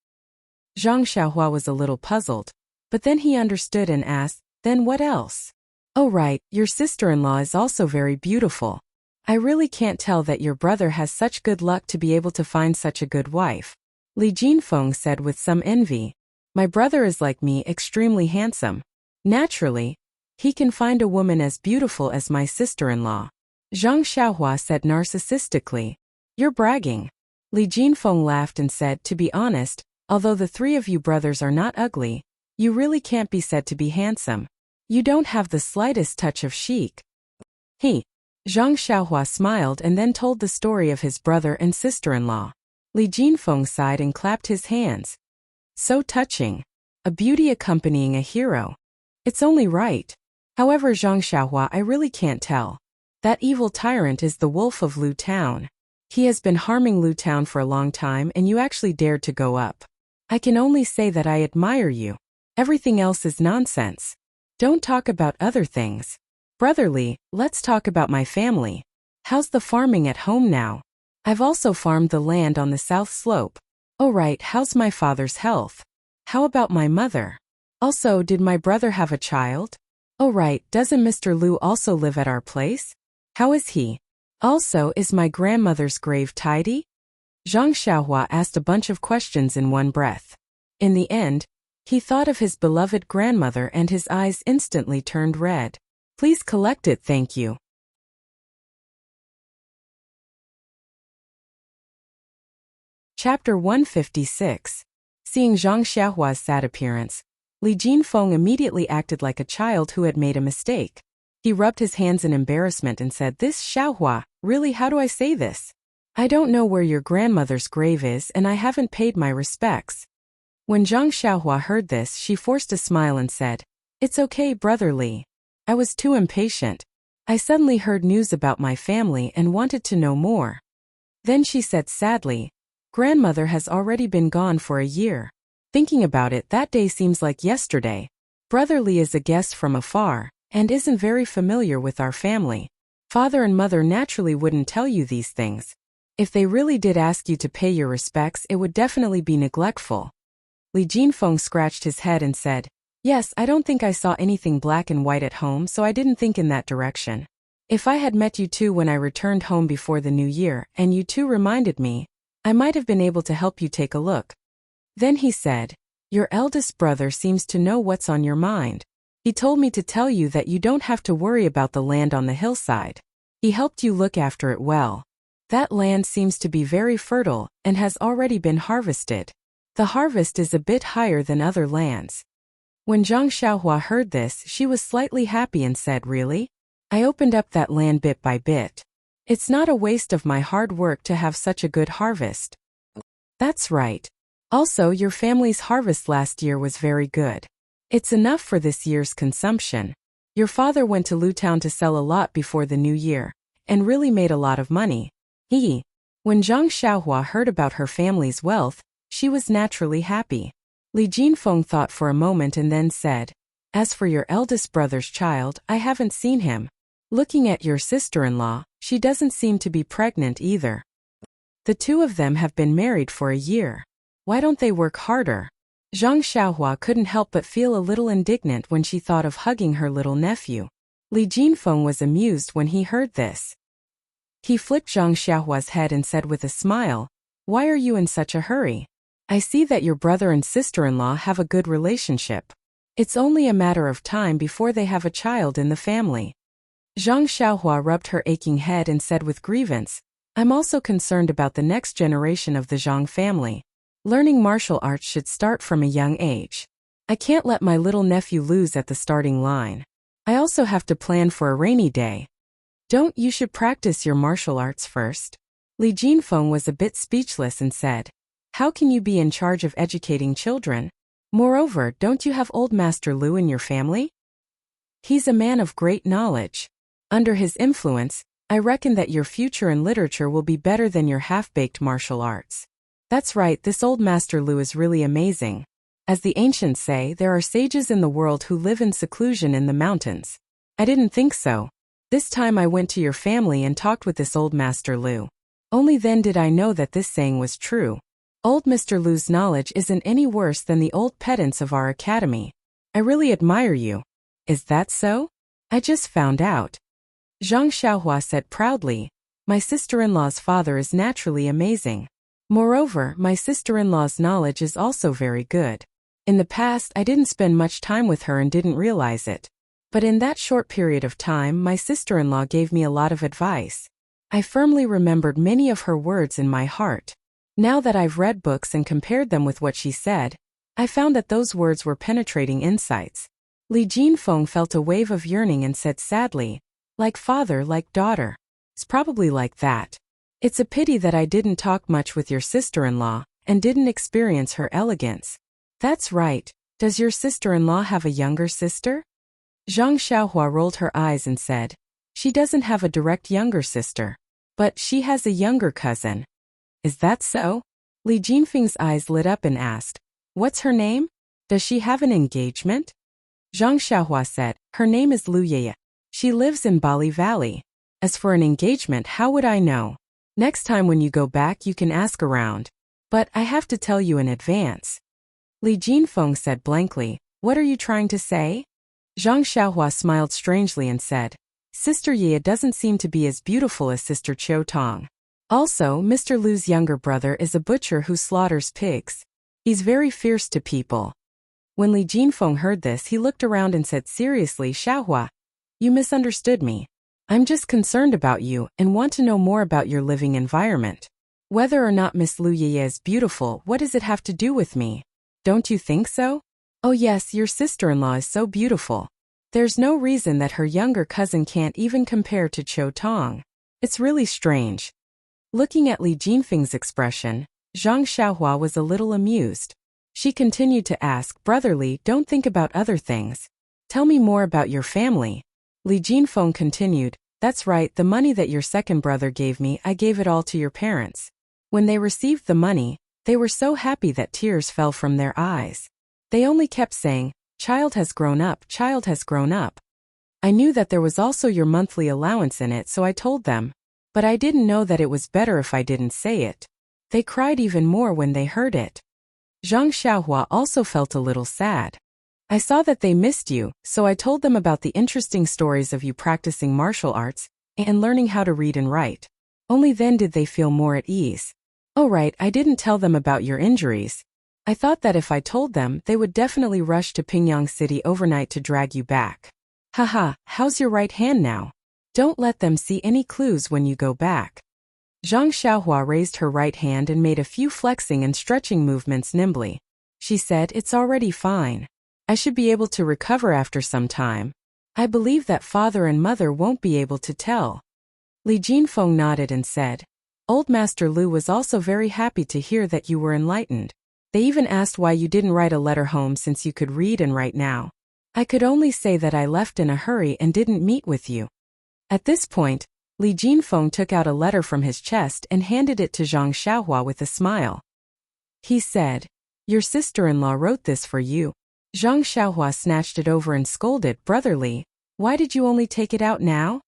Zhang Xiaohua was a little puzzled, but then he understood and asked, Then what else? Oh right, your sister-in-law is also very beautiful. I really can't tell that your brother has such good luck to be able to find such a good wife. Li Jinfeng said with some envy, My brother is like me, extremely handsome. Naturally, he can find a woman as beautiful as my sister-in-law. Zhang Xiaohua said narcissistically, You're bragging. Li Jinfeng laughed and said, To be honest, although the three of you brothers are not ugly, You really can't be said to be handsome. You don't have the slightest touch of chic. He. Zhang Xiaohua smiled and then told the story of his brother and sister-in-law. Li Jinfeng sighed and clapped his hands. So touching. A beauty accompanying a hero. It's only right. However, Zhang Xiaohua, I really can't tell. That evil tyrant is the wolf of Lu Town. He has been harming Lu Town for a long time and you actually dared to go up. I can only say that I admire you. Everything else is nonsense. Don't talk about other things. Brotherly, let's talk about my family. How's the farming at home now? I've also farmed the land on the south slope. Oh right, how's my father's health? How about my mother? Also, did my brother have a child? Oh right, doesn't Mr. Lu also live at our place? How is he? Also, is my grandmother's grave tidy? Zhang Xiaohua asked a bunch of questions in one breath. In the end, he thought of his beloved grandmother and his eyes instantly turned red. Please collect it, thank you. Chapter 156. Seeing Zhang Xiaohua's sad appearance, Li Jinfeng immediately acted like a child who had made a mistake. He rubbed his hands in embarrassment and said, This Xiaohua, really, how do I say this? I don't know where your grandmother's grave is and I haven't paid my respects. When Zhang Xiaohua heard this, she forced a smile and said, It's okay, brother Li. I was too impatient. I suddenly heard news about my family and wanted to know more. Then she said sadly, Grandmother has already been gone for a year. Thinking about it, that day seems like yesterday. Brother Li is a guest from afar and isn't very familiar with our family. Father and mother naturally wouldn't tell you these things. If they really did ask you to pay your respects, it would definitely be neglectful. Li Jinfeng scratched his head and said, Yes, I don't think I saw anything black and white at home, so I didn't think in that direction. If I had met you two when I returned home before the new year, and you two reminded me, I might have been able to help you take a look. Then he said, Your eldest brother seems to know what's on your mind. He told me to tell you that you don't have to worry about the land on the hillside. He helped you look after it well. That land seems to be very fertile and has already been harvested. The harvest is a bit higher than other lands. When Zhang Xiaohua heard this, she was slightly happy and said, Really? I opened up that land bit by bit. It's not a waste of my hard work to have such a good harvest. That's right. Also, your family's harvest last year was very good. It's enough for this year's consumption. Your father went to Lu Town to sell a lot before the new year, and really made a lot of money. When Zhang Xiaohua heard about her family's wealth, she was naturally happy. Li Jinfeng thought for a moment and then said, As for your eldest brother's child, I haven't seen him. Looking at your sister-in-law, she doesn't seem to be pregnant either. The two of them have been married for a year. Why don't they work harder? Zhang Xiaohua couldn't help but feel a little indignant when she thought of hugging her little nephew. Li Jinfeng was amused when he heard this. He flicked Zhang Xiaohua's head and said with a smile, Why are you in such a hurry? I see that your brother and sister-in-law have a good relationship. It's only a matter of time before they have a child in the family. Zhang Xiaohua rubbed her aching head and said with grievance, I'm also concerned about the next generation of the Zhang family. Learning martial arts should start from a young age. I can't let my little nephew lose at the starting line. I also have to plan for a rainy day. Don't you should practice your martial arts first? Li Jinfeng was a bit speechless and said, How can you be in charge of educating children? Moreover, don't you have old Master Lu in your family? He's a man of great knowledge. Under his influence, I reckon that your future in literature will be better than your half-baked martial arts. That's right, this old Master Lu is really amazing. As the ancients say, there are sages in the world who live in seclusion in the mountains. I didn't think so. This time I went to your family and talked with this old Master Lu. Only then did I know that this saying was true. Old Mr. Lu's knowledge isn't any worse than the old pedants of our academy. I really admire you. Is that so? I just found out. Zhang Xiaohua said proudly, My sister-in-law's father is naturally amazing. Moreover, my sister-in-law's knowledge is also very good. In the past, I didn't spend much time with her and didn't realize it. But in that short period of time, my sister-in-law gave me a lot of advice. I firmly remembered many of her words in my heart. Now that I've read books and compared them with what she said, I found that those words were penetrating insights. Li Jinfeng felt a wave of yearning and said sadly, like father, like daughter. It's probably like that. It's a pity that I didn't talk much with your sister-in-law and didn't experience her elegance. That's right. Does your sister-in-law have a younger sister? Zhang Xiaohua rolled her eyes and said, she doesn't have a direct younger sister. But she has a younger cousin. Is that so? Li Jinfeng's eyes lit up and asked, what's her name? Does she have an engagement? Zhang Xiaohua said, her name is Lu Yeye. She lives in Bali Valley. As for an engagement, how would I know? Next time when you go back you can ask around. But I have to tell you in advance. Li Jinfeng said blankly, what are you trying to say? Zhang Xiaohua smiled strangely and said, Sister Ye doesn't seem to be as beautiful as Sister Qiu Tong. Also, Mr. Lu's younger brother is a butcher who slaughters pigs. He's very fierce to people. When Li Jinfeng heard this, he looked around and said seriously, Xiaohua, you misunderstood me. I'm just concerned about you and want to know more about your living environment. Whether or not Miss Lu Ye is beautiful, what does it have to do with me? Don't you think so? Oh yes, your sister-in-law is so beautiful. There's no reason that her younger cousin can't even compare to Qiu Tong. It's really strange. Looking at Li Jinfeng's expression, Zhang Xiaohua was a little amused. She continued to ask, Brother Li, don't think about other things. Tell me more about your family. Li Jinfeng continued, that's right, the money that your second brother gave me, I gave it all to your parents. When they received the money, they were so happy that tears fell from their eyes. They only kept saying, child has grown up, child has grown up. I knew that there was also your monthly allowance in it, so I told them. But I didn't know that it was better if I didn't say it. They cried even more when they heard it. Zhang Xiaohua also felt a little sad. I saw that they missed you, so I told them about the interesting stories of you practicing martial arts and learning how to read and write. Only then did they feel more at ease. Oh right, I didn't tell them about your injuries. I thought that if I told them, they would definitely rush to Pingyang City overnight to drag you back. Haha, how's your right hand now? Don't let them see any clues when you go back. Zhang Xiaohua raised her right hand and made a few flexing and stretching movements nimbly. She said, it's already fine. I should be able to recover after some time. I believe that father and mother won't be able to tell. Li Jinfeng nodded and said, Old Master Lu was also very happy to hear that you were enlightened. They even asked why you didn't write a letter home since you could read and write now. I could only say that I left in a hurry and didn't meet with you. At this point, Li Jinfeng took out a letter from his chest and handed it to Zhang Xiaohua with a smile. He said, your sister-in-law wrote this for you. Zhang Xiaohua snatched it over and scolded, Brother Li, why did you only take it out now?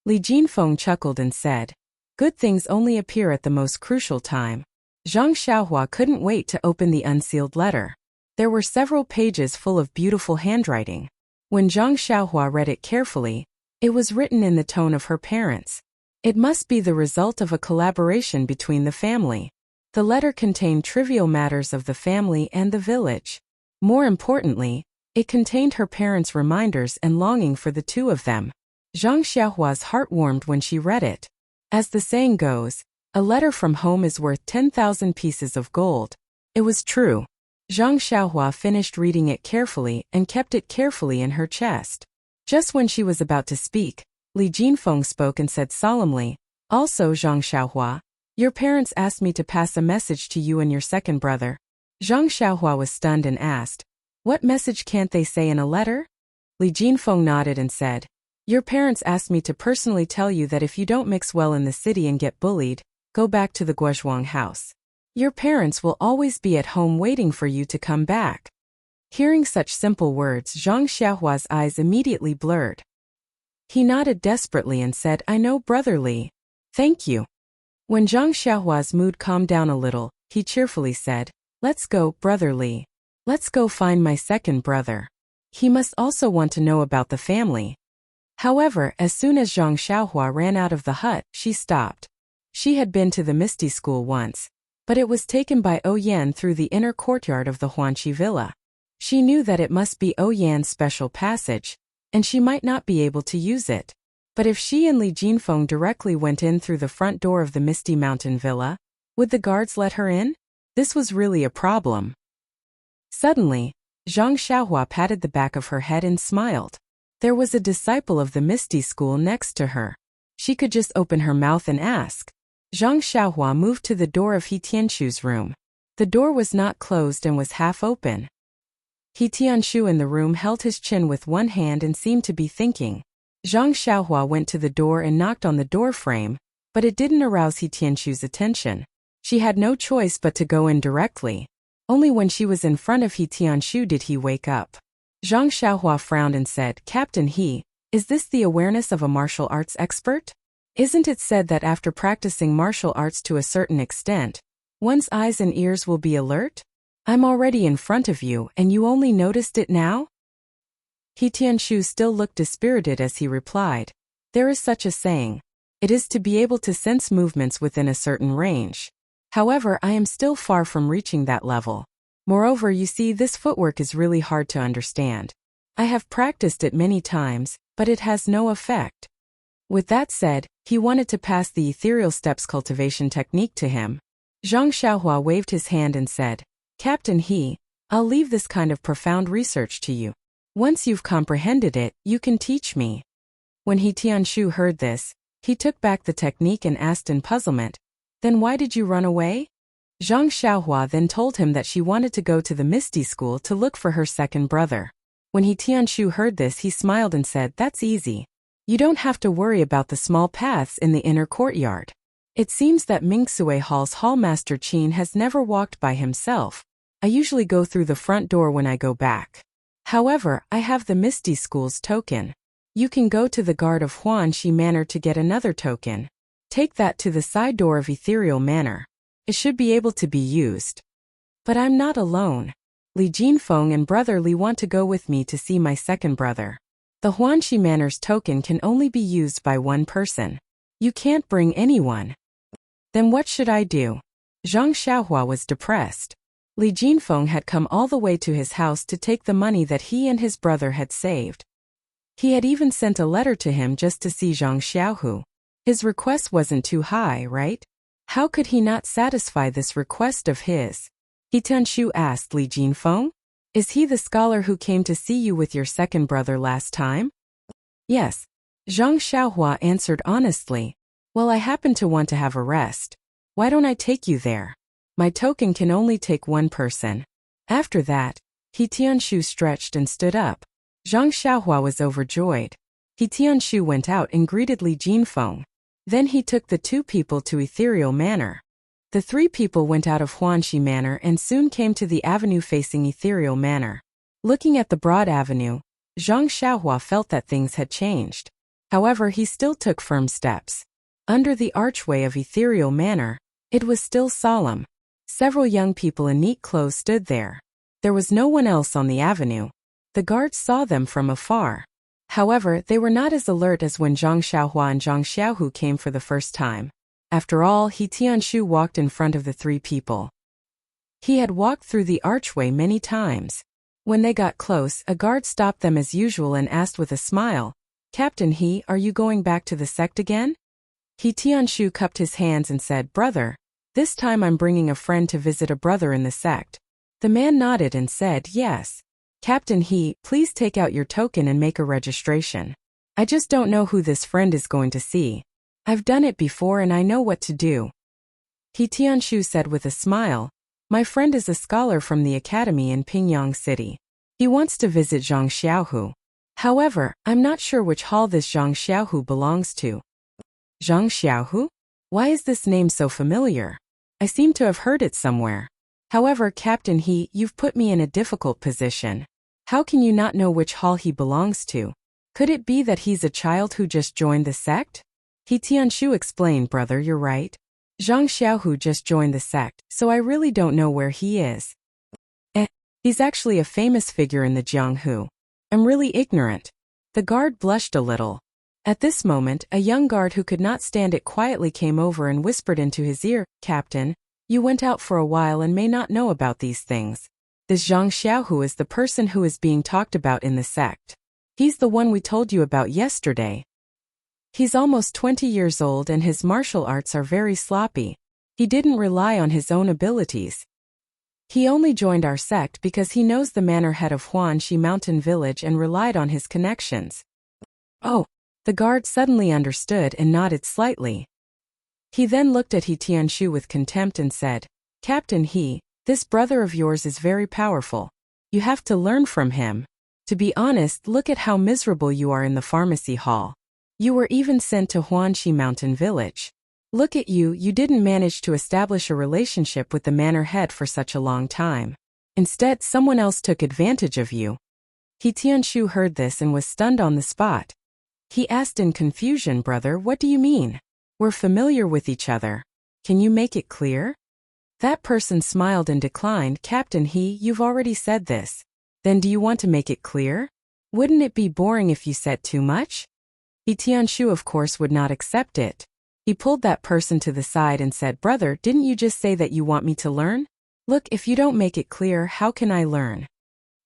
Li Jinfeng chuckled and said, good things only appear at the most crucial time. Zhang Xiaohua couldn't wait to open the unsealed letter. There were several pages full of beautiful handwriting. When Zhang Xiaohua read it carefully, it was written in the tone of her parents. It must be the result of a collaboration between the family. The letter contained trivial matters of the family and the village. More importantly, it contained her parents' reminders and longing for the two of them. Zhang Xiaohua's heart warmed when she read it. As the saying goes, a letter from home is worth 10,000 pieces of gold. It was true. Zhang Xiaohua finished reading it carefully and kept it carefully in her chest. Just when she was about to speak, Li Jinfeng spoke and said solemnly, also Zhang Xiaohua, your parents asked me to pass a message to you and your second brother. Zhang Xiaohua was stunned and asked, what message can't they say in a letter? Li Jinfeng nodded and said, your parents asked me to personally tell you that if you don't mix well in the city and get bullied, go back to the Guozhuang house. Your parents will always be at home waiting for you to come back. Hearing such simple words, Zhang Xiaohua's eyes immediately blurred. He nodded desperately and said, I know, Brother Li. Thank you. When Zhang Xiaohua's mood calmed down a little, he cheerfully said, let's go, Brother Li. Let's go find my second brother. He must also want to know about the family. However, as soon as Zhang Xiaohua ran out of the hut, she stopped. She had been to the Misty School once, but it was taken by Oyan through the inner courtyard of the Huanqi villa. She knew that it must be Oyan's special passage, and she might not be able to use it. But if she and Li Jinfeng directly went in through the front door of the Misty Mountain villa, would the guards let her in? This was really a problem. Suddenly, Zhang Xiaohua patted the back of her head and smiled. There was a disciple of the Misty School next to her. She could just open her mouth and ask. Zhang Xiaohua moved to the door of He Tianshu's room. The door was not closed and was half open. He Tianshu in the room held his chin with one hand and seemed to be thinking. Zhang Xiaohua went to the door and knocked on the door frame, but it didn't arouse He Tianshu's attention. She had no choice but to go in directly. Only when she was in front of He Tianshu did he wake up. Zhang Xiaohua frowned and said, Captain He, is this the awareness of a martial arts expert? Isn't it said that after practicing martial arts to a certain extent, one's eyes and ears will be alert? I'm already in front of you and you only noticed it now? He Tianshu still looked dispirited as he replied, there is such a saying. It is to be able to sense movements within a certain range. However, I am still far from reaching that level. Moreover, you see, this footwork is really hard to understand. I have practiced it many times, but it has no effect. With that said, he wanted to pass the ethereal steps cultivation technique to him. Zhang Xiaohua waved his hand and said, Captain He, I'll leave this kind of profound research to you. Once you've comprehended it, you can teach me. When He Tianshu heard this, he took back the technique and asked in puzzlement, then why did you run away? Zhang Xiaohua then told him that she wanted to go to the Misty School to look for her second brother. When He Tianshu heard this, he smiled and said, that's easy. You don't have to worry about the small paths in the inner courtyard. It seems that Mingsue Hall's hallmaster Qin has never walked by himself. I usually go through the front door when I go back. However, I have the Misty School's token. You can go to the guard of Huanxi Manor to get another token. Take that to the side door of Ethereal Manor. It should be able to be used. But I'm not alone. Li Jinfeng and brother Li want to go with me to see my second brother. The Huanxi Manor's token can only be used by one person. You can't bring anyone. Then what should I do? Zhang Xiaohua was depressed. Li Jinfeng had come all the way to his house to take the money that he and his brother had saved. He had even sent a letter to him just to see Zhang Xiaohu. His request wasn't too high, right? How could he not satisfy this request of his? He Tianshu asked Li Jinfeng. Is he the scholar who came to see you with your second brother last time? Yes. Zhang Xiaohua answered honestly. Well, I happen to want to have a rest. Why don't I take you there? My token can only take one person. After that, He Tianshu stretched and stood up. Zhang Xiaohua was overjoyed. He Tianshu went out and greeted Li Jinfeng. Then he took the two people to Ethereal Manor. The three people went out of Huanxi Manor and soon came to the avenue facing Ethereal Manor. Looking at the broad avenue, Zhang Xiaohua felt that things had changed. However, he still took firm steps. Under the archway of Ethereal Manor, it was still solemn. Several young people in neat clothes stood there. There was no one else on the avenue. The guards saw them from afar. However, they were not as alert as when Zhang Xiaohua and Zhang Xiaohu came for the first time. After all, He Tianshu walked in front of the three people. He had walked through the archway many times. When they got close, a guard stopped them as usual and asked with a smile, Captain He, are you going back to the sect again? He Tianshu cupped his hands and said, Brother, this time I'm bringing a friend to visit a brother in the sect. The man nodded and said, Yes. Captain He, please take out your token and make a registration. I just don't know who this friend is going to see. I've done it before and I know what to do. He Tianshu said with a smile, My friend is a scholar from the academy in Pingyang City. He wants to visit Zhang Xiaohu. However, I'm not sure which hall this Zhang Xiaohu belongs to. Zhang Xiaohu? Why is this name so familiar? I seem to have heard it somewhere. However, Captain He, you've put me in a difficult position. How can you not know which hall he belongs to? Could it be that he's a child who just joined the sect? He Tianshu explained, Brother, you're right. Zhang Xiaohu just joined the sect, so I really don't know where he is. He's actually a famous figure in the Jianghu. I'm really ignorant. The guard blushed a little. At this moment, a young guard who could not stand it quietly came over and whispered into his ear, Captain, you went out for a while and may not know about these things. This Zhang Xiaohu is the person who is being talked about in the sect. He's the one we told you about yesterday. He's almost 20 years old and his martial arts are very sloppy. He didn't rely on his own abilities. He only joined our sect because he knows the manor head of Huanxi Mountain Village and relied on his connections. Oh, the guard suddenly understood and nodded slightly. He then looked at He Tianshu with contempt and said, Captain He, this brother of yours is very powerful. You have to learn from him. To be honest, look at how miserable you are in the pharmacy hall. You were even sent to Huanxi Mountain Village. Look at you, you didn't manage to establish a relationship with the manor head for such a long time. Instead, someone else took advantage of you. He Tianshu heard this and was stunned on the spot. He asked in confusion, Brother, what do you mean? We're familiar with each other. Can you make it clear? That person smiled and declined, Captain He, you've already said this. Then do you want to make it clear? Wouldn't it be boring if you said too much? He Tianshu of course would not accept it. He pulled that person to the side and said, Brother, didn't you just say that you want me to learn? Look, if you don't make it clear, how can I learn?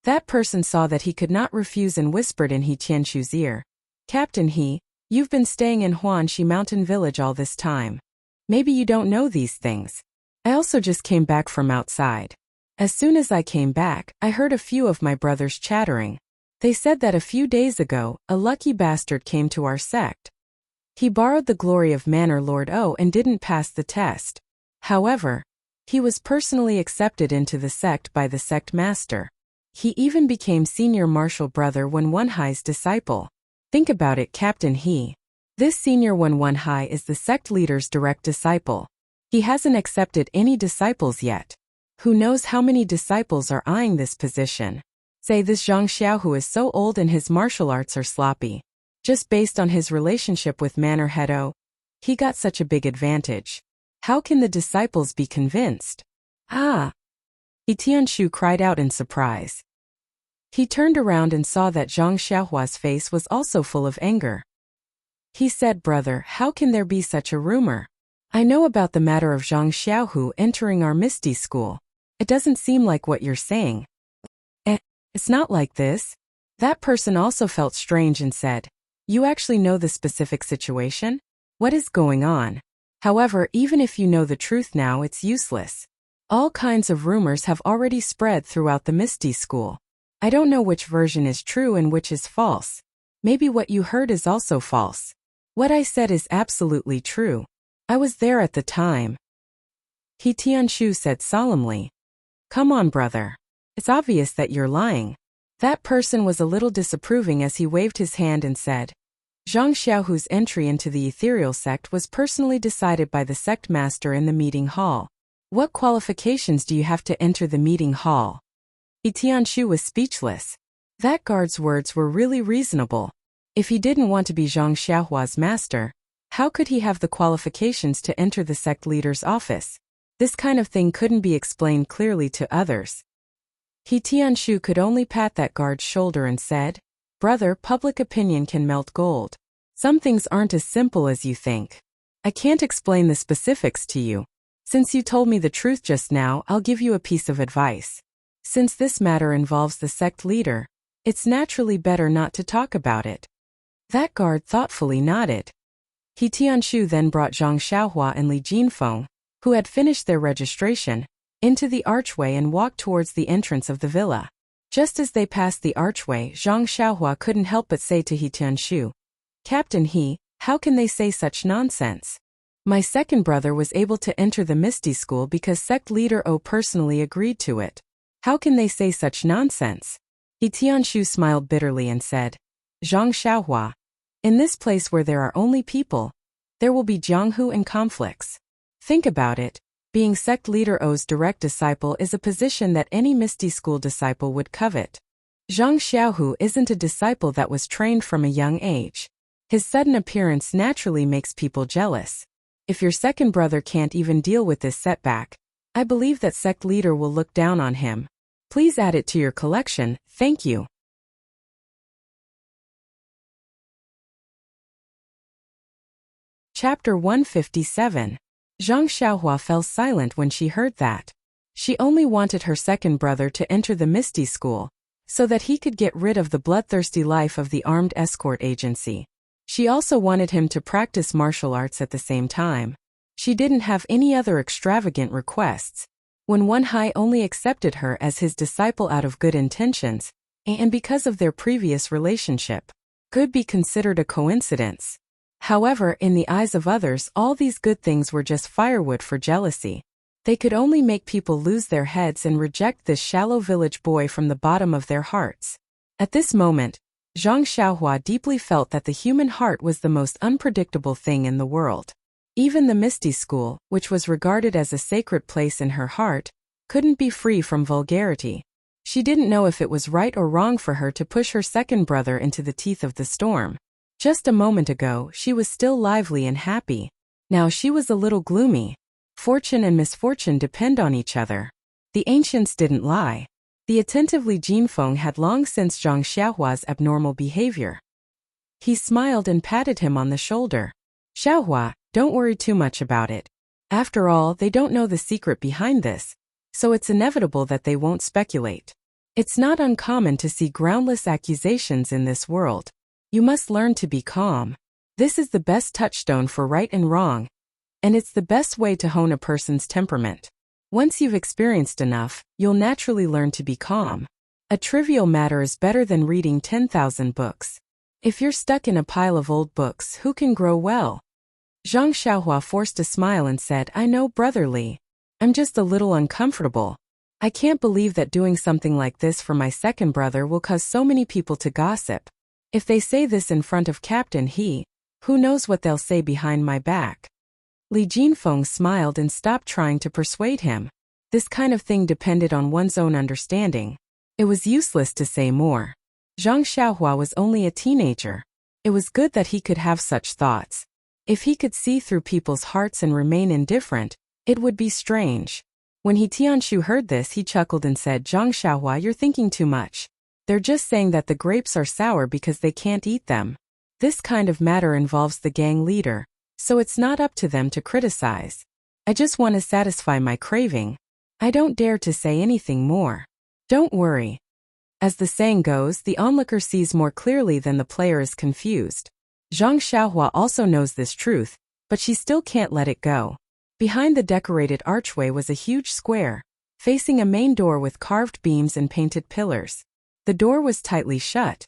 That person saw that he could not refuse and whispered in He Tianshu's ear, Captain He, you've been staying in Huanxi Mountain Village all this time. Maybe you don't know these things. I also just came back from outside. As soon as I came back, I heard a few of my brothers chattering. They said that a few days ago, a lucky bastard came to our sect. He borrowed the glory of Manor Lord O and didn't pass the test. However, he was personally accepted into the sect by the sect master. He even became senior martial brother Wenhai's disciple. Think about it, Captain He. This senior Wenhai is the sect leader's direct disciple. He hasn't accepted any disciples yet. Who knows how many disciples are eyeing this position? Say this Zhang Xiaohu is so old and his martial arts are sloppy. Just based on his relationship with Manor Head O, he got such a big advantage. How can the disciples be convinced? Ah! He Tianshu cried out in surprise. He turned around and saw that Zhang Xiaohua's face was also full of anger. He said, Brother, how can there be such a rumor? I know about the matter of Zhang Xiaohu entering our Misty School. It doesn't seem like what you're saying. It's not like this. That person also felt strange and said, You actually know the specific situation? What is going on? However, even if you know the truth now, it's useless. All kinds of rumors have already spread throughout the Misty School. I don't know which version is true and which is false. Maybe what you heard is also false. What I said is absolutely true. I was there at the time. He Tianshu said solemnly. Come on, brother. It's obvious that you're lying. That person was a little disapproving as he waved his hand and said, Zhang Xiaohu's entry into the ethereal sect was personally decided by the sect master in the meeting hall. What qualifications do you have to enter the meeting hall? He Tianshu was speechless. That guard's words were really reasonable. If he didn't want to be Zhang Xiaohua's master, how could he have the qualifications to enter the sect leader's office? This kind of thing couldn't be explained clearly to others. He Tianshu could only pat that guard's shoulder and said, Brother, public opinion can melt gold. Some things aren't as simple as you think. I can't explain the specifics to you. Since you told me the truth just now, I'll give you a piece of advice. Since this matter involves the sect leader, it's naturally better not to talk about it. That guard thoughtfully nodded. He Tianshu then brought Zhang Xiaohua and Li Jinfeng, who had finished their registration, into the archway and walked towards the entrance of the villa. Just as they passed the archway, Zhang Xiaohua couldn't help but say to He Tianshu, Captain He, how can they say such nonsense? My second brother was able to enter the Misty School because sect leader O personally agreed to it. How can they say such nonsense? He Tianshu smiled bitterly and said, Zhang Xiaohua, in this place where there are only people, there will be jianghu and conflicts. Think about it. Being sect leader O's direct disciple is a position that any Misty School disciple would covet. Zhang Xiaohu isn't a disciple that was trained from a young age. His sudden appearance naturally makes people jealous. If your second brother can't even deal with this setback, I believe that sect leader will look down on him. Please add it to your collection, thank you. Chapter 157. Zhang Xiaohua fell silent when she heard that. She only wanted her second brother to enter the Misty School, so that he could get rid of the bloodthirsty life of the armed escort agency. She also wanted him to practice martial arts at the same time. She didn't have any other extravagant requests. When Wenhai only accepted her as his disciple out of good intentions, and because of their previous relationship, could be considered a coincidence. However, in the eyes of others, all these good things were just firewood for jealousy. They could only make people lose their heads and reject this shallow village boy from the bottom of their hearts. At this moment, Zhang Xiaohua deeply felt that the human heart was the most unpredictable thing in the world. Even the Misty School, which was regarded as a sacred place in her heart, couldn't be free from vulgarity. She didn't know if it was right or wrong for her to push her second brother into the teeth of the storm. Just a moment ago, she was still lively and happy. Now she was a little gloomy. Fortune and misfortune depend on each other. The ancients didn't lie. The attentive Li Jinfeng had long sensed Zhang Xiaohua's abnormal behavior. He smiled and patted him on the shoulder. Xiaohua, don't worry too much about it. After all, they don't know the secret behind this, so it's inevitable that they won't speculate. It's not uncommon to see groundless accusations in this world. You must learn to be calm. This is the best touchstone for right and wrong, and it's the best way to hone a person's temperament. Once you've experienced enough, you'll naturally learn to be calm. A trivial matter is better than reading 10,000 books. If you're stuck in a pile of old books, who can grow well? Zhang Xiaohua forced a smile and said, I know, Brother Li. I'm just a little uncomfortable. I can't believe that doing something like this for my second brother will cause so many people to gossip. If they say this in front of Captain He, who knows what they'll say behind my back? Li Jinfeng smiled and stopped trying to persuade him. This kind of thing depended on one's own understanding. It was useless to say more. Zhang Xiaohua was only a teenager. It was good that he could have such thoughts. If he could see through people's hearts and remain indifferent, it would be strange. When He Tianshu heard this, he chuckled and said, Zhang Xiaohua, you're thinking too much. They're just saying that the grapes are sour because they can't eat them. This kind of matter involves the gang leader, so it's not up to them to criticize. I just want to satisfy my craving. I don't dare to say anything more. Don't worry. As the saying goes, the onlooker sees more clearly than the player is confused. Zhang Xiaohua also knows this truth, but she still can't let it go. Behind the decorated archway was a huge square, facing a main door with carved beams and painted pillars. The door was tightly shut.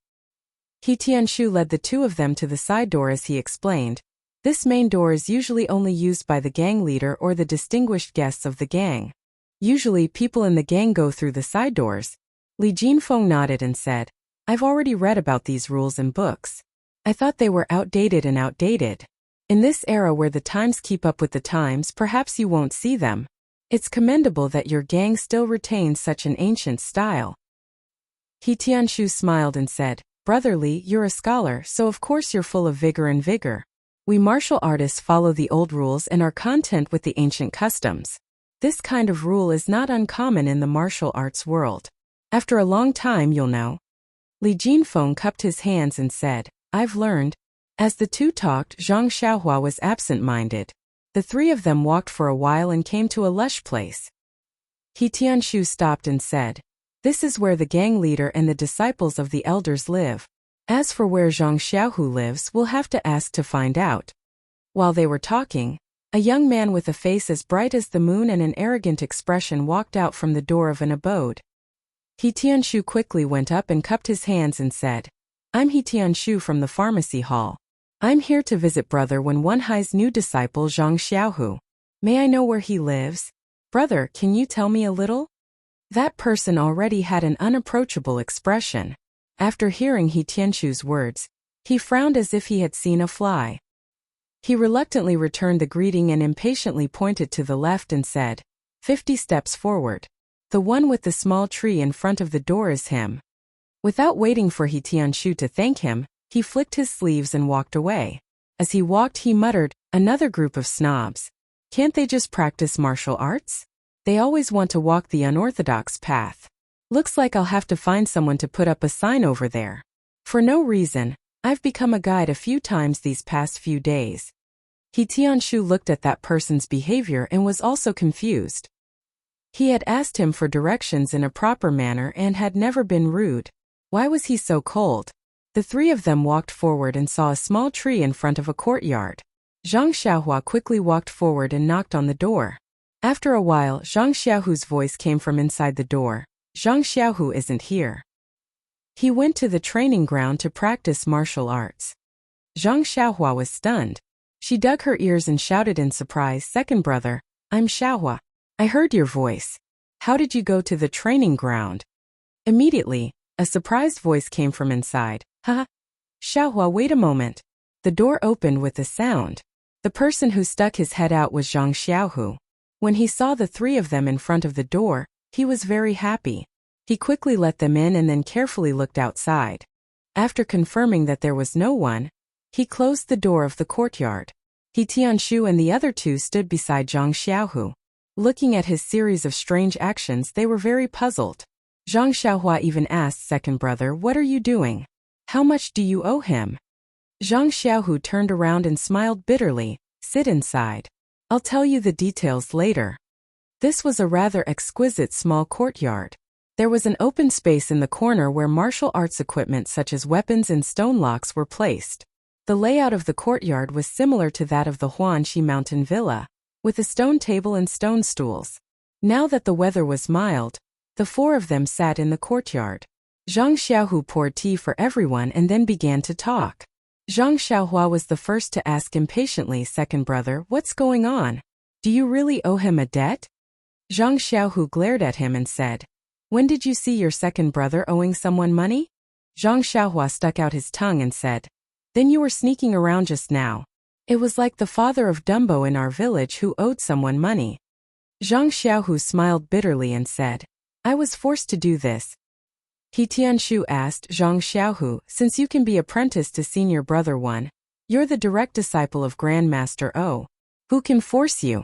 He Tianshu led the two of them to the side door as he explained. This main door is usually only used by the gang leader or the distinguished guests of the gang. Usually people in the gang go through the side doors. Li Jinfeng nodded and said, I've already read about these rules in books. I thought they were outdated. In this era where the times keep up with the times, perhaps you won't see them. It's commendable that your gang still retains such an ancient style. He Tianshu smiled and said, Brother Li, you're a scholar, so of course you're full of vigor. We martial artists follow the old rules and are content with the ancient customs. This kind of rule is not uncommon in the martial arts world. After a long time you'll know. Li Jinfeng cupped his hands and said, I've learned. As the two talked, Zhang Xiaohua was absent-minded. The three of them walked for a while and came to a lush place. He Tianshu stopped and said, This is where the gang leader and the disciples of the elders live. As for where Zhang Xiaohu lives, we'll have to ask to find out. While they were talking, a young man with a face as bright as the moon and an arrogant expression walked out from the door of an abode. He Tianshu quickly went up and cupped his hands and said, I'm He Tianshu from the pharmacy hall. I'm here to visit Brother Wenhai's new disciple Zhang Xiaohu. May I know where he lives? Brother, can you tell me a little? That person already had an unapproachable expression. After hearing He Tianshu's words, he frowned as if he had seen a fly. He reluctantly returned the greeting and impatiently pointed to the left and said, 50 steps forward. The one with the small tree in front of the door is him. Without waiting for He Tianshu to thank him, he flicked his sleeves and walked away. As he walked, he muttered, Another group of snobs. Can't they just practice martial arts? They always want to walk the unorthodox path. Looks like I'll have to find someone to put up a sign over there. For no reason, I've become a guide a few times these past few days. He Tianshu looked at that person's behavior and was also confused. He had asked him for directions in a proper manner and had never been rude. Why was he so cold? The three of them walked forward and saw a small tree in front of a courtyard. Zhang Xiaohua quickly walked forward and knocked on the door. After a while, Zhang Xiaohu's voice came from inside the door. Zhang Xiaohu isn't here. He went to the training ground to practice martial arts. Zhang Xiaohua was stunned. She dug her ears and shouted in surprise, "Second brother, I'm Xiaohua. I heard your voice. How did you go to the training ground?" Immediately, a surprised voice came from inside. "Haha. Xiaohua, wait a moment." The door opened with a sound. The person who stuck his head out was Zhang Xiaohu. When he saw the three of them in front of the door, he was very happy. He quickly let them in and then carefully looked outside. After confirming that there was no one, he closed the door of the courtyard. He Tianshu and the other two stood beside Zhang Xiaohu. Looking at his series of strange actions, they were very puzzled. Zhang Xiaohua even asked, "Second brother, what are you doing? How much do you owe him?" Zhang Xiaohu turned around and smiled bitterly. "Sit inside. I'll tell you the details later." This was a rather exquisite small courtyard. There was an open space in the corner where martial arts equipment such as weapons and stone locks were placed. The layout of the courtyard was similar to that of the Huanxi mountain villa, with a stone table and stone stools. Now that the weather was mild, the four of them sat in the courtyard. Zhang Xiaohu poured tea for everyone and then began to talk. Zhang Xiaohua was the first to ask impatiently, "Second brother, what's going on? Do you really owe him a debt?" Zhang Xiaohu glared at him and said, "When did you see your second brother owing someone money?" Zhang Xiaohua stuck out his tongue and said, "Then you were sneaking around just now. It was like the father of Dumbo in our village who owed someone money." Zhang Xiaohu smiled bitterly and said, "I was forced to do this." He Tianshu asked Zhang Xiaohu, "Since you can be apprenticed to senior brother 1, you're the direct disciple of Grandmaster O. Who can force you?"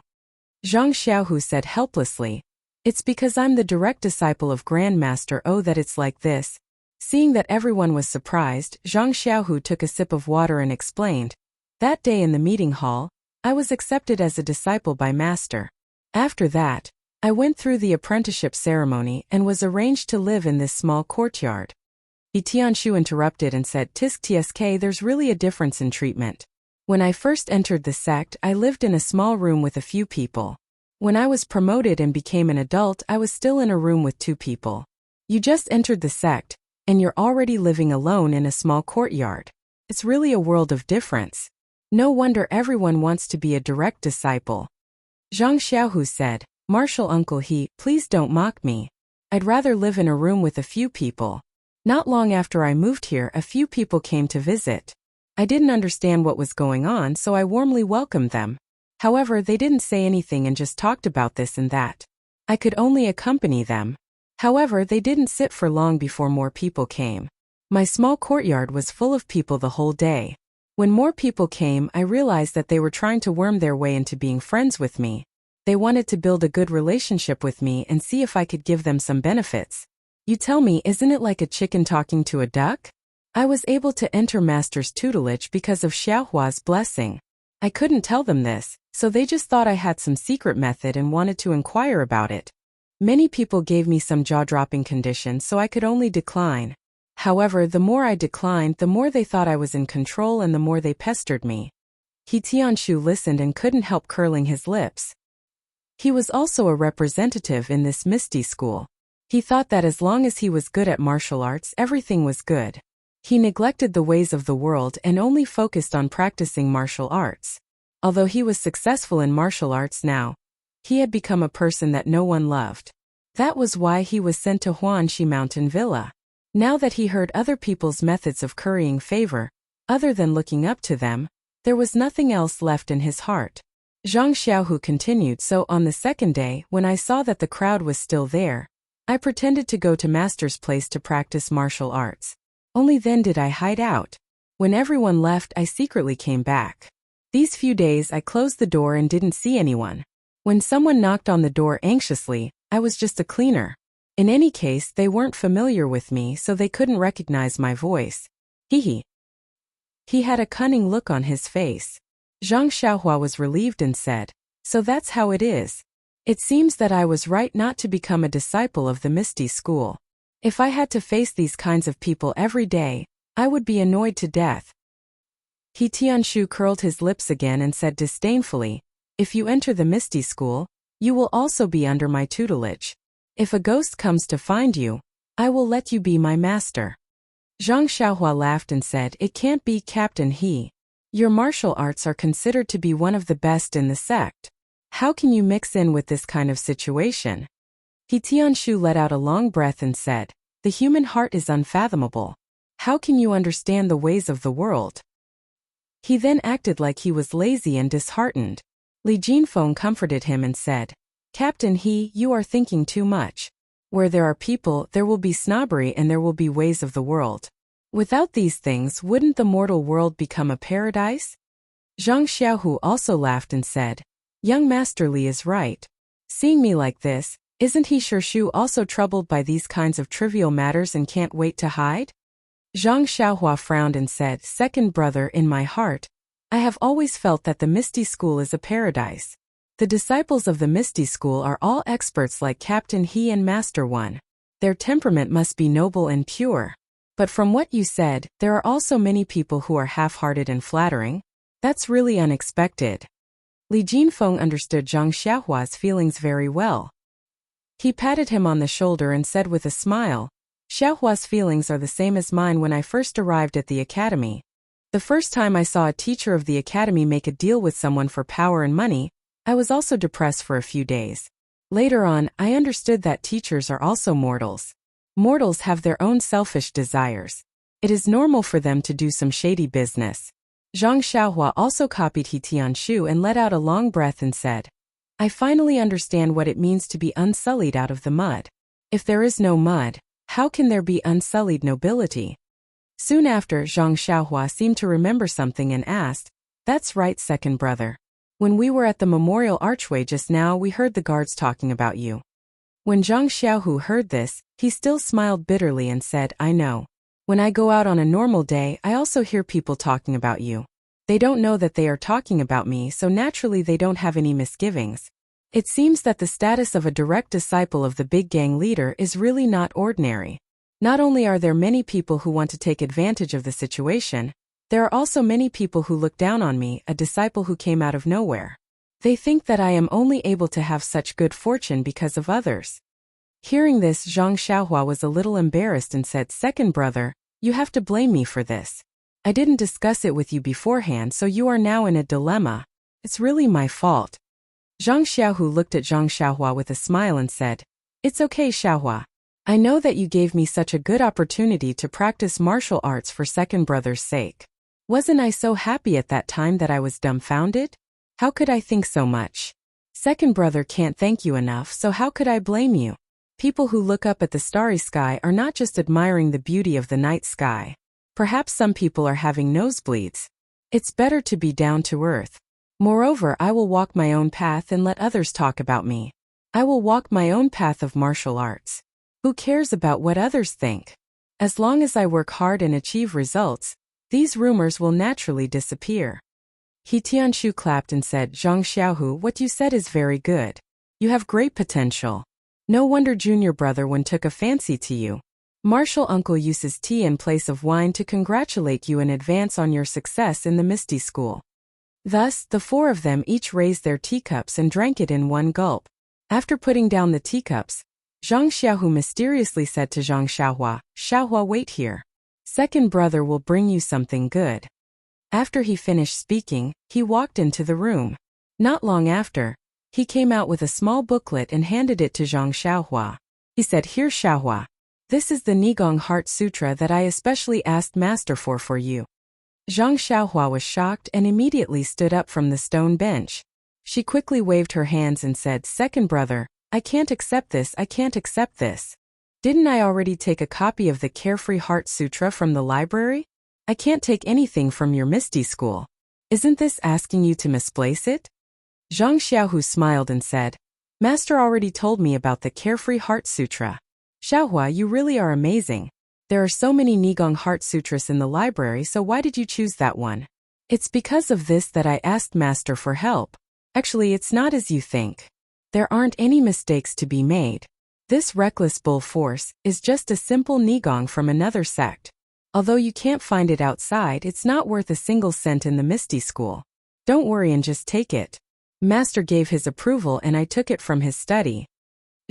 Zhang Xiaohu said helplessly, "It's because I'm the direct disciple of Grandmaster O that it's like this." Seeing that everyone was surprised, Zhang Xiaohu took a sip of water and explained, "That day in the meeting hall, I was accepted as a disciple by Master. After that, I went through the apprenticeship ceremony and was arranged to live in this small courtyard." He Tianshu interrupted and said, "Tisk tsk, there's really a difference in treatment. When I first entered the sect, I lived in a small room with a few people. When I was promoted and became an adult, I was still in a room with 2 people. You just entered the sect, and you're already living alone in a small courtyard. It's really a world of difference. No wonder everyone wants to be a direct disciple." Zhang Xiaohu said, "Martial uncle please don't mock me. I'd rather live in a room with a few people. Not long after I moved here, a few people came to visit. I didn't understand what was going on, so I warmly welcomed them. However, they didn't say anything and just talked about this and that. I could only accompany them. However, they didn't sit for long before more people came. My small courtyard was full of people the whole day. When more people came, I realized that they were trying to worm their way into being friends with me. They wanted to build a good relationship with me and see if I could give them some benefits. You tell me, isn't it like a chicken talking to a duck? I was able to enter Master's tutelage because of Xiaohua's blessing. I couldn't tell them this, so they just thought I had some secret method and wanted to inquire about it. Many people gave me some jaw-dropping conditions, so I could only decline. However, the more I declined, the more they thought I was in control and the more they pestered me." He Tianshu listened and couldn't help curling his lips. He was also a representative in this Misty school. He thought that as long as he was good at martial arts, everything was good. He neglected the ways of the world and only focused on practicing martial arts. Although he was successful in martial arts now, he had become a person that no one loved. That was why he was sent to Huanxi Mountain Villa. Now that he heard other people's methods of currying favor, other than looking up to them, there was nothing else left in his heart. Zhang Xiaohu continued, "So on the second day, when I saw that the crowd was still there, I pretended to go to Master's place to practice martial arts. Only then did I hide out. When everyone left, I secretly came back. These few days I closed the door and didn't see anyone. When someone knocked on the door anxiously, I was just a cleaner. In any case, they weren't familiar with me, so they couldn't recognize my voice. He had a cunning look on his face. Zhang Xiaohua was relieved and said, "So that's how it is. It seems that I was right not to become a disciple of the Misty School. If I had to face these kinds of people every day, I would be annoyed to death." He Tianshu curled his lips again and said disdainfully, "If you enter the Misty School, You will also be under my tutelage. If a ghost comes to find you, I will let you be my master." Zhang Xiaohua laughed and said, "It can't be, Captain He. Your martial arts are considered to be one of the best in the sect. How can you mix in with this kind of situation?" He Tianshu let out a long breath and said, "The human heart is unfathomable. How can you understand the ways of the world?" He then acted like he was lazy and disheartened. Li Jinfeng comforted him and said, "Captain He, you are thinking too much. Where there are people, there will be snobbery and there will be ways of the world. Without these things, wouldn't the mortal world become a paradise?" Zhang Xiaohu also laughed and said, "Young Master Li is right. Seeing me like this, isn't he sure Shu also troubled by these kinds of trivial matters and can't wait to hide?" Zhang Xiaohua frowned and said, "Second brother, in my heart, I have always felt that the Misty School is a paradise. The disciples of the Misty School are all experts like Captain He and Master One. Their temperament must be noble and pure. But from what you said, there are also many people who are half-hearted and flattering. That's really unexpected." Li Jinfeng understood Zhang Xiaohua's feelings very well. He patted him on the shoulder and said with a smile, "Xiaohua's feelings are the same as mine when I first arrived at the academy. The first time I saw a teacher of the academy make a deal with someone for power and money, I was also depressed for a few days. Later on, I understood that teachers are also mortals. Mortals have their own selfish desires. It is normal for them to do some shady business." Zhang Xiaohua also copied He Tianshu and let out a long breath and said, "I finally understand what it means to be unsullied out of the mud. If there is no mud, how can there be unsullied nobility?" Soon after, Zhang Xiaohua seemed to remember something and asked, "That's right, second brother. When we were at the memorial archway just now, we heard the guards talking about you." When Zhang Xiaohu heard this, he still smiled bitterly and said, "I know. When I go out on a normal day, I also hear people talking about you. They don't know that they are talking about me, so naturally they don't have any misgivings. It seems that the status of a direct disciple of the big gang leader is really not ordinary. Not only are there many people who want to take advantage of the situation, there are also many people who look down on me, a disciple who came out of nowhere. They think that I am only able to have such good fortune because of others." Hearing this, Zhang Xiaohua was a little embarrassed and said, "Second brother, you have to blame me for this. I didn't discuss it with you beforehand, so you are now in a dilemma. It's really my fault." Zhang Xiaohu looked at Zhang Xiaohua with a smile and said, "It's okay, Xiaohua. I know that you gave me such a good opportunity to practice martial arts for second brother's sake. Wasn't I so happy at that time that I was dumbfounded? How could I think so much? Second brother can't thank you enough, so how could I blame you? People who look up at the starry sky are not just admiring the beauty of the night sky. Perhaps some people are having nosebleeds. It's better to be down to earth. Moreover, I will walk my own path and let others talk about me. I will walk my own path of martial arts. Who cares about what others think? As long as I work hard and achieve results, these rumors will naturally disappear." He Tianshu clapped and said, "Zhang Xiaohu, what you said is very good. You have great potential. No wonder junior brother one took a fancy to you. Martial uncle uses tea in place of wine to congratulate you in advance on your success in the Misty School." Thus, the four of them each raised their teacups and drank it in one gulp. After putting down the teacups, Zhang Xiaohu mysteriously said to Zhang Xiaohua, "Xiaohua, wait here. Second brother will bring you something good." After he finished speaking, he walked into the room. Not long after, he came out with a small booklet and handed it to Zhang Xiaohua. He said, "Here, Xiaohua. This is the Nigong Heart Sutra that I especially asked Master for you." Zhang Xiaohua was shocked and immediately stood up from the stone bench. She quickly waved her hands and said, "Second brother, I can't accept this, I can't accept this. Didn't I already take a copy of the Carefree Heart Sutra from the library? I can't take anything from your Misty School. Isn't this asking you to misplace it?" Zhang Xiaohu smiled and said, "Master already told me about the Carefree Heart Sutra. Xiaohua, you really are amazing. There are so many Nigong Heart Sutras in the library, so why did you choose that one?" "It's because of this that I asked Master for help. Actually, it's not as you think. There aren't any mistakes to be made. This reckless bull force is just a simple Nigong from another sect. Although you can't find it outside, it's not worth a single cent in the Misty School. Don't worry and just take it." Master gave his approval and I took it from his study.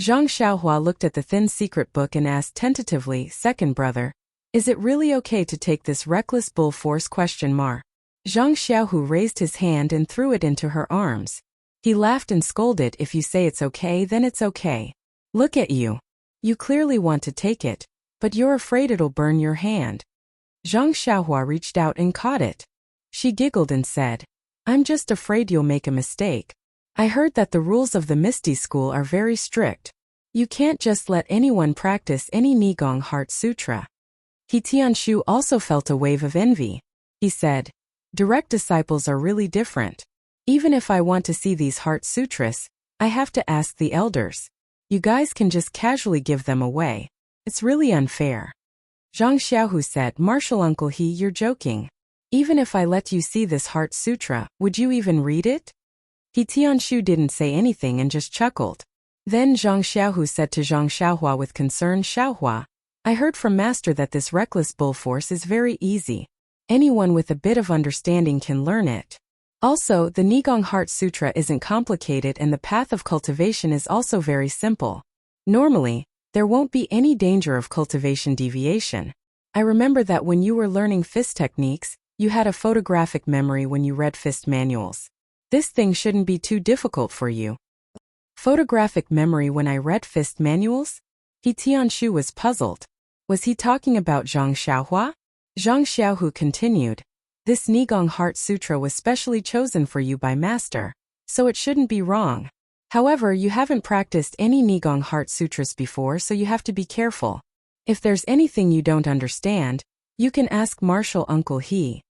Zhang Xiaohua looked at the thin secret book and asked tentatively, second brother, is it really okay to take this reckless bull force ? Zhang Xiaohu raised his hand and threw it into her arms. He laughed and scolded, if you say it's okay then it's okay. Look at you. You clearly want to take it, but you're afraid it'll burn your hand. Zhang Xiaohua reached out and caught it. She giggled and said, I'm just afraid you'll make a mistake. I heard that the rules of the Misty School are very strict. You can't just let anyone practice any Nigong Heart Sutra. He Tianshu also felt a wave of envy. He said, direct disciples are really different. Even if I want to see these Heart Sutras, I have to ask the elders. You guys can just casually give them away. It's really unfair. Zhang Xiaohu said, Martial Uncle He, you're joking. Even if I let you see this Heart Sutra, would you even read it? He Tianshu didn't say anything and just chuckled. Then Zhang Xiaohu said to Zhang Xiaohua with concern, Xiaohua, I heard from Master that this reckless bull force is very easy. Anyone with a bit of understanding can learn it. Also, the Nigong Heart Sutra isn't complicated and the path of cultivation is also very simple. Normally, there won't be any danger of cultivation deviation. I remember that when you were learning fist techniques, you had a photographic memory when you read fist manuals. This thing shouldn't be too difficult for you. Photographic memory when I read fist manuals? He Tianshu was puzzled. Was he talking about Zhang Xiaohua? Zhang Xiaohu continued, this Nigong Heart Sutra was specially chosen for you by Master, so it shouldn't be wrong. However, you haven't practiced any Nigong Heart Sutras before, so you have to be careful. If there's anything you don't understand, you can ask Martial Uncle He.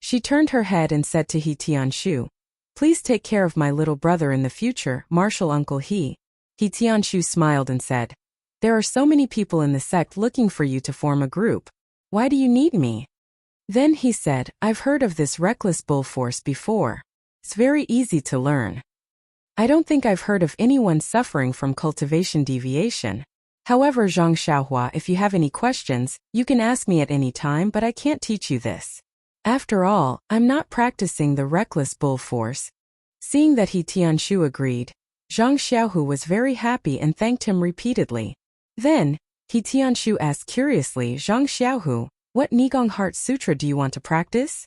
She turned her head and said to He Tianshu, please take care of my little brother in the future, Martial Uncle He. He Tianshu smiled and said, there are so many people in the sect looking for you to form a group. Why do you need me? Then he said, I've heard of this reckless bull force before. It's very easy to learn. I don't think I've heard of anyone suffering from cultivation deviation. However, Zhang Xiaohua, if you have any questions, you can ask me at any time, but I can't teach you this. After all, I'm not practicing the reckless bull force. Seeing that He Tianshu agreed, Zhang Xiaohu was very happy and thanked him repeatedly. Then, He Tianshu asked curiously, Zhang Xiaohu, what Nigong Heart Sutra do you want to practice?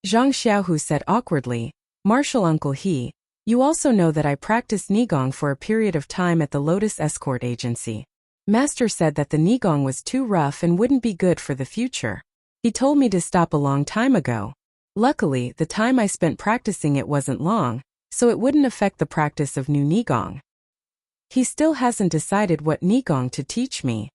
Zhang Xiaohu said awkwardly, Martial Uncle He, you also know that I practiced Nigong for a period of time at the Lotus Escort Agency. Master said that the Nigong was too rough and wouldn't be good for the future. He told me to stop a long time ago. Luckily, the time I spent practicing it wasn't long, so it wouldn't affect the practice of new Nigong. He still hasn't decided what Nigong to teach me.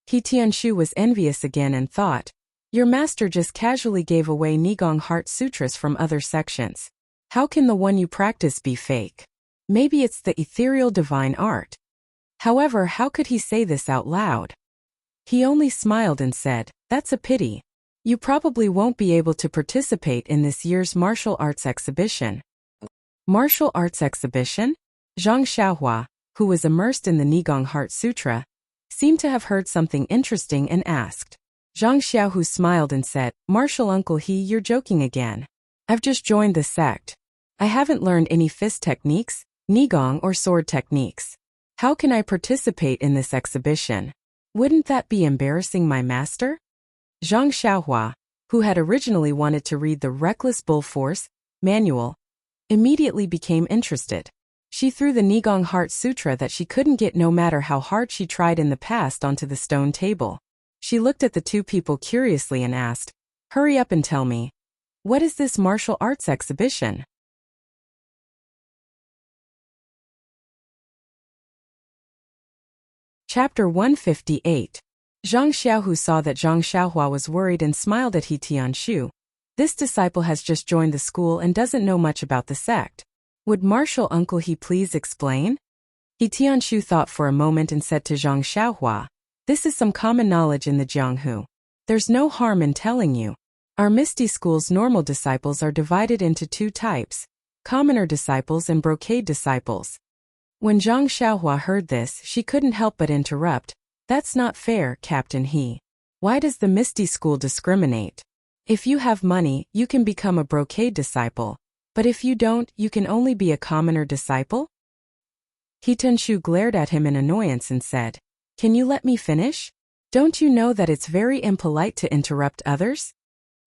He Tianshu was envious again and thought, your master just casually gave away Nigong Heart Sutras from other sections. How can the one you practice be fake? Maybe it's the ethereal divine art. However, how could he say this out loud? He only smiled and said, that's a pity. You probably won't be able to participate in this year's martial arts exhibition. Martial arts exhibition? Zhang Xiaohua, who was immersed in the Nigong Heart Sutra, seemed to have heard something interesting and asked. Zhang Xiaohu smiled and said, Martial Uncle He, you're joking again. I've just joined the sect. I haven't learned any fist techniques, Nigong or sword techniques. How can I participate in this exhibition? Wouldn't that be embarrassing my master? Zhang Xiaohua, who had originally wanted to read the Reckless Bull Force manual, immediately became interested. She threw the Nigong Heart Sutra that she couldn't get no matter how hard she tried in the past onto the stone table. She looked at the two people curiously and asked, hurry up and tell me. What is this martial arts exhibition? Chapter 158. Zhang Xiaohu saw that Zhang Xiaohua was worried and smiled at He Tianshu. This disciple has just joined the school and doesn't know much about the sect. Would Martial Uncle He please explain? He Tianshu thought for a moment and said to Zhang Xiaohua, this is some common knowledge in the Jianghu. There's no harm in telling you. Our Misty School's normal disciples are divided into two types, commoner disciples and brocade disciples. When Zhang Xiaohua heard this, she couldn't help but interrupt. That's not fair, Captain He. Why does the Misty School discriminate? If you have money, you can become a brocade disciple. But if you don't, you can only be a commoner disciple? He Tianshu glared at him in annoyance and said, "Can you let me finish? Don't you know that it's very impolite to interrupt others?"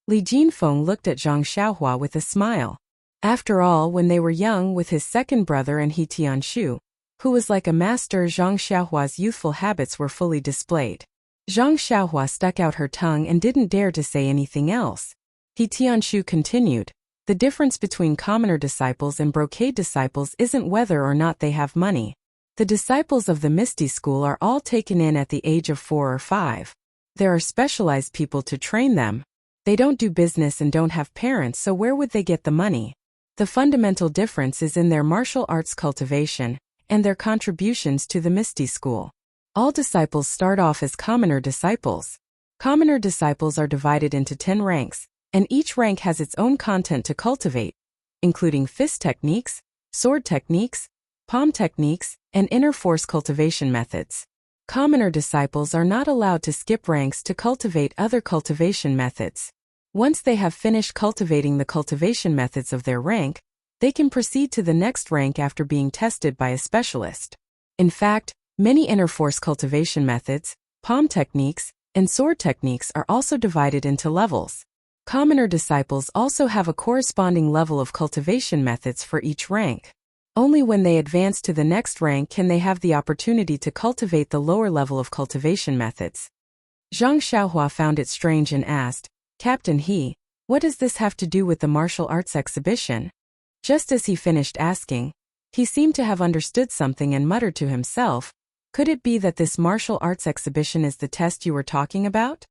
Li Jinfeng looked at Zhang Xiaohua with a smile. After all, when they were young with his second brother and He Tianshu, who was like a master, Zhang Xiaohua's youthful habits were fully displayed. Zhang Xiaohua stuck out her tongue and didn't dare to say anything else. He Tianshu continued, "The difference between commoner disciples and brocade disciples isn't whether or not they have money. The disciples of the Misty School are all taken in at the age of 4 or 5. There are specialized people to train them. They don't do business and don't have parents, so where would they get the money? The fundamental difference is in their martial arts cultivation and their contributions to the Misty School. All disciples start off as commoner disciples. Commoner disciples are divided into 10 ranks, and each rank has its own content to cultivate, including fist techniques, sword techniques, palm techniques, and inner force cultivation methods. Commoner disciples are not allowed to skip ranks to cultivate other cultivation methods. Once they have finished cultivating the cultivation methods of their rank, they can proceed to the next rank after being tested by a specialist. In fact, many inner force cultivation methods, palm techniques, and sword techniques are also divided into levels. Commoner disciples also have a corresponding level of cultivation methods for each rank. Only when they advance to the next rank can they have the opportunity to cultivate the lower level of cultivation methods. Zhang Xiaohua found it strange and asked, "Captain He, what does this have to do with the martial arts exhibition?" Just as he finished asking, he seemed to have understood something and muttered to himself, "Could it be that this martial arts exhibition is the test you were talking about?"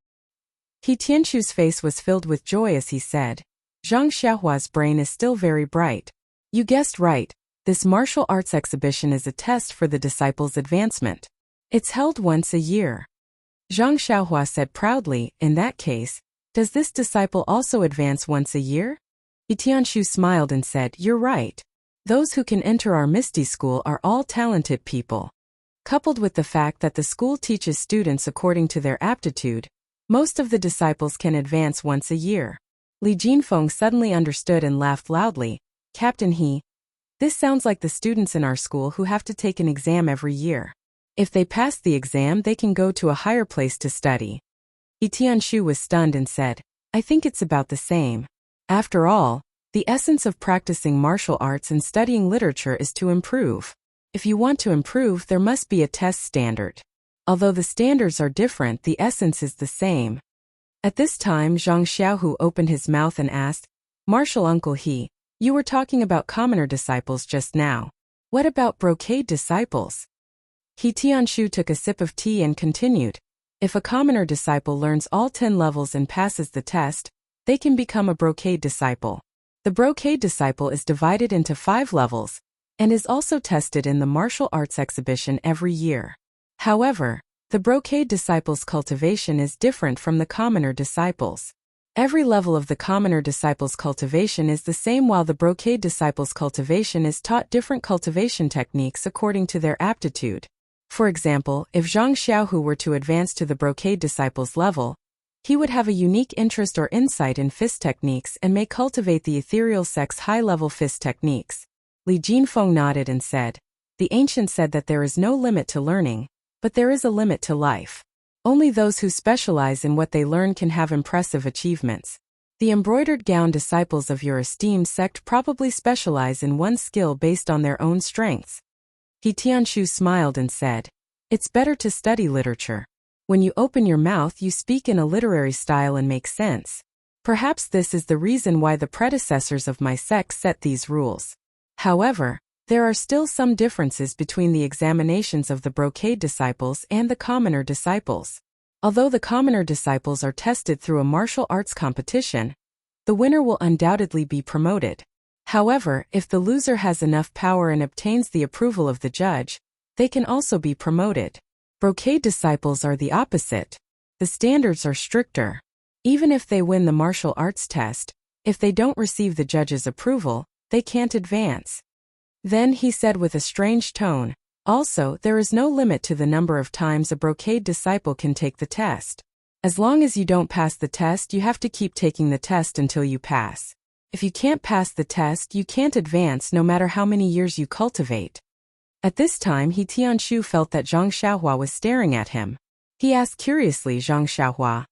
He Tianshu's face was filled with joy as he said, "Zhang Xiaohua's brain is still very bright. You guessed right, this martial arts exhibition is a test for the disciples' advancement. It's held once a year." Zhang Xiaohua said proudly, "In that case, does this disciple also advance once a year?" He Tianshu smiled and said, "You're right. Those who can enter our Misty School are all talented people. Coupled with the fact that the school teaches students according to their aptitude, most of the disciples can advance once a year." Li Jinfeng suddenly understood and laughed loudly, "Captain He, this sounds like the students in our school who have to take an exam every year. If they pass the exam, they can go to a higher place to study." He Tianshu was stunned and said, "I think it's about the same. After all, the essence of practicing martial arts and studying literature is to improve. If you want to improve, there must be a test standard. Although the standards are different, the essence is the same." At this time, Zhang Xiaohu opened his mouth and asked, "Martial Uncle He, you were talking about commoner disciples just now. What about brocade disciples?" He Tianshu took a sip of tea and continued, "If a commoner disciple learns all 10 levels and passes the test, they can become a brocade disciple. The brocade disciple is divided into 5 levels, and is also tested in the martial arts exhibition every year. However, the brocade disciple's cultivation is different from the commoner disciples. Every level of the commoner disciple's cultivation is the same, while the brocade disciple's cultivation is taught different cultivation techniques according to their aptitude. For example, if Zhang Xiaohu were to advance to the brocade disciple's level, he would have a unique interest or insight in fist techniques and may cultivate the ethereal sex high-level fist techniques." Li Jinfeng nodded and said, "The ancient said that there is no limit to learning, but there is a limit to life. Only those who specialize in what they learn can have impressive achievements. The embroidered gown disciples of your esteemed sect probably specialize in one skill based on their own strengths." He Tianshu smiled and said, "It's better to study literature. When you open your mouth, you speak in a literary style and make sense. Perhaps this is the reason why the predecessors of my sect set these rules. However, there are still some differences between the examinations of the brocade disciples and the commoner disciples. Although the commoner disciples are tested through a martial arts competition, the winner will undoubtedly be promoted. However, if the loser has enough power and obtains the approval of the judge, they can also be promoted. Brocade disciples are the opposite. The standards are stricter. Even if they win the martial arts test, if they don't receive the judge's approval, they can't advance." Then he said with a strange tone, "Also, there is no limit to the number of times a brocade disciple can take the test. As long as you don't pass the test, you have to keep taking the test until you pass. If you can't pass the test, you can't advance no matter how many years you cultivate. At this time, He Tianshu felt that Zhang Xiaohua was staring at him. He asked curiously, Zhang Xiaohua,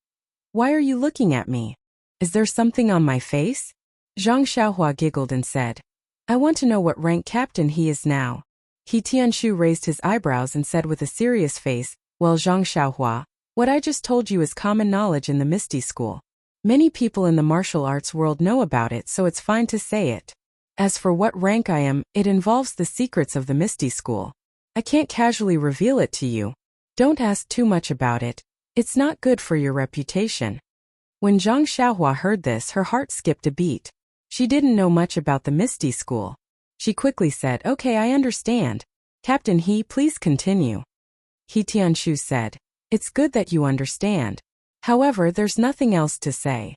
"Why are you looking at me? Is there something on my face?" Zhang Xiaohua giggled and said, "I want to know what rank captain he is now." He Tianshu raised his eyebrows and said with a serious face, "Well, Zhang Xiaohua, what I just told you is common knowledge in the Misty School. Many people in the martial arts world know about it, so it's fine to say it. As for what rank I am, it involves the secrets of the Misty School. I can't casually reveal it to you. Don't ask too much about it. It's not good for your reputation." When Zhang Xiaohua heard this, her heart skipped a beat. She didn't know much about the Misty School. She quickly said, "Okay, I understand. Captain He, please continue." He Tianshu said, "It's good that you understand. However, there's nothing else to say."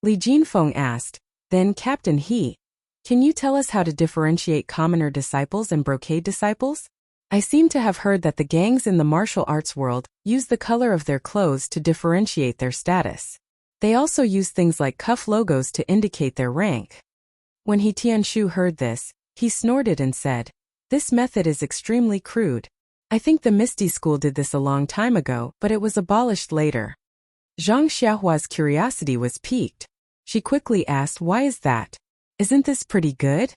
Li Jinfeng asked, "Then, Captain He, can you tell us how to differentiate commoner disciples and brocade disciples? I seem to have heard that the gangs in the martial arts world use the color of their clothes to differentiate their status. They also use things like cuff logos to indicate their rank." When He Tianshu heard this, he snorted and said, "This method is extremely crude. I think the Misty School did this a long time ago, but it was abolished later." Zhang Xiaohua's curiosity was piqued. She quickly asked, "Why is that? Isn't this pretty good?"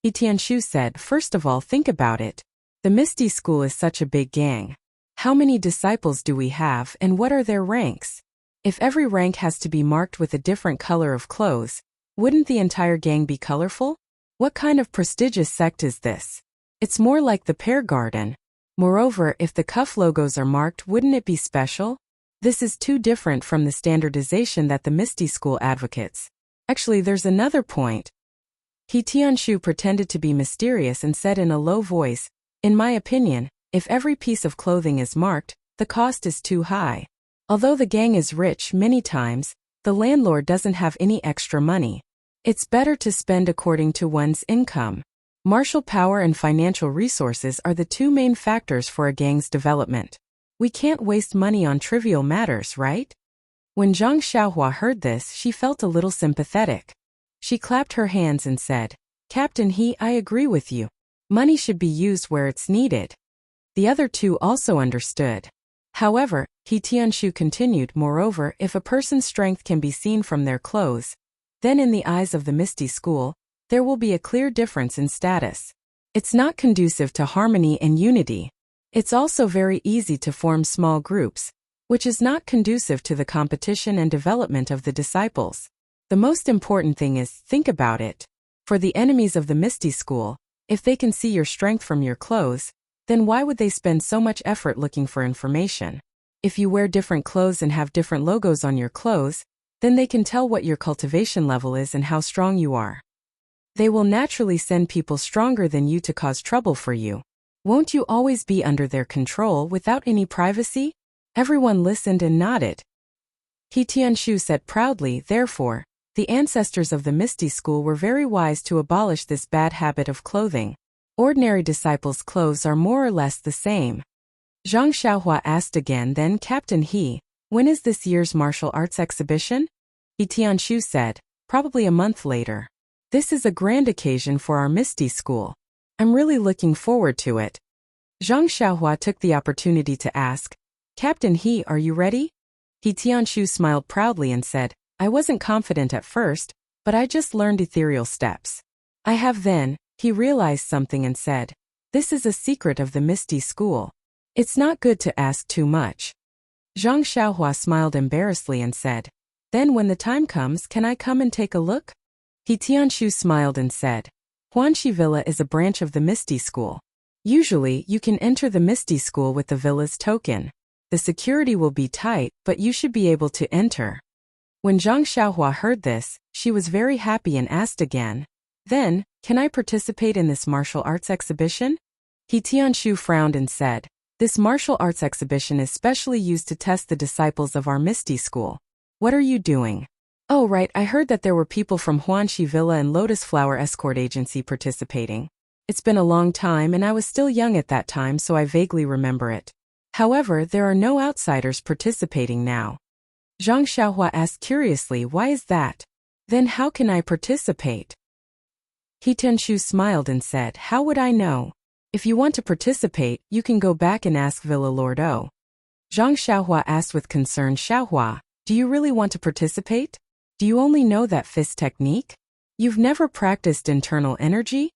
He Tianshu said, "First of all, think about it. The Misty School is such a big gang. How many disciples do we have, and what are their ranks? If every rank has to be marked with a different color of clothes, wouldn't the entire gang be colorful? What kind of prestigious sect is this? It's more like the Pear Garden. Moreover, if the cuff logos are marked, wouldn't it be special? This is too different from the standardization that the Misty School advocates. Actually, there's another point." He Tianshu pretended to be mysterious and said in a low voice, "In my opinion, if every piece of clothing is marked, the cost is too high. Although the gang is rich many times, the landlord doesn't have any extra money. It's better to spend according to one's income. Martial power and financial resources are the two main factors for a gang's development. We can't waste money on trivial matters, right?" When Zhang Xiaohua heard this, she felt a little sympathetic. She clapped her hands and said, "Captain He, I agree with you. Money should be used where it's needed." The other two also understood. However, He Tianshu continued, "Moreover, if a person's strength can be seen from their clothes, then in the eyes of the Misty School, there will be a clear difference in status. It's not conducive to harmony and unity. It's also very easy to form small groups, which is not conducive to the competition and development of the disciples. The most important thing is, think about it. For the enemies of the Misty School, if they can see your strength from your clothes, then why would they spend so much effort looking for information? If you wear different clothes and have different logos on your clothes, then they can tell what your cultivation level is and how strong you are. They will naturally send people stronger than you to cause trouble for you. Won't you always be under their control without any privacy?" Everyone listened and nodded. He Tianshu said proudly, "Therefore, the ancestors of the Misty School were very wise to abolish this bad habit of clothing. Ordinary disciples' clothes are more or less the same." Zhang Xiaohua asked again, "Then, Captain He, when is this year's martial arts exhibition?" He Tianshu said, "Probably a month later. This is a grand occasion for our Misty School. I'm really looking forward to it." Zhang Xiaohua took the opportunity to ask, "Captain He, are you ready?" He Tianshu smiled proudly and said, "I wasn't confident at first, but I just learned ethereal steps. I have." Then, he realized something and said, "This is a secret of the Misty School. It's not good to ask too much." Zhang Xiaohua smiled embarrassedly and said, "Then when the time comes, can I come and take a look?" He Tianshu smiled and said, "Huanxi Villa is a branch of the Misty School. Usually, you can enter the Misty School with the villa's token. The security will be tight, but you should be able to enter." When Zhang Xiaohua heard this, she was very happy and asked again, "Then, can I participate in this martial arts exhibition?" He Tianshu frowned and said, "This martial arts exhibition is specially used to test the disciples of our Misty School. What are you doing?" "Oh right, I heard that there were people from Huanxi Villa and Lotus Flower Escort Agency participating. It's been a long time and I was still young at that time, so I vaguely remember it. However, there are no outsiders participating now." Zhang Xiaohua asked curiously, "Why is that?" Then how can I participate? He Tianshu smiled and said, how would I know? If you want to participate, you can go back and ask Villa Lord O. Zhang Xiaohua asked with concern. Xiaohua, do you really want to participate? Do you only know that fist technique? You've never practiced internal energy?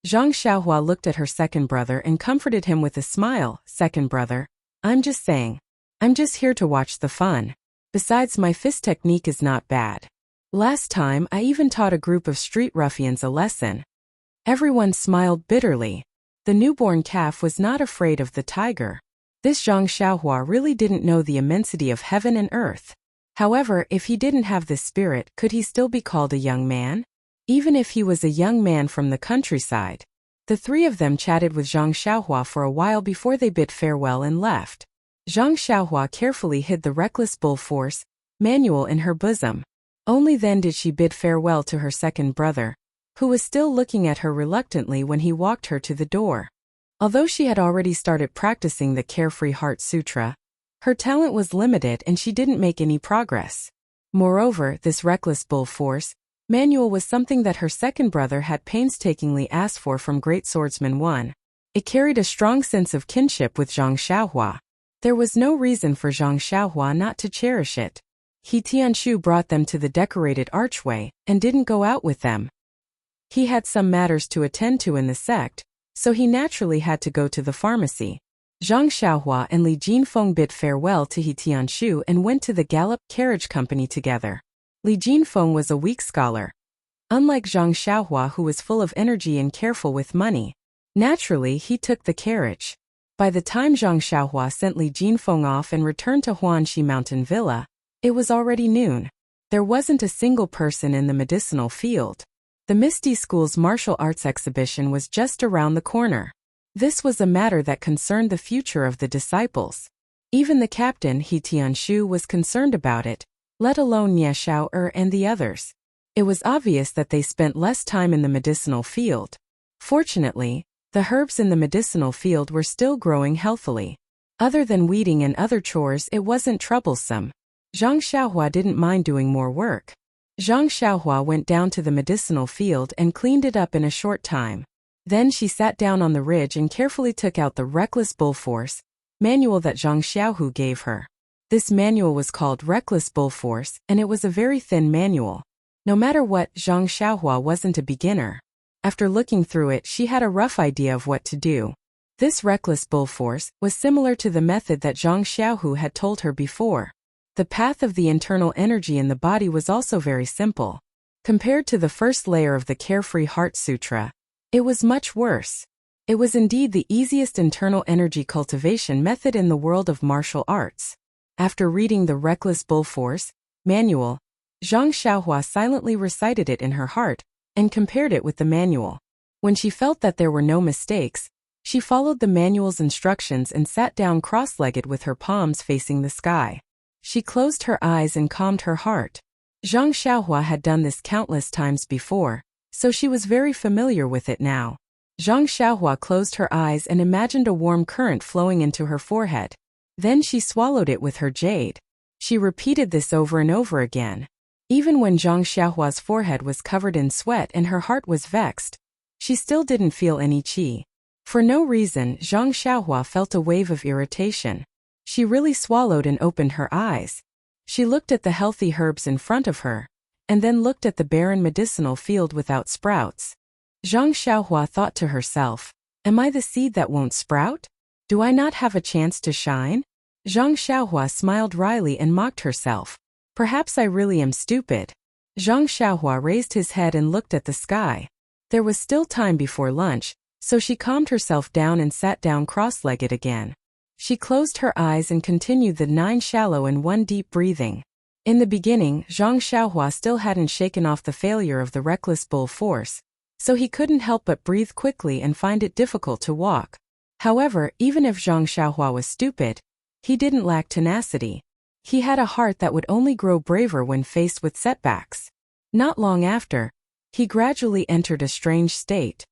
Zhang Xiaohua looked at her second brother and comforted him with a smile. Second brother, I'm just saying. I'm just here to watch the fun. Besides, my fist technique is not bad. Last time, I even taught a group of street ruffians a lesson. Everyone smiled bitterly. The newborn calf was not afraid of the tiger. This Zhang Xiaohua really didn't know the immensity of heaven and earth. However, if he didn't have this spirit, could he still be called a young man? Even if he was a young man from the countryside. The three of them chatted with Zhang Xiaohua for a while before they bid farewell and left. Zhang Xiaohua carefully hid the Reckless Bull Force manual in her bosom. Only then did she bid farewell to her second brother, who was still looking at her reluctantly when he walked her to the door. Although she had already started practicing the Carefree Heart Sutra, her talent was limited and she didn't make any progress. Moreover, this Reckless Bull Force manual was something that her second brother had painstakingly asked for from Great Swordsman 1. It carried a strong sense of kinship with Zhang Xiaohua. There was no reason for Zhang Xiaohua not to cherish it. He Tianshu brought them to the decorated archway and didn't go out with them. He had some matters to attend to in the sect, so he naturally had to go to the pharmacy. Zhang Xiaohua and Li Jinfeng bid farewell to He Tianshu and went to the Gallop Carriage Company together. Li Jinfeng was a weak scholar. Unlike Zhang Xiaohua, who was full of energy and careful with money, naturally he took the carriage. By the time Zhang Xiaohua sent Li Jinfeng off and returned to Huanxi Mountain Villa, it was already noon. There wasn't a single person in the medicinal field. The Misty School's martial arts exhibition was just around the corner. This was a matter that concerned the future of the disciples. Even the captain, He Tianshu, was concerned about it, let alone Nie Xiao and the others. It was obvious that they spent less time in the medicinal field. Fortunately, the herbs in the medicinal field were still growing healthily. Other than weeding and other chores, it wasn't troublesome. Zhang Xiaohua didn't mind doing more work. Zhang Xiaohua went down to the medicinal field and cleaned it up in a short time. Then she sat down on the ridge and carefully took out the Reckless Bull Force manual that Zhang Xiaohu gave her. This manual was called Reckless Bull Force, and it was a very thin manual. No matter what, Zhang Xiaohua wasn't a beginner. After looking through it, she had a rough idea of what to do. This Reckless Bull Force was similar to the method that Zhang Xiaohu had told her before. The path of the internal energy in the body was also very simple. Compared to the first layer of the Carefree Heart Sutra, it was much worse. It was indeed the easiest internal energy cultivation method in the world of martial arts. After reading the Reckless Bull Force manual, Zhang Xiaohua silently recited it in her heart and compared it with the manual. When she felt that there were no mistakes, she followed the manual's instructions and sat down cross-legged with her palms facing the sky. She closed her eyes and calmed her heart. Zhang Xiaohua had done this countless times before, so she was very familiar with it now. Zhang Xiaohua closed her eyes and imagined a warm current flowing into her forehead. Then she swallowed it with her jade. She repeated this over and over again. Even when Zhang Xiaohua's forehead was covered in sweat and her heart was vexed, she still didn't feel any qi. For no reason, Zhang Xiaohua felt a wave of irritation. She really swallowed and opened her eyes. She looked at the healthy herbs in front of her, and then looked at the barren medicinal field without sprouts. Zhang Xiaohua thought to herself, am I the seed that won't sprout? Do I not have a chance to shine? Zhang Xiaohua smiled wryly and mocked herself. Perhaps I really am stupid. Zhang Xiaohua raised his head and looked at the sky. There was still time before lunch, so she calmed herself down and sat down cross-legged again. She closed her eyes and continued the 9 shallow and 1 deep breathing. In the beginning, Zhang Xiaohua still hadn't shaken off the failure of the Reckless Bull Force, so he couldn't help but breathe quickly and find it difficult to walk. However, even if Zhang Xiaohua was stupid, he didn't lack tenacity. He had a heart that would only grow braver when faced with setbacks. Not long after, he gradually entered a strange state.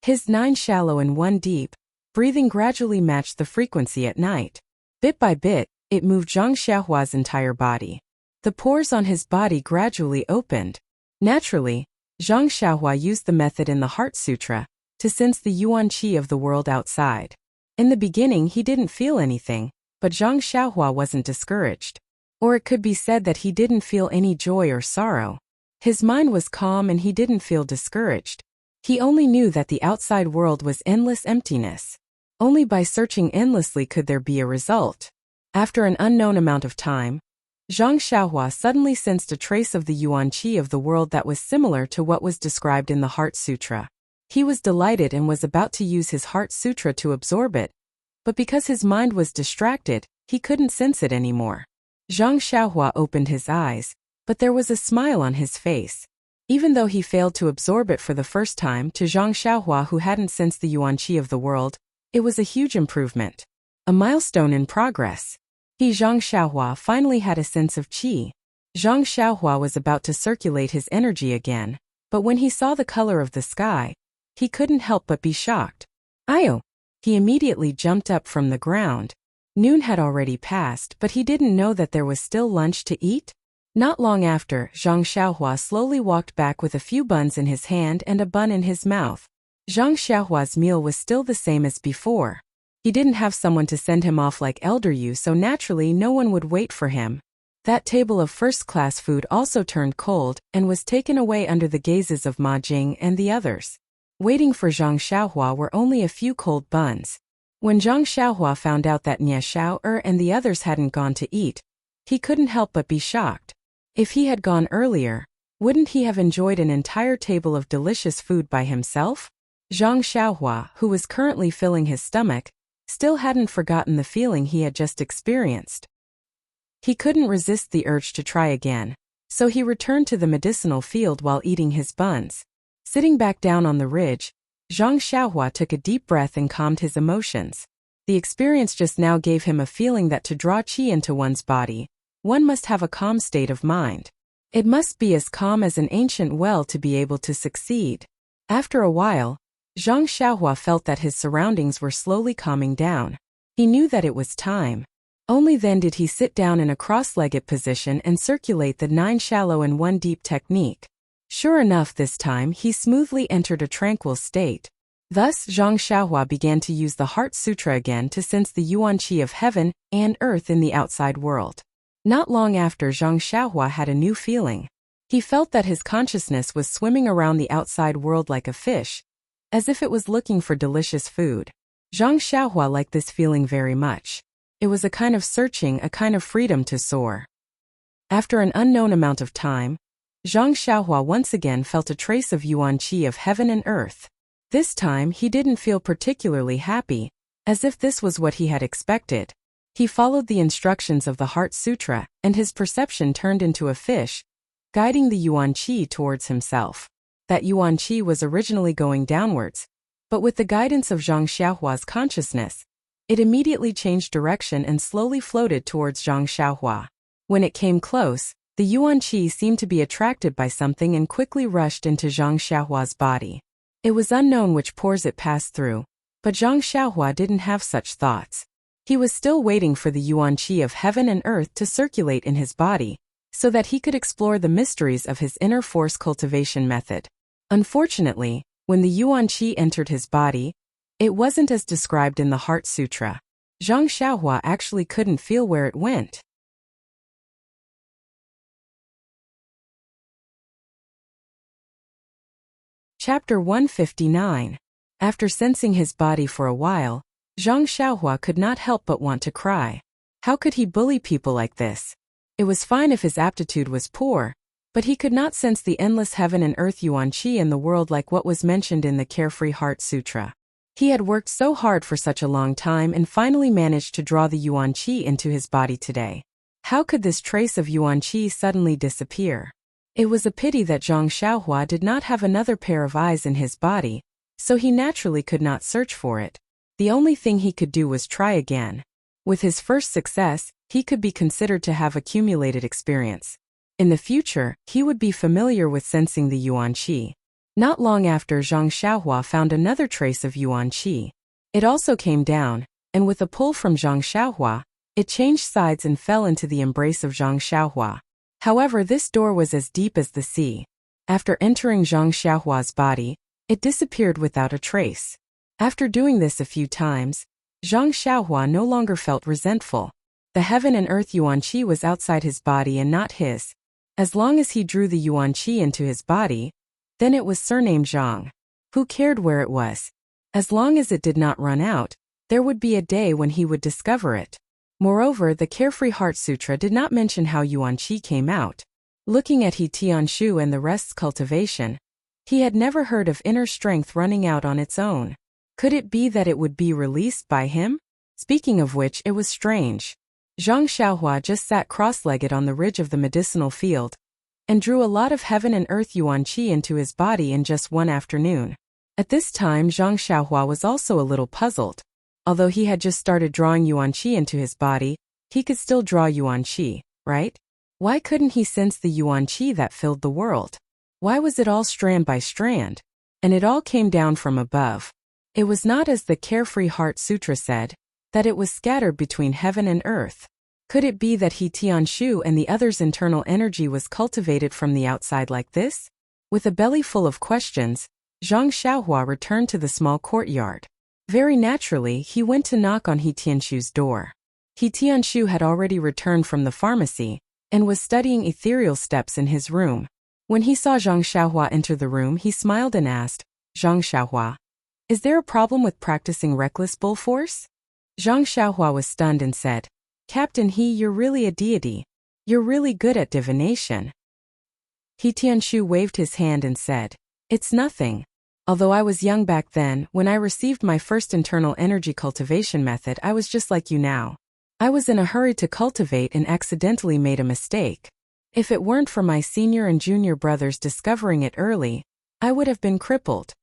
His 9 shallow and 1 deep breathing gradually matched the frequency at night. Bit by bit, it moved Zhang Xiaohua's entire body. The pores on his body gradually opened. Naturally, Zhang Xiaohua used the method in the Heart Sutra to sense the yuan qi of the world outside. In the beginning he didn't feel anything, but Zhang Xiaohua wasn't discouraged. Or it could be said that he didn't feel any joy or sorrow. His mind was calm and he didn't feel discouraged. He only knew that the outside world was endless emptiness. Only by searching endlessly could there be a result. After an unknown amount of time, Zhang Xiaohua suddenly sensed a trace of the yuan qi of the world that was similar to what was described in the Heart Sutra. He was delighted and was about to use his Heart Sutra to absorb it, but because his mind was distracted, he couldn't sense it anymore. Zhang Xiaohua opened his eyes, but there was a smile on his face. Even though he failed to absorb it for the first time, to Zhang Xiaohua who hadn't sensed the yuan qi of the world, it was a huge improvement. A milestone in progress. Zhang Xiaohua finally had a sense of qi. Zhang Xiaohua was about to circulate his energy again, but when he saw the color of the sky, he couldn't help but be shocked. Ayo! He immediately jumped up from the ground. Noon had already passed, but he didn't know that there was still lunch to eat. Not long after, Zhang Xiaohua slowly walked back with a few buns in his hand and a bun in his mouth. Zhang Xiaohua's meal was still the same as before. He didn't have someone to send him off like Elder Yu, so naturally no one would wait for him. That table of first-class food also turned cold and was taken away under the gazes of Ma Jing and the others. Waiting for Zhang Xiaohua were only a few cold buns. When Zhang Xiaohua found out that Nie Xiao and the others hadn't gone to eat, he couldn't help but be shocked. If he had gone earlier, wouldn't he have enjoyed an entire table of delicious food by himself? Zhang Xiaohua, who was currently filling his stomach, still hadn't forgotten the feeling he had just experienced. He couldn't resist the urge to try again, so he returned to the medicinal field while eating his buns. Sitting back down on the ridge, Zhang Xiaohua took a deep breath and calmed his emotions. The experience just now gave him a feeling that to draw qi into one's body, one must have a calm state of mind. It must be as calm as an ancient well to be able to succeed. After a while, Zhang Xiaohua felt that his surroundings were slowly calming down. He knew that it was time. Only then did he sit down in a cross-legged position and circulate the 9 shallow and 1 deep technique. Sure enough, this time he smoothly entered a tranquil state. Thus, Zhang Xiaohua began to use the Heart Sutra again to sense the yuan qi of heaven and earth in the outside world. Not long after, Zhang Xiaohua had a new feeling. He felt that his consciousness was swimming around the outside world like a fish, as if it was looking for delicious food. Zhang Xiaohua liked this feeling very much. It was a kind of searching, a kind of freedom to soar. After an unknown amount of time, Zhang Xiaohua once again felt a trace of yuan qi of heaven and earth. This time he didn't feel particularly happy, as if this was what he had expected. He followed the instructions of the Heart Sutra, and his perception turned into a fish, guiding the yuan qi towards himself. That yuan qi was originally going downwards, but with the guidance of Zhang Xiaohua's consciousness, it immediately changed direction and slowly floated towards Zhang Xiaohua. When it came close, the yuan qi seemed to be attracted by something and quickly rushed into Zhang Xiaohua's body. It was unknown which pores it passed through, but Zhang Xiaohua didn't have such thoughts. He was still waiting for the yuan qi of heaven and earth to circulate in his body, so that he could explore the mysteries of his inner force cultivation method. Unfortunately, when the yuan qi entered his body, it wasn't as described in the Heart Sutra. Zhang Xiaohua actually couldn't feel where it went. Chapter 159. After sensing his body for a while, Zhang Xiaohua could not help but want to cry. How could he bully people like this? It was fine if his aptitude was poor, but he could not sense the endless heaven and earth yuan qi in the world like what was mentioned in the Carefree Heart Sutra. He had worked so hard for such a long time and finally managed to draw the yuan qi into his body today. How could this trace of yuan qi suddenly disappear? It was a pity that Zhang Xiaohua did not have another pair of eyes in his body, so he naturally could not search for it. The only thing he could do was try again. With his first success, he could be considered to have accumulated experience. In the future, he would be familiar with sensing the yuan qi. Not long after, Zhang Xiaohua found another trace of yuan qi. It also came down, and with a pull from Zhang Xiaohua, it changed sides and fell into the embrace of Zhang Xiaohua. However, this door was as deep as the sea. After entering Zhang Xiaohua's body, it disappeared without a trace. After doing this a few times, Zhang Xiaohua no longer felt resentful. The heaven and earth yuan qi was outside his body and not his. As long as he drew the yuan qi into his body, then it was surnamed Zhang. Who cared where it was? As long as it did not run out, there would be a day when he would discover it. Moreover, the Carefree Heart Sutra did not mention how yuan qi came out. Looking at He Tianshu and the rest's cultivation, he had never heard of inner strength running out on its own. Could it be that it would be released by him? Speaking of which, it was strange. Zhang Xiaohua just sat cross-legged on the ridge of the medicinal field and drew a lot of heaven and earth yuan qi into his body in just one afternoon. At this time, Zhang Xiaohua was also a little puzzled. Although he had just started drawing yuan qi into his body, he could still draw yuan qi, right? Why couldn't he sense the yuan qi that filled the world? Why was it all strand by strand? And it all came down from above. It was not as the Carefree Heart Sutra said, that it was scattered between heaven and earth. Could it be that He Tianshu and the other's internal energy was cultivated from the outside like this? With a belly full of questions, Zhang Xiaohua returned to the small courtyard. Very naturally, he went to knock on He Tianshu's door. He Tianshu had already returned from the pharmacy and was studying ethereal steps in his room. When he saw Zhang Xiaohua enter the room, he smiled and asked, "Zhang Xiaohua, is there a problem with practicing reckless bull force?" Zhang Xiaohua was stunned and said, "Captain He, you're really a deity. You're really good at divination." He Tianshu waved his hand and said, "It's nothing. Although I was young back then, when I received my first internal energy cultivation method, I was just like you now. I was in a hurry to cultivate and accidentally made a mistake. If it weren't for my senior and junior brothers discovering it early, I would have been crippled.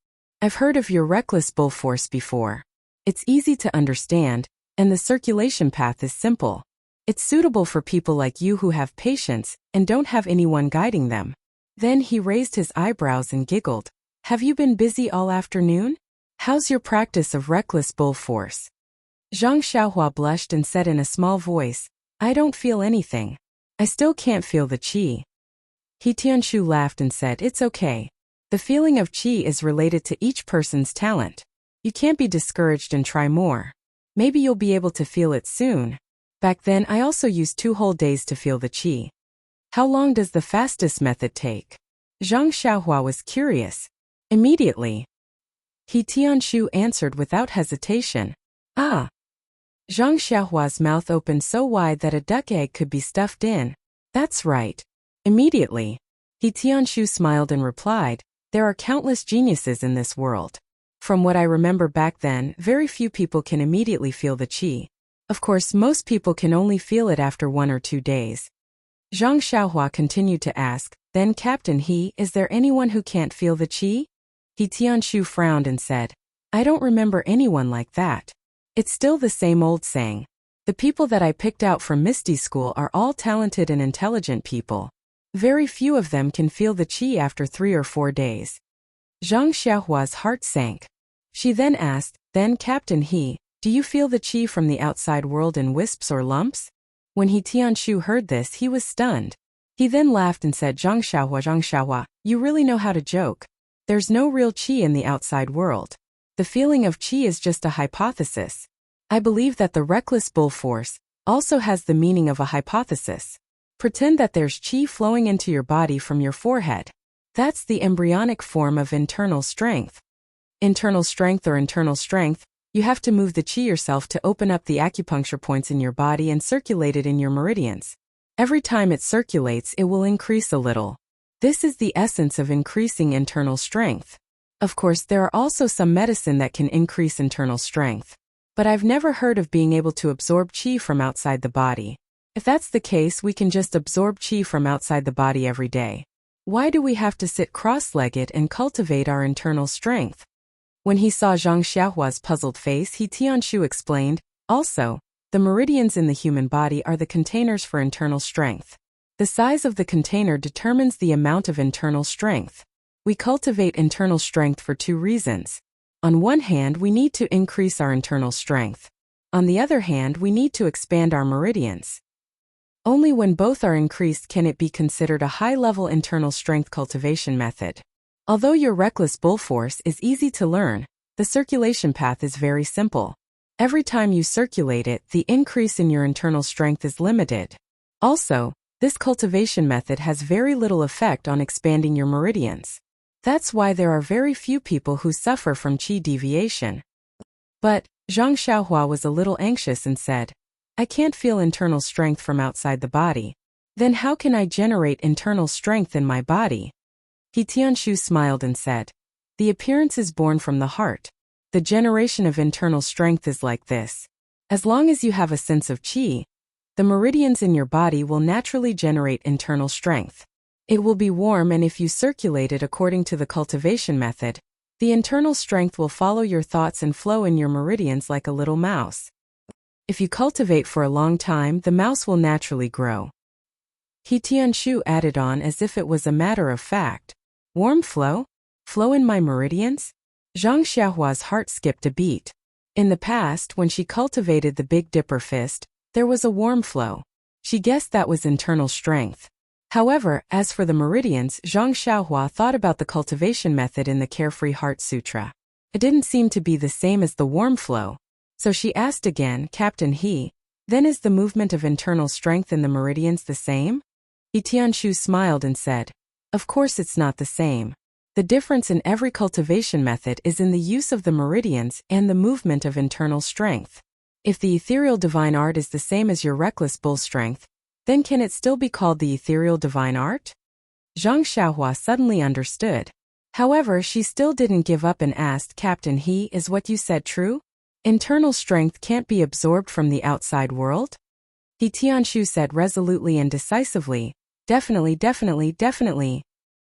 I've heard of your reckless bull force before. It's easy to understand, and the circulation path is simple. It's suitable for people like you who have patience and don't have anyone guiding them." Then he raised his eyebrows and giggled. "Have you been busy all afternoon? How's your practice of reckless bull force?" Zhang Xiaohua blushed and said in a small voice, "I don't feel anything. I still can't feel the qi." He Tianshu laughed and said, "It's okay. The feeling of qi is related to each person's talent. You can't be discouraged and try more. Maybe you'll be able to feel it soon. Back then I also used 2 whole days to feel the qi." "How long does the fastest method take?" Zhang Xiaohua was curious. "Immediately." He Tianshu answered without hesitation. "Ah." Zhang Xiaohua's mouth opened so wide that a duck egg could be stuffed in. "That's right. Immediately." He Tianshu smiled and replied, "There are countless geniuses in this world. From what I remember back then, very few people can immediately feel the qi. Of course, most people can only feel it after 1 or 2 days." Zhang Xiaohua continued to ask, "Then Captain He, is there anyone who can't feel the qi?" He Tianshu frowned and said, "I don't remember anyone like that. It's still the same old saying. The people that I picked out from Misty School are all talented and intelligent people. Very few of them can feel the qi after 3 or 4 days." Zhang Xiaohua's heart sank. She then asked, "Then Captain He, do you feel the qi from the outside world in wisps or lumps?" When He Tianshu heard this, he was stunned. He then laughed and said, Zhang Xiaohua, you really know how to joke. There's no real qi in the outside world. The feeling of qi is just a hypothesis. I believe that the reckless bull force also has the meaning of a hypothesis. Pretend that there's qi flowing into your body from your forehead. That's the embryonic form of internal strength. Internal strength, you have to move the qi yourself to open up the acupuncture points in your body and circulate it in your meridians. Every time it circulates, it will increase a little. This is the essence of increasing internal strength. Of course, there are also some medicine that can increase internal strength. But I've never heard of being able to absorb qi from outside the body. If that's the case, we can just absorb qi from outside the body every day. Why do we have to sit cross-legged and cultivate our internal strength? When he saw Zhang Xiaohua's puzzled face, He Tianshu explained, "Also, the meridians in the human body are the containers for internal strength. The size of the container determines the amount of internal strength. We cultivate internal strength for 2 reasons. On one hand, we need to increase our internal strength. On the other hand, we need to expand our meridians." Only when both are increased can it be considered a high-level internal strength cultivation method. Although your reckless bull force is easy to learn, the circulation path is very simple. Every time you circulate it, the increase in your internal strength is limited. Also, this cultivation method has very little effect on expanding your meridians. That's why there are very few people who suffer from qi deviation. But Zhang Xiaohua was a little anxious and said, I can't feel internal strength from outside the body. Then how can I generate internal strength in my body? He Tianshu smiled and said, the appearance is born from the heart. The generation of internal strength is like this. As long as you have a sense of qi, the meridians in your body will naturally generate internal strength. It will be warm, and if you circulate it according to the cultivation method, the internal strength will follow your thoughts and flow in your meridians like a little mouse. If you cultivate for a long time, the mouse will naturally grow. He Tianshu added on as if it was a matter of fact. Warm flow? Flow in my meridians? Zhang Xiaohua's heart skipped a beat. In the past, when she cultivated the Big Dipper fist, there was a warm flow. She guessed that was internal strength. However, as for the meridians, Zhang Xiaohua thought about the cultivation method in the Carefree Heart Sutra. It didn't seem to be the same as the warm flow. So she asked again, Captain He, then is the movement of internal strength in the meridians the same? He Tianshu smiled and said, of course it's not the same. The difference in every cultivation method is in the use of the meridians and the movement of internal strength. If the ethereal divine art is the same as your reckless bull strength, then can it still be called the ethereal divine art? Zhang Xiaohua suddenly understood. However, she still didn't give up and asked, Captain He, is what you said true? Internal strength can't be absorbed from the outside world? He Tianshu said resolutely and decisively, definitely, definitely, definitely.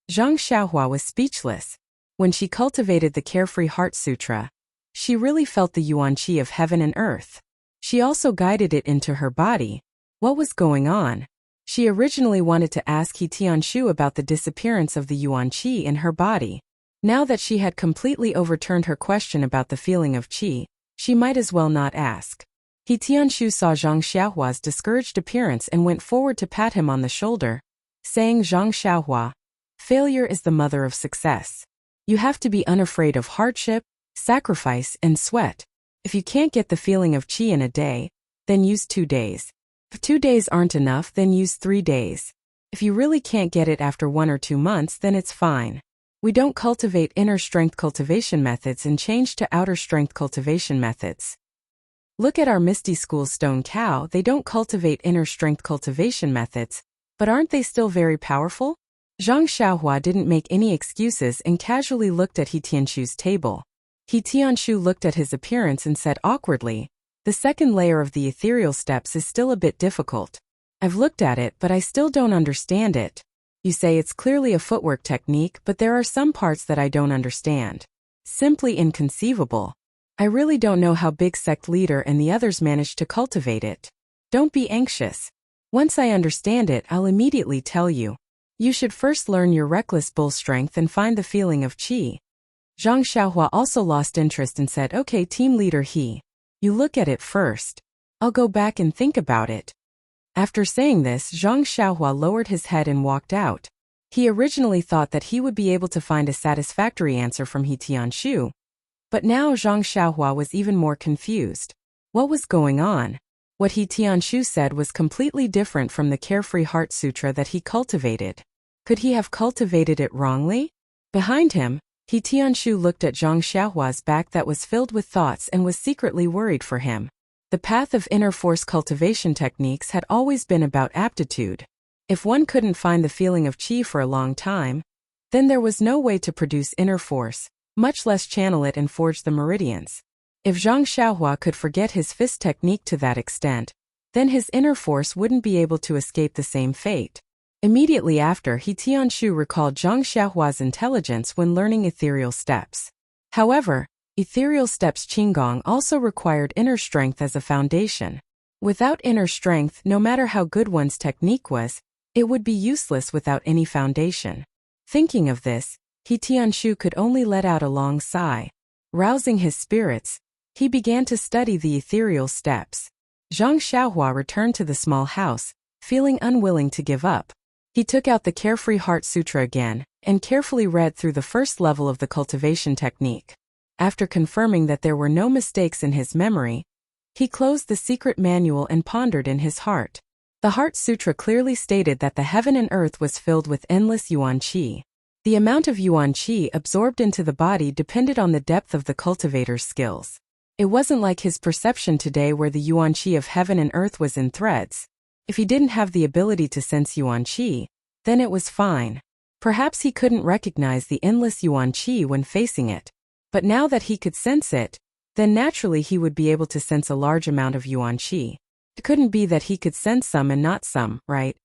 Zhang Xiaohua was speechless. When she cultivated the Carefree Heart Sutra, she really felt the yuan qi of heaven and earth. She also guided it into her body. What was going on? She originally wanted to ask He Tianshu about the disappearance of the yuan qi in her body. Now that she had completely overturned her question about the feeling of qi, she might as well not ask. He Tianshu saw Zhang Xiaohua's discouraged appearance and went forward to pat him on the shoulder, saying, Zhang Xiaohua, failure is the mother of success. You have to be unafraid of hardship, sacrifice, and sweat. If you can't get the feeling of qi in a day, then use 2 days. If 2 days aren't enough, then use 3 days. If you really can't get it after 1 or 2 months, then it's fine. We don't cultivate inner strength cultivation methods and change to outer strength cultivation methods. Look at our Misty School's stone cow. They don't cultivate inner strength cultivation methods, but aren't they still very powerful? Zhang Xiaohua didn't make any excuses and casually looked at He Tianshu's table. He Tianshu looked at his appearance and said awkwardly, the second layer of the ethereal steps is still a bit difficult. I've looked at it, but I still don't understand it. You say it's clearly a footwork technique, but there are some parts that I don't understand. Simply inconceivable. I really don't know how Big Sect Leader and the others managed to cultivate it. Don't be anxious. Once I understand it, I'll immediately tell you. You should first learn your reckless bull strength and find the feeling of qi. Zhang Xiaohua also lost interest and said, okay, team leader He. You look at it first. I'll go back and think about it. After saying this, Zhang Xiaohua lowered his head and walked out. He originally thought that he would be able to find a satisfactory answer from He Tianshu. But now Zhang Xiaohua was even more confused. What was going on? What He Tianshu said was completely different from the Carefree Heart Sutra that he cultivated. Could he have cultivated it wrongly? Behind him, He Tianshu looked at Zhang Xiaohua's back that was filled with thoughts and was secretly worried for him. The path of inner force cultivation techniques had always been about aptitude. If one couldn't find the feeling of qi for a long time, then there was no way to produce inner force, much less channel it and forge the meridians. If Zhang Xiaohua could forget his fist technique to that extent, then his inner force wouldn't be able to escape the same fate. Immediately after, He Tianshu recalled Zhang Xiaohua's intelligence when learning ethereal steps. However, ethereal steps Qigong also required inner strength as a foundation. Without inner strength, no matter how good one's technique was, it would be useless without any foundation. Thinking of this, He Tianshu could only let out a long sigh. Rousing his spirits, he began to study the ethereal steps. Zhang Xiaohua returned to the small house, feeling unwilling to give up. He took out the Carefree Heart Sutra again, and carefully read through the first level of the cultivation technique. After confirming that there were no mistakes in his memory, he closed the secret manual and pondered in his heart. The Heart Sutra clearly stated that the heaven and earth was filled with endless yuan qi. The amount of yuan qi absorbed into the body depended on the depth of the cultivator's skills. It wasn't like his perception today where the yuan qi of heaven and earth was in threads. If he didn't have the ability to sense yuan qi, then it was fine. Perhaps he couldn't recognize the endless yuan qi when facing it. But now that he could sense it, then naturally he would be able to sense a large amount of yuan qi. It couldn't be that he could sense some and not some, right?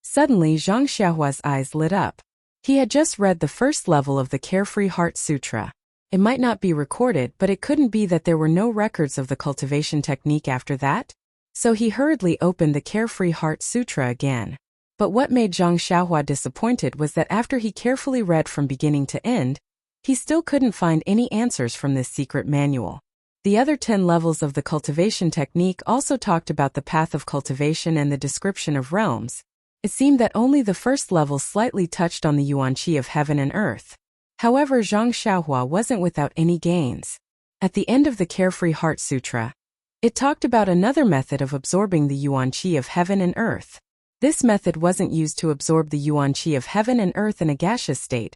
Suddenly Zhang Xiaohua's eyes lit up. He had just read the first level of the Carefree Heart Sutra. It might not be recorded, but it couldn't be that there were no records of the cultivation technique after that. So he hurriedly opened the Carefree Heart Sutra again. But what made Zhang Xiaohua disappointed was that after he carefully read from beginning to end, he still couldn't find any answers from this secret manual. The other 10 levels of the cultivation technique also talked about the path of cultivation and the description of realms. It seemed that only the first level slightly touched on the yuan qi of heaven and earth. However, Zhang Xiaohua wasn't without any gains. At the end of the Carefree Heart Sutra, it talked about another method of absorbing the yuan qi of heaven and earth. This method wasn't used to absorb the yuan qi of heaven and earth in a gaseous state,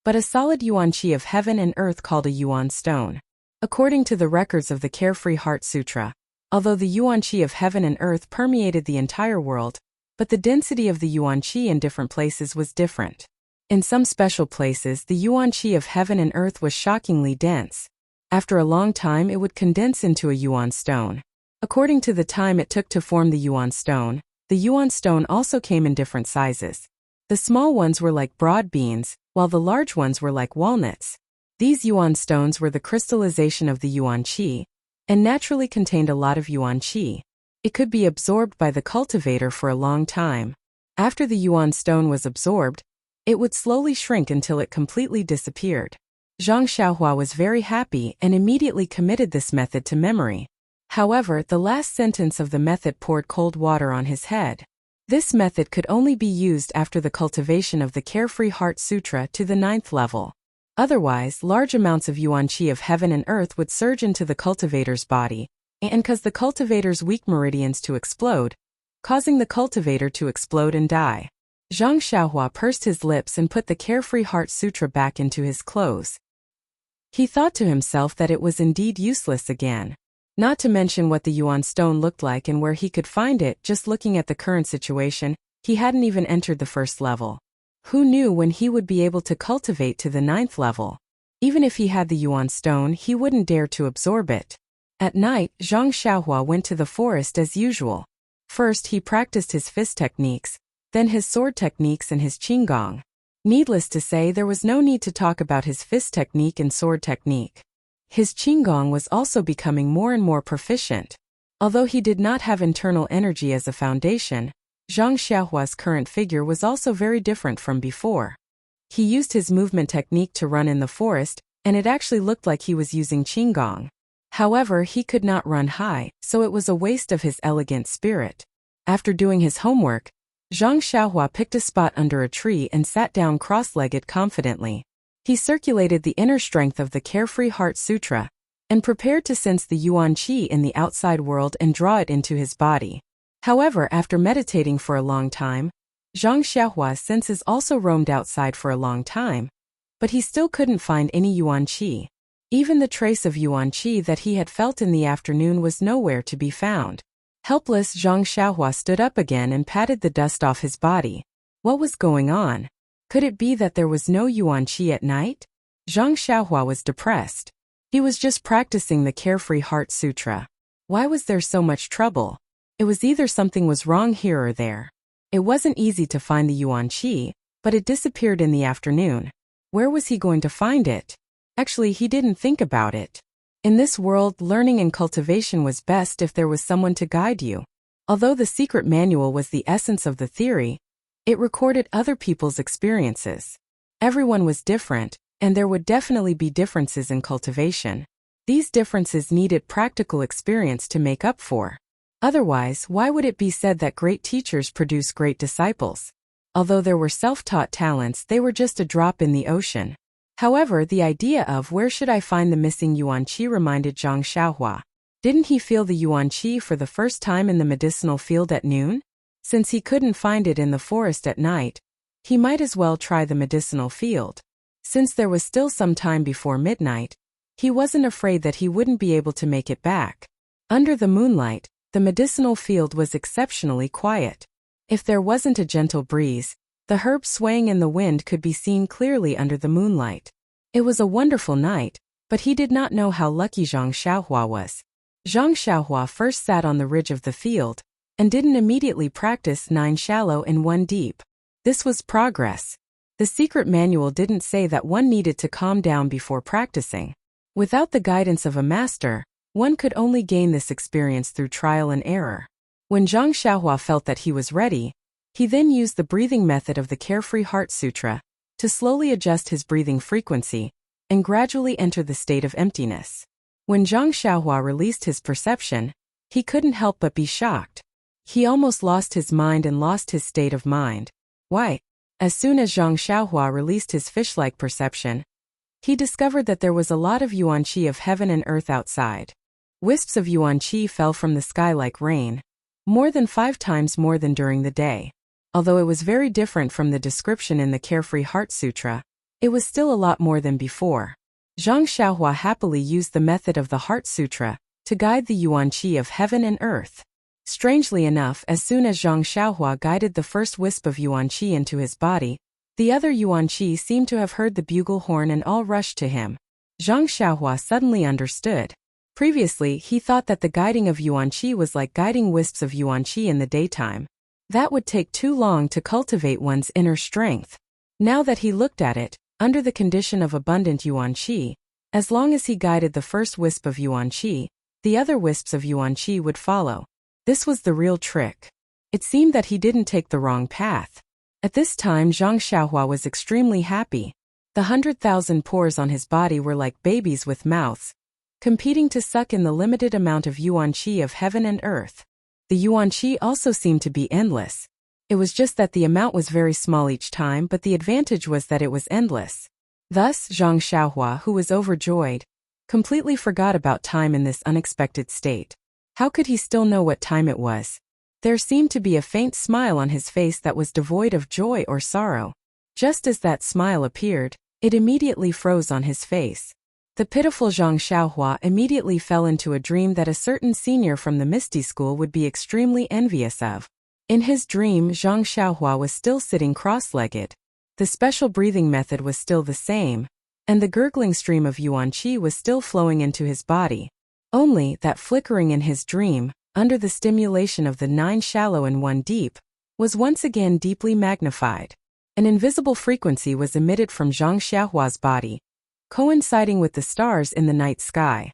but a solid yuan qi of heaven and earth called a yuan stone. According to the records of the Carefree Heart Sutra, although the yuan qi of heaven and earth permeated the entire world, but the density of the yuan qi in different places was different. In some special places, the yuan qi of heaven and earth was shockingly dense. After a long time, it would condense into a yuan stone. According to the time it took to form the yuan stone also came in different sizes. The small ones were like broad beans, while the large ones were like walnuts. These yuan stones were the crystallization of the yuan qi, and naturally contained a lot of yuan qi. It could be absorbed by the cultivator for a long time. After the yuan stone was absorbed, it would slowly shrink until it completely disappeared. Zhang Xiaohua was very happy and immediately committed this method to memory. However, the last sentence of the method poured cold water on his head. This method could only be used after the cultivation of the Carefree Heart Sutra to the 9th level. Otherwise, large amounts of yuan qi of heaven and earth would surge into the cultivator's body, and cause the cultivator's weak meridians to explode, causing the cultivator to explode and die. Zhang Xiaohua pursed his lips and put the Carefree Heart Sutra back into his clothes. He thought to himself that it was indeed useless again. Not to mention what the yuan stone looked like and where he could find it. Just looking at the current situation, he hadn't even entered the first level. Who knew when he would be able to cultivate to the 9th level? Even if he had the yuan stone, he wouldn't dare to absorb it. At night, Zhang Xiaohua went to the forest as usual. First, he practiced his fist techniques, then his sword techniques and his qinggong. Needless to say, there was no need to talk about his fist technique and sword technique. His qinggong was also becoming more and more proficient. Although he did not have internal energy as a foundation, Zhang Xiaohua's current figure was also very different from before. He used his movement technique to run in the forest, and it actually looked like he was using qinggong. However, he could not run high, so it was a waste of his elegant spirit. After doing his homework, Zhang Xiaohua picked a spot under a tree and sat down cross-legged confidently. He circulated the inner strength of the Carefree Heart Sutra, and prepared to sense the yuan qi in the outside world and draw it into his body. However, after meditating for a long time, Zhang Xiaohua's senses also roamed outside for a long time, but he still couldn't find any yuan qi. Even the trace of yuan qi that he had felt in the afternoon was nowhere to be found. Helpless, Zhang Xiaohua stood up again and patted the dust off his body. What was going on? Could it be that there was no yuan qi at night? Zhang Xiaohua was depressed. He was just practicing the Carefree Heart Sutra. Why was there so much trouble? It was either something was wrong here or there. It wasn't easy to find the yuan qi, but it disappeared in the afternoon. Where was he going to find it? Actually, he didn't think about it. In this world, learning and cultivation was best if there was someone to guide you. Although the secret manual was the essence of the theory, it recorded other people's experiences. Everyone was different, and there would definitely be differences in cultivation. These differences needed practical experience to make up for. Otherwise, why would it be said that great teachers produce great disciples? Although there were self-taught talents, they were just a drop in the ocean. However, the idea of where should I find the missing yuan qi reminded Zhang Xiaohua. Didn't he feel the yuan qi for the first time in the medicinal field at noon? Since he couldn't find it in the forest at night, he might as well try the medicinal field. Since there was still some time before midnight, he wasn't afraid that he wouldn't be able to make it back. Under the moonlight, the medicinal field was exceptionally quiet. If there wasn't a gentle breeze, the herbs swaying in the wind could be seen clearly under the moonlight. It was a wonderful night, but he did not know how lucky Zhang Xiaohua was. Zhang Xiaohua first sat on the ridge of the field, and didn't immediately practice 9 shallow and 1 deep. This was progress. The secret manual didn't say that one needed to calm down before practicing. Without the guidance of a master, one could only gain this experience through trial and error. When Zhang Xiaohua felt that he was ready, he then used the breathing method of the Carefree Heart Sutra to slowly adjust his breathing frequency and gradually enter the state of emptiness. When Zhang Xiaohua released his perception, he couldn't help but be shocked. He almost lost his mind and lost his state of mind. Why? As soon as Zhang Xiaohua released his fish-like perception, he discovered that there was a lot of yuan qi of heaven and earth outside. Wisps of yuan qi fell from the sky like rain, more than 5 times more than during the day. Although it was very different from the description in the Carefree Heart Sutra, it was still a lot more than before. Zhang Xiaohua happily used the method of the Heart Sutra to guide the yuan qi of heaven and earth. Strangely enough, as soon as Zhang Xiaohua guided the first wisp of yuan qi into his body, the other yuan qi seemed to have heard the bugle horn and all rushed to him. Zhang Xiaohua suddenly understood. Previously, he thought that the guiding of yuan qi was like guiding wisps of yuan qi in the daytime. That would take too long to cultivate one's inner strength. Now that he looked at it, under the condition of abundant yuan qi, as long as he guided the first wisp of yuan qi, the other wisps of yuan qi would follow. This was the real trick. It seemed that he didn't take the wrong path. At this time, Zhang Xiaohua was extremely happy. The 100,000 pores on his body were like babies with mouths, competing to suck in the limited amount of yuan qi of heaven and earth. The yuan qi also seemed to be endless. It was just that the amount was very small each time, but the advantage was that it was endless. Thus, Zhang Xiaohua, who was overjoyed, completely forgot about time in this unexpected state. How could he still know what time it was? There seemed to be a faint smile on his face that was devoid of joy or sorrow. Just as that smile appeared, it immediately froze on his face. The pitiful Zhang Xiaohua immediately fell into a dream that a certain senior from the Misty School would be extremely envious of. In his dream, Zhang Xiaohua was still sitting cross-legged. The special breathing method was still the same, and the gurgling stream of yuan qi was still flowing into his body. Only that flickering in his dream, under the stimulation of the 9 shallow and 1 deep, was once again deeply magnified. An invisible frequency was emitted from Zhang Xiaohua's body, coinciding with the stars in the night sky.